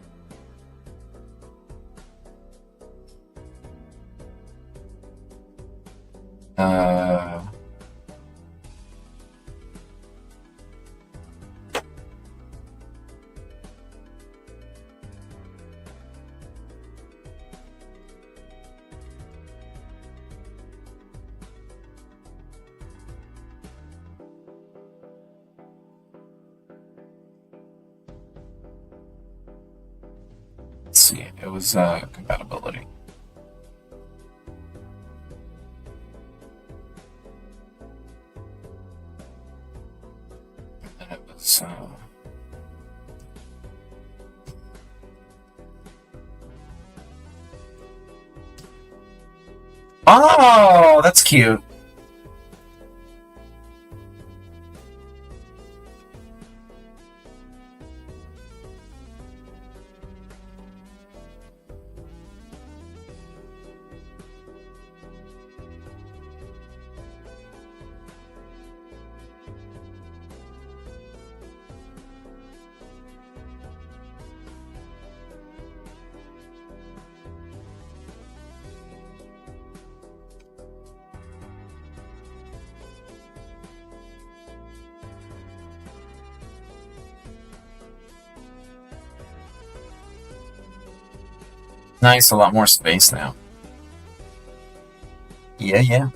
see. It was compatibility. And it was oh, that's cute. Nice, a lot more space now. Yeah, yeah.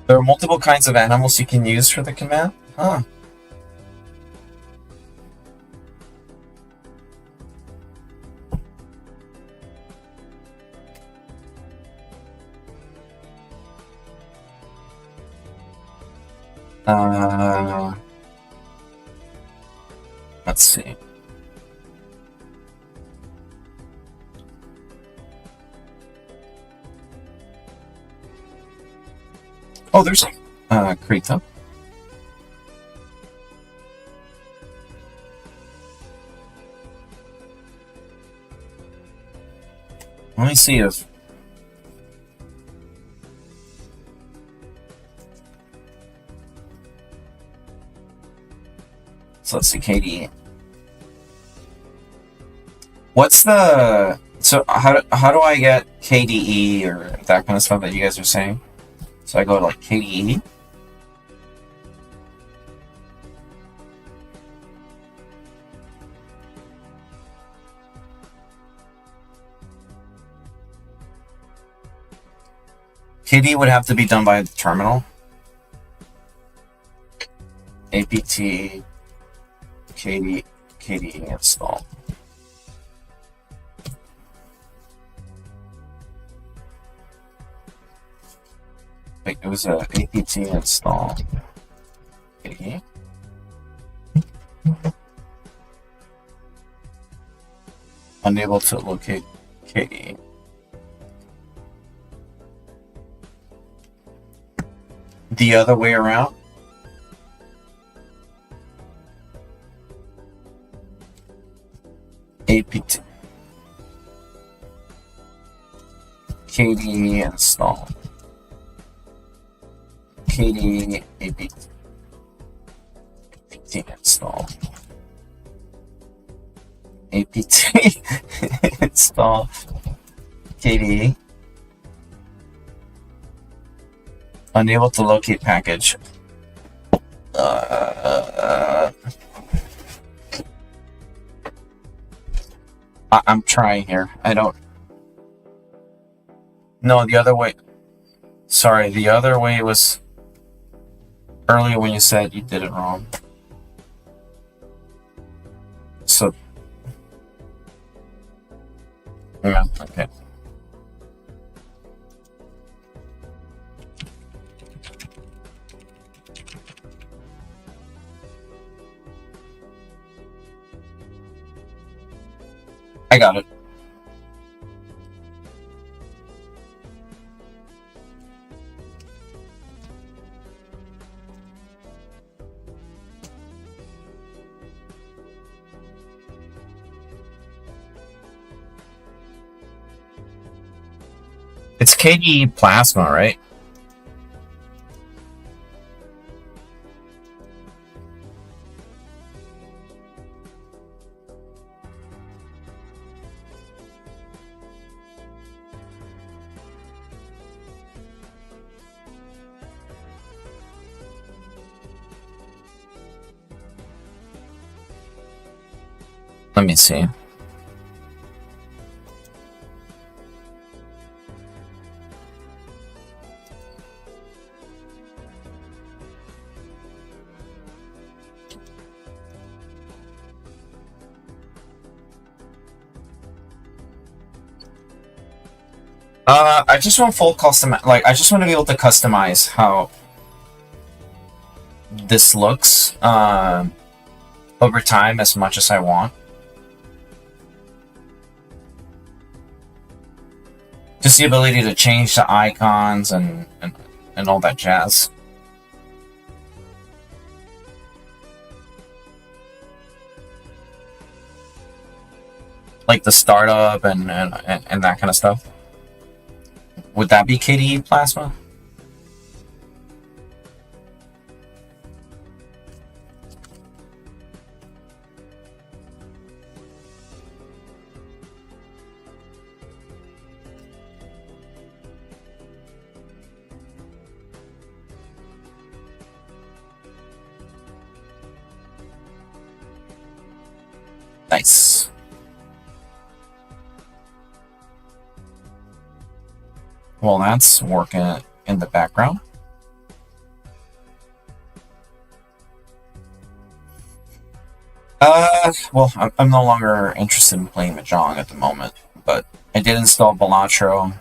There are multiple kinds of animals you can use for the command? Huh. Let's see. Oh, there's Krita. Let me see if... So let's see, KDE. What's the... So how do I get KDE or that kind of stuff that you guys are saying? So I go to like KDE. KDE would have to be done by the terminal. apt KDE install. Wait, it was a apt install KDE. Unable to locate KDE. The other way around? apt KDE install. KDE apt install. apt install KDE. Unable to locate package. I'm trying here. I don't... No, the other way... Sorry, the other way was... Earlier when you said you did it wrong. So... Yeah, okay. I got it. It's KDE Plasma, right? Let me see. I just want full custom, like, I just want to be able to customize how this looks, over time as much as I want. Just the ability to change the icons and all that jazz. Like the startup and that kind of stuff. Would that be KDE Plasma? Well, that's working in the background. Well, I'm no longer interested in playing Mahjong at the moment, but I did install Balatro.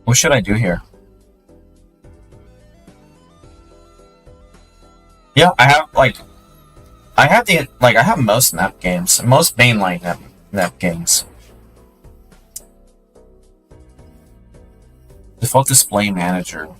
What should I do here? Yeah, I have most NEP games, most mainline NEP games. Default display manager.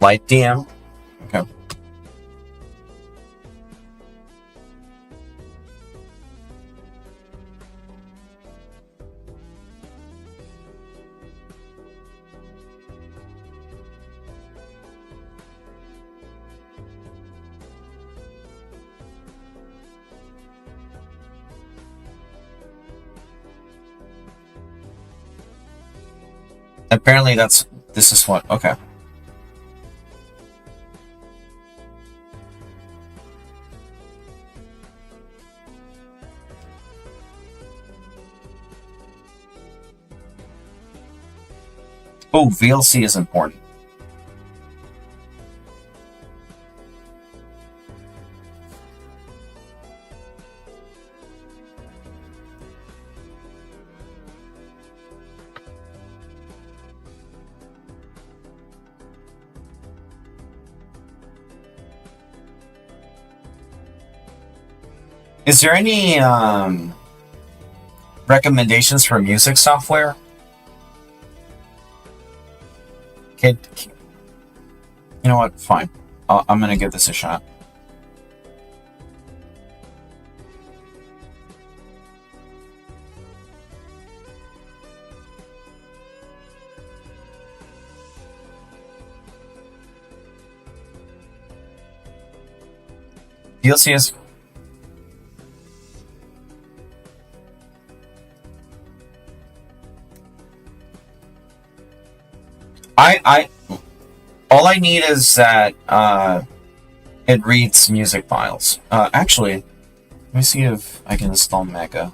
Light DM. Okay. Apparently this is what, okay. Oh, VLC is important. Is there any recommendations for music software? You know what? Fine. I'm gonna give this a shot. DLC is... all I need is that it reads music files. Actually, let me see if I can install Mega.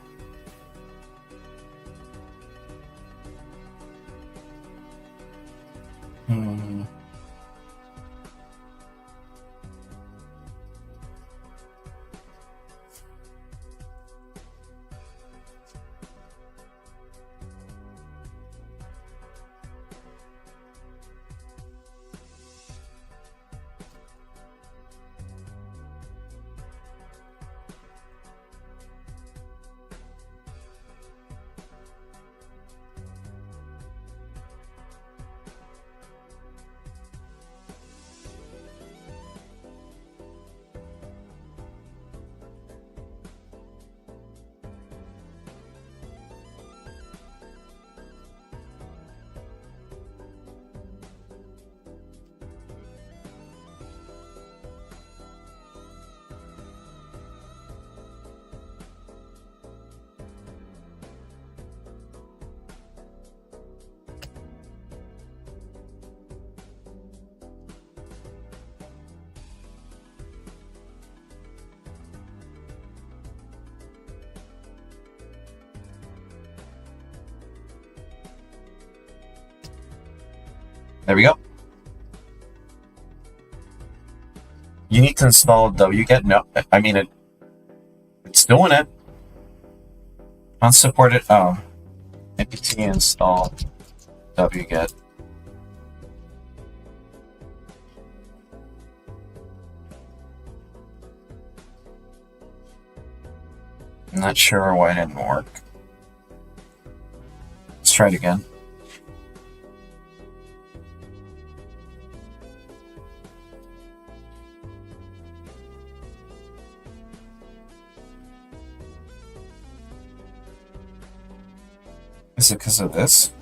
There we go. You need to install wget. No, I mean it's doing it. Unsupported. Oh, apt install wget. I'm not sure why it didn't work. Let's try it again. Is it because of this?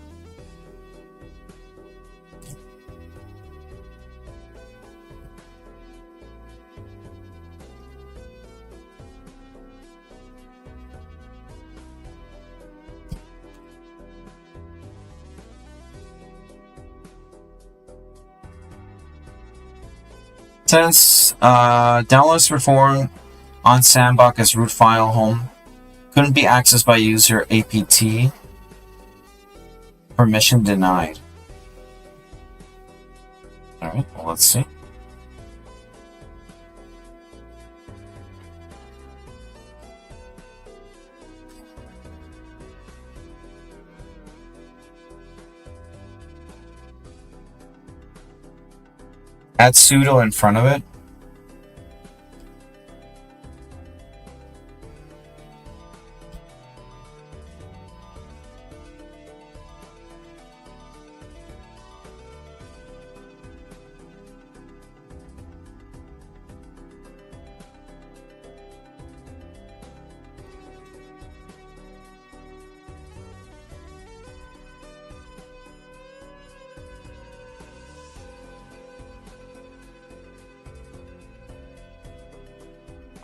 Since downloads performed on Sandbox as root file home couldn't be accessed by user apt. Permission denied. Alright, well, let's see. Add sudo in front of it.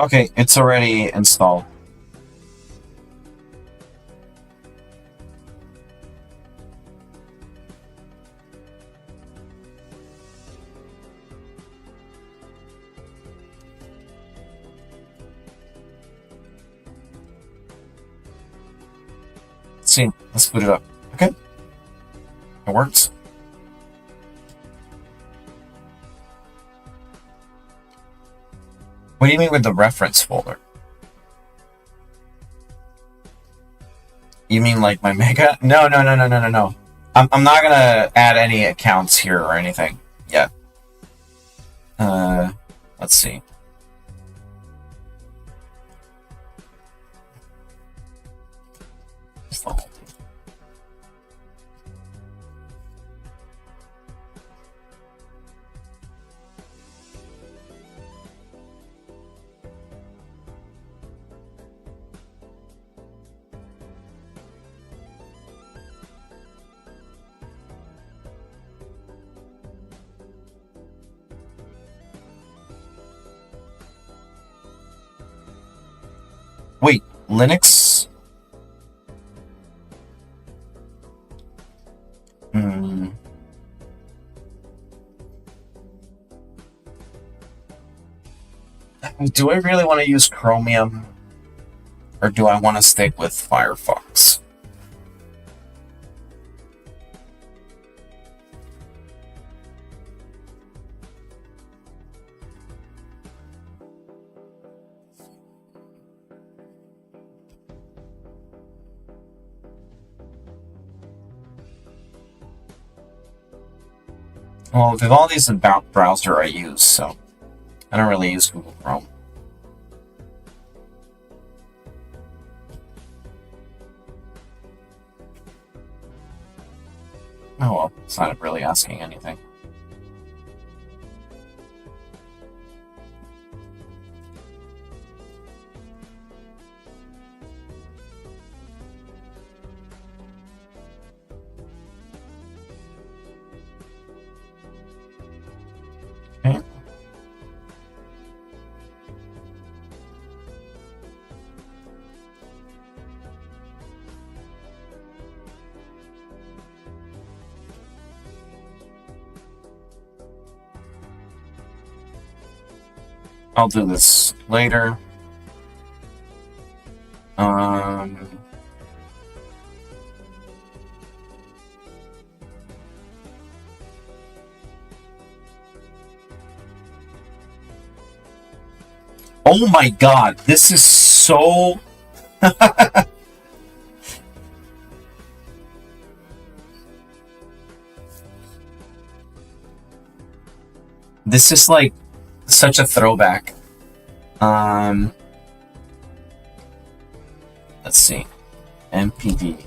Okay, it's already installed. Let's see. Let's boot it up. Okay. It works. What do you mean with the reference folder? You mean like my mega? No. I'm not gonna add any accounts here or anything yet. Let's see. Wait, Linux? Do I really want to use Chromium? Or do I want to stick with Firefox? Well, Vivaldi is the browser I use, so I don't really use Google Chrome. Oh well, it's not really asking anything. Okay. I'll do this later. Oh my god, this is so... This is like such a throwback. Let's see. MPD.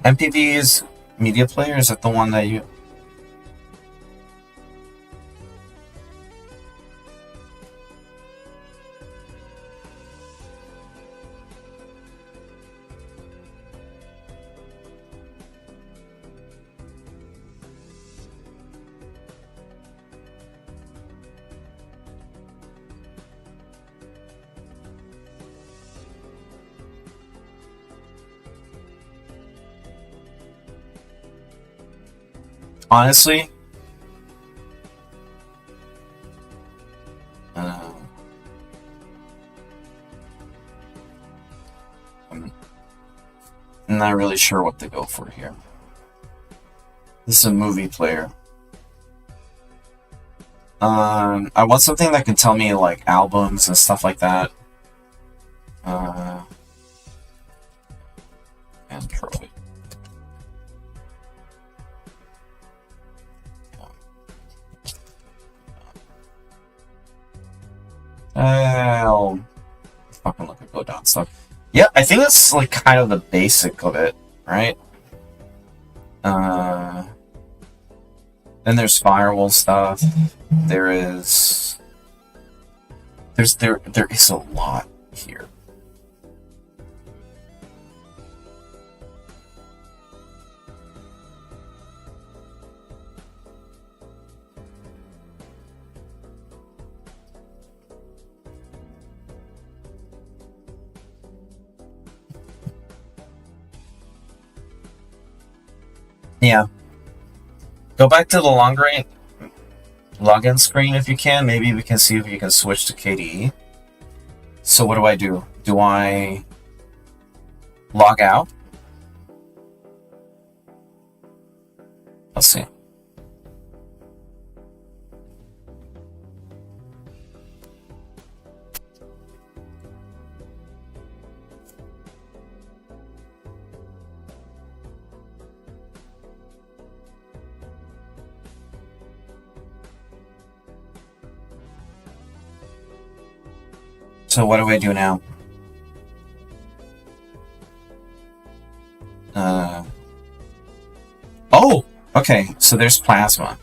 MPD's media player, is that the one that you... Honestly, I'm not really sure what to go for here. This is a movie player. I want something that can tell me like albums and stuff like that. Android. I'll fucking look at go down stuff. Yeah, I think that's like kind of the basic of it, right? Then there's firewall stuff. There is a lot here. Yeah. Go back to the login screen if you can. Maybe we can see if you can switch to KDE. So what do? Do I log out? Let's see. So what do I do now? Oh! Okay, so there's Plasma.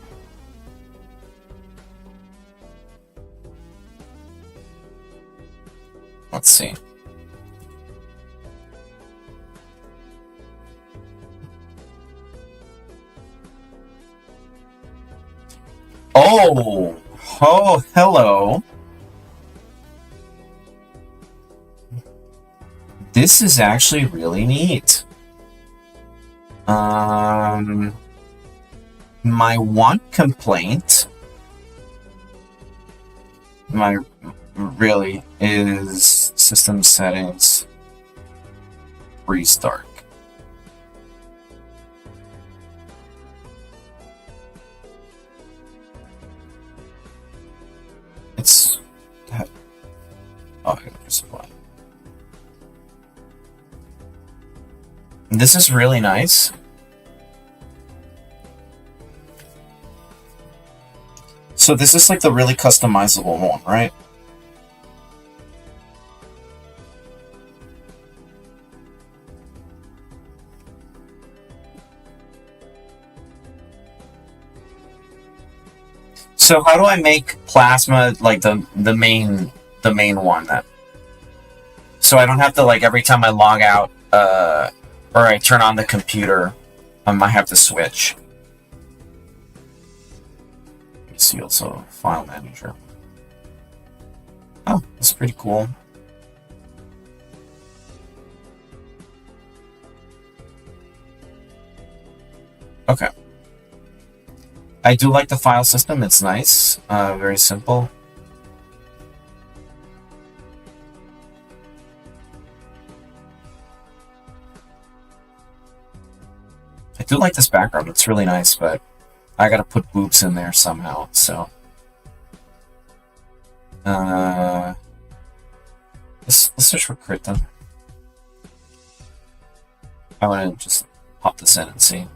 Let's see. Oh! Oh, hello. This is actually really neat. My one complaint, really is system settings, restart. It's that. Oh, I got supply. This is really nice. So this is like the really customizable one, right? So how do I make Plasma like the main one then? So I don't have to like every time I log out or I turn on the computer, I might have to switch. Let me see also file manager. Oh, that's pretty cool. Okay. I do like the file system, it's nice, very simple. do like this background. It's really nice, but I gotta put boobs in there somehow, so. Let's search for crit then. I want to just pop this in and see.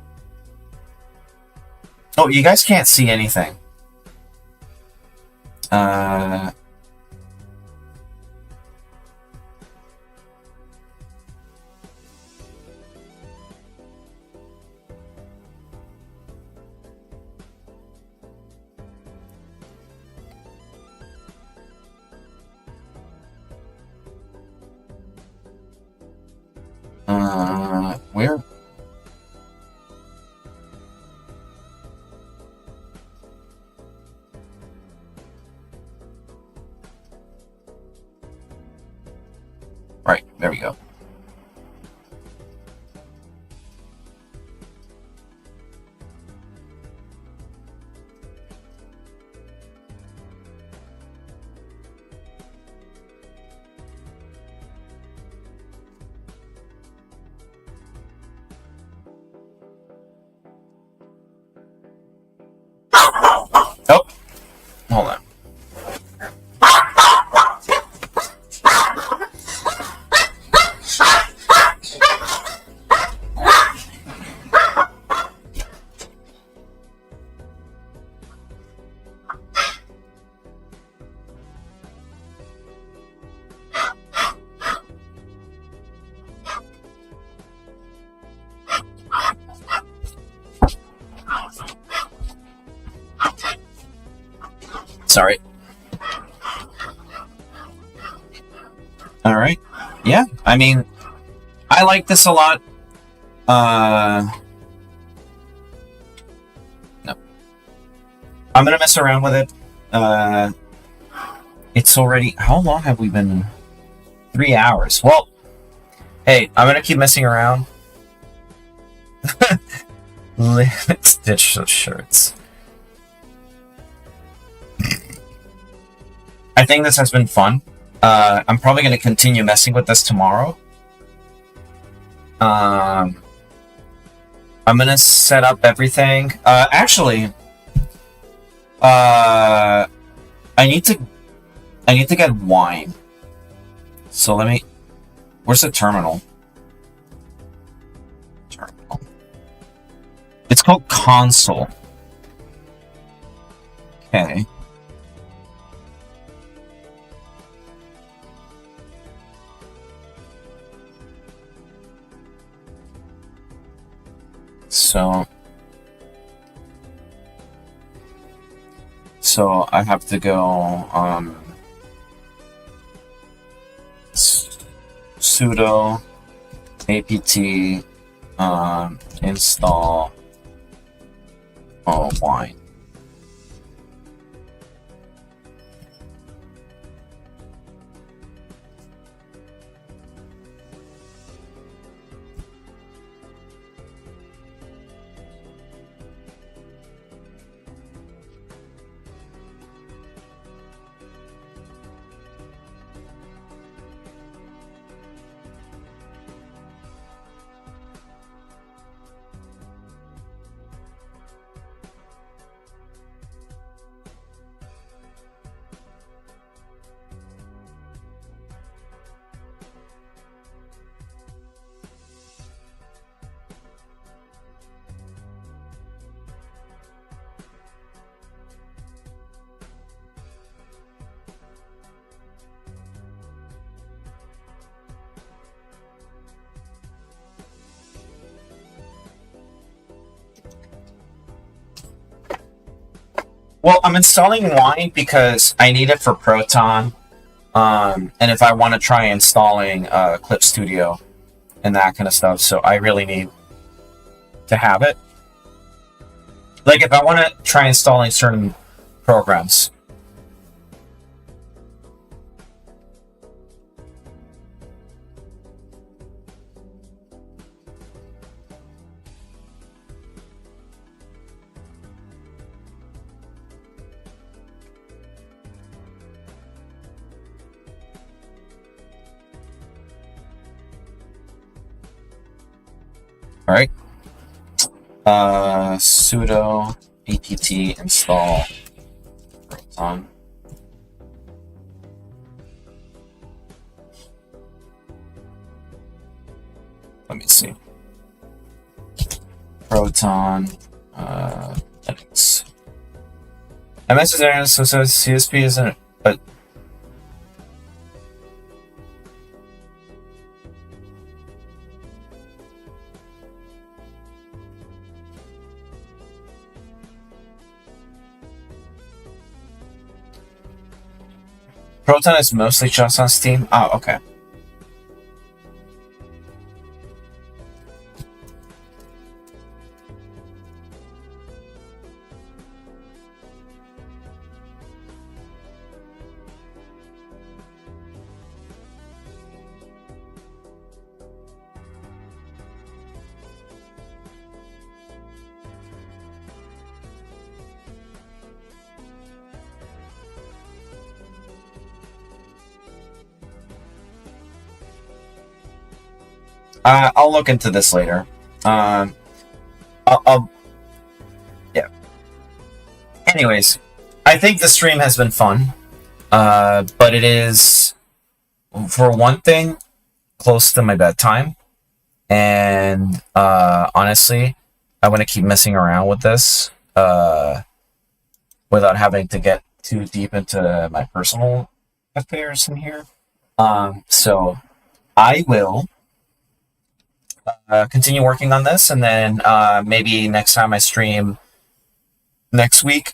Oh, you guys can't see anything. Where? Right, there we go. Oh, hold on. Sorry. Alright. Yeah, I mean, I like this a lot. No. I'm gonna mess around with it. It's already... How long have we been... 3 hours. Well, hey, I'm gonna keep messing around. Limit stitch shirts. I think this has been fun. I'm probably going to continue messing with this tomorrow. I'm going to set up everything. Actually, I need to get wine. So let me... Where's the terminal? Terminal. It's called console. Okay. So I have to go sudo apt install wine. Well, I'm installing Wine because I need it for Proton, and if I want to try installing Clip Studio and that kind of stuff, so I really need to have it. Like, if I want to try installing certain programs. All right. sudo apt install Proton. Let me see. Proton Linux. MS is there, so CSP isn't, but Proton is mostly just on Steam. Oh, okay. I'll look into this later. I'll yeah. Anyways, I think the stream has been fun, but it is, for one thing, close to my bedtime, and honestly, I want to keep messing around with this without having to get too deep into my personal affairs in here. So I will continue working on this, and then maybe next time I stream next week,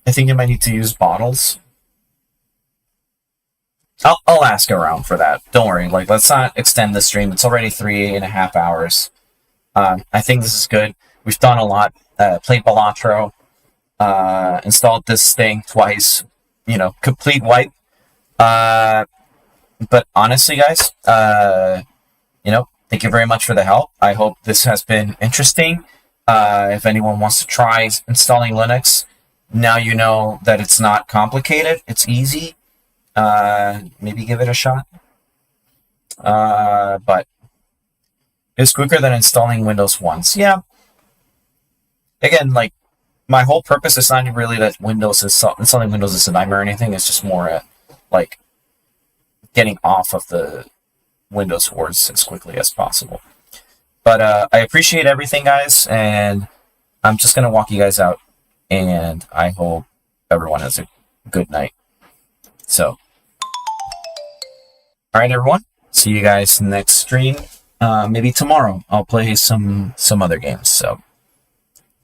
I think I might need to use bottles. I'll ask around for that. Don't worry. Like, let's not extend the stream. It's already 3.5 hours. I think this is good. We've done a lot. Played Balatro. Installed this thing twice. You know, complete wipe. But honestly, guys, you know, thank you very much for the help. I hope this has been interesting. If anyone wants to try installing Linux, now you know that it's not complicated. It's easy. Maybe give it a shot. But it's quicker than installing Windows once. Yeah. Again, like, my whole purpose is not really that installing Windows is a nightmare or anything. It's just more like getting off of the Windows hordes as quickly as possible. But I appreciate everything, guys, and I'm just gonna walk you guys out, and I hope everyone has a good night. So, all right, everyone, see you guys next stream. Maybe tomorrow I'll play some other games. So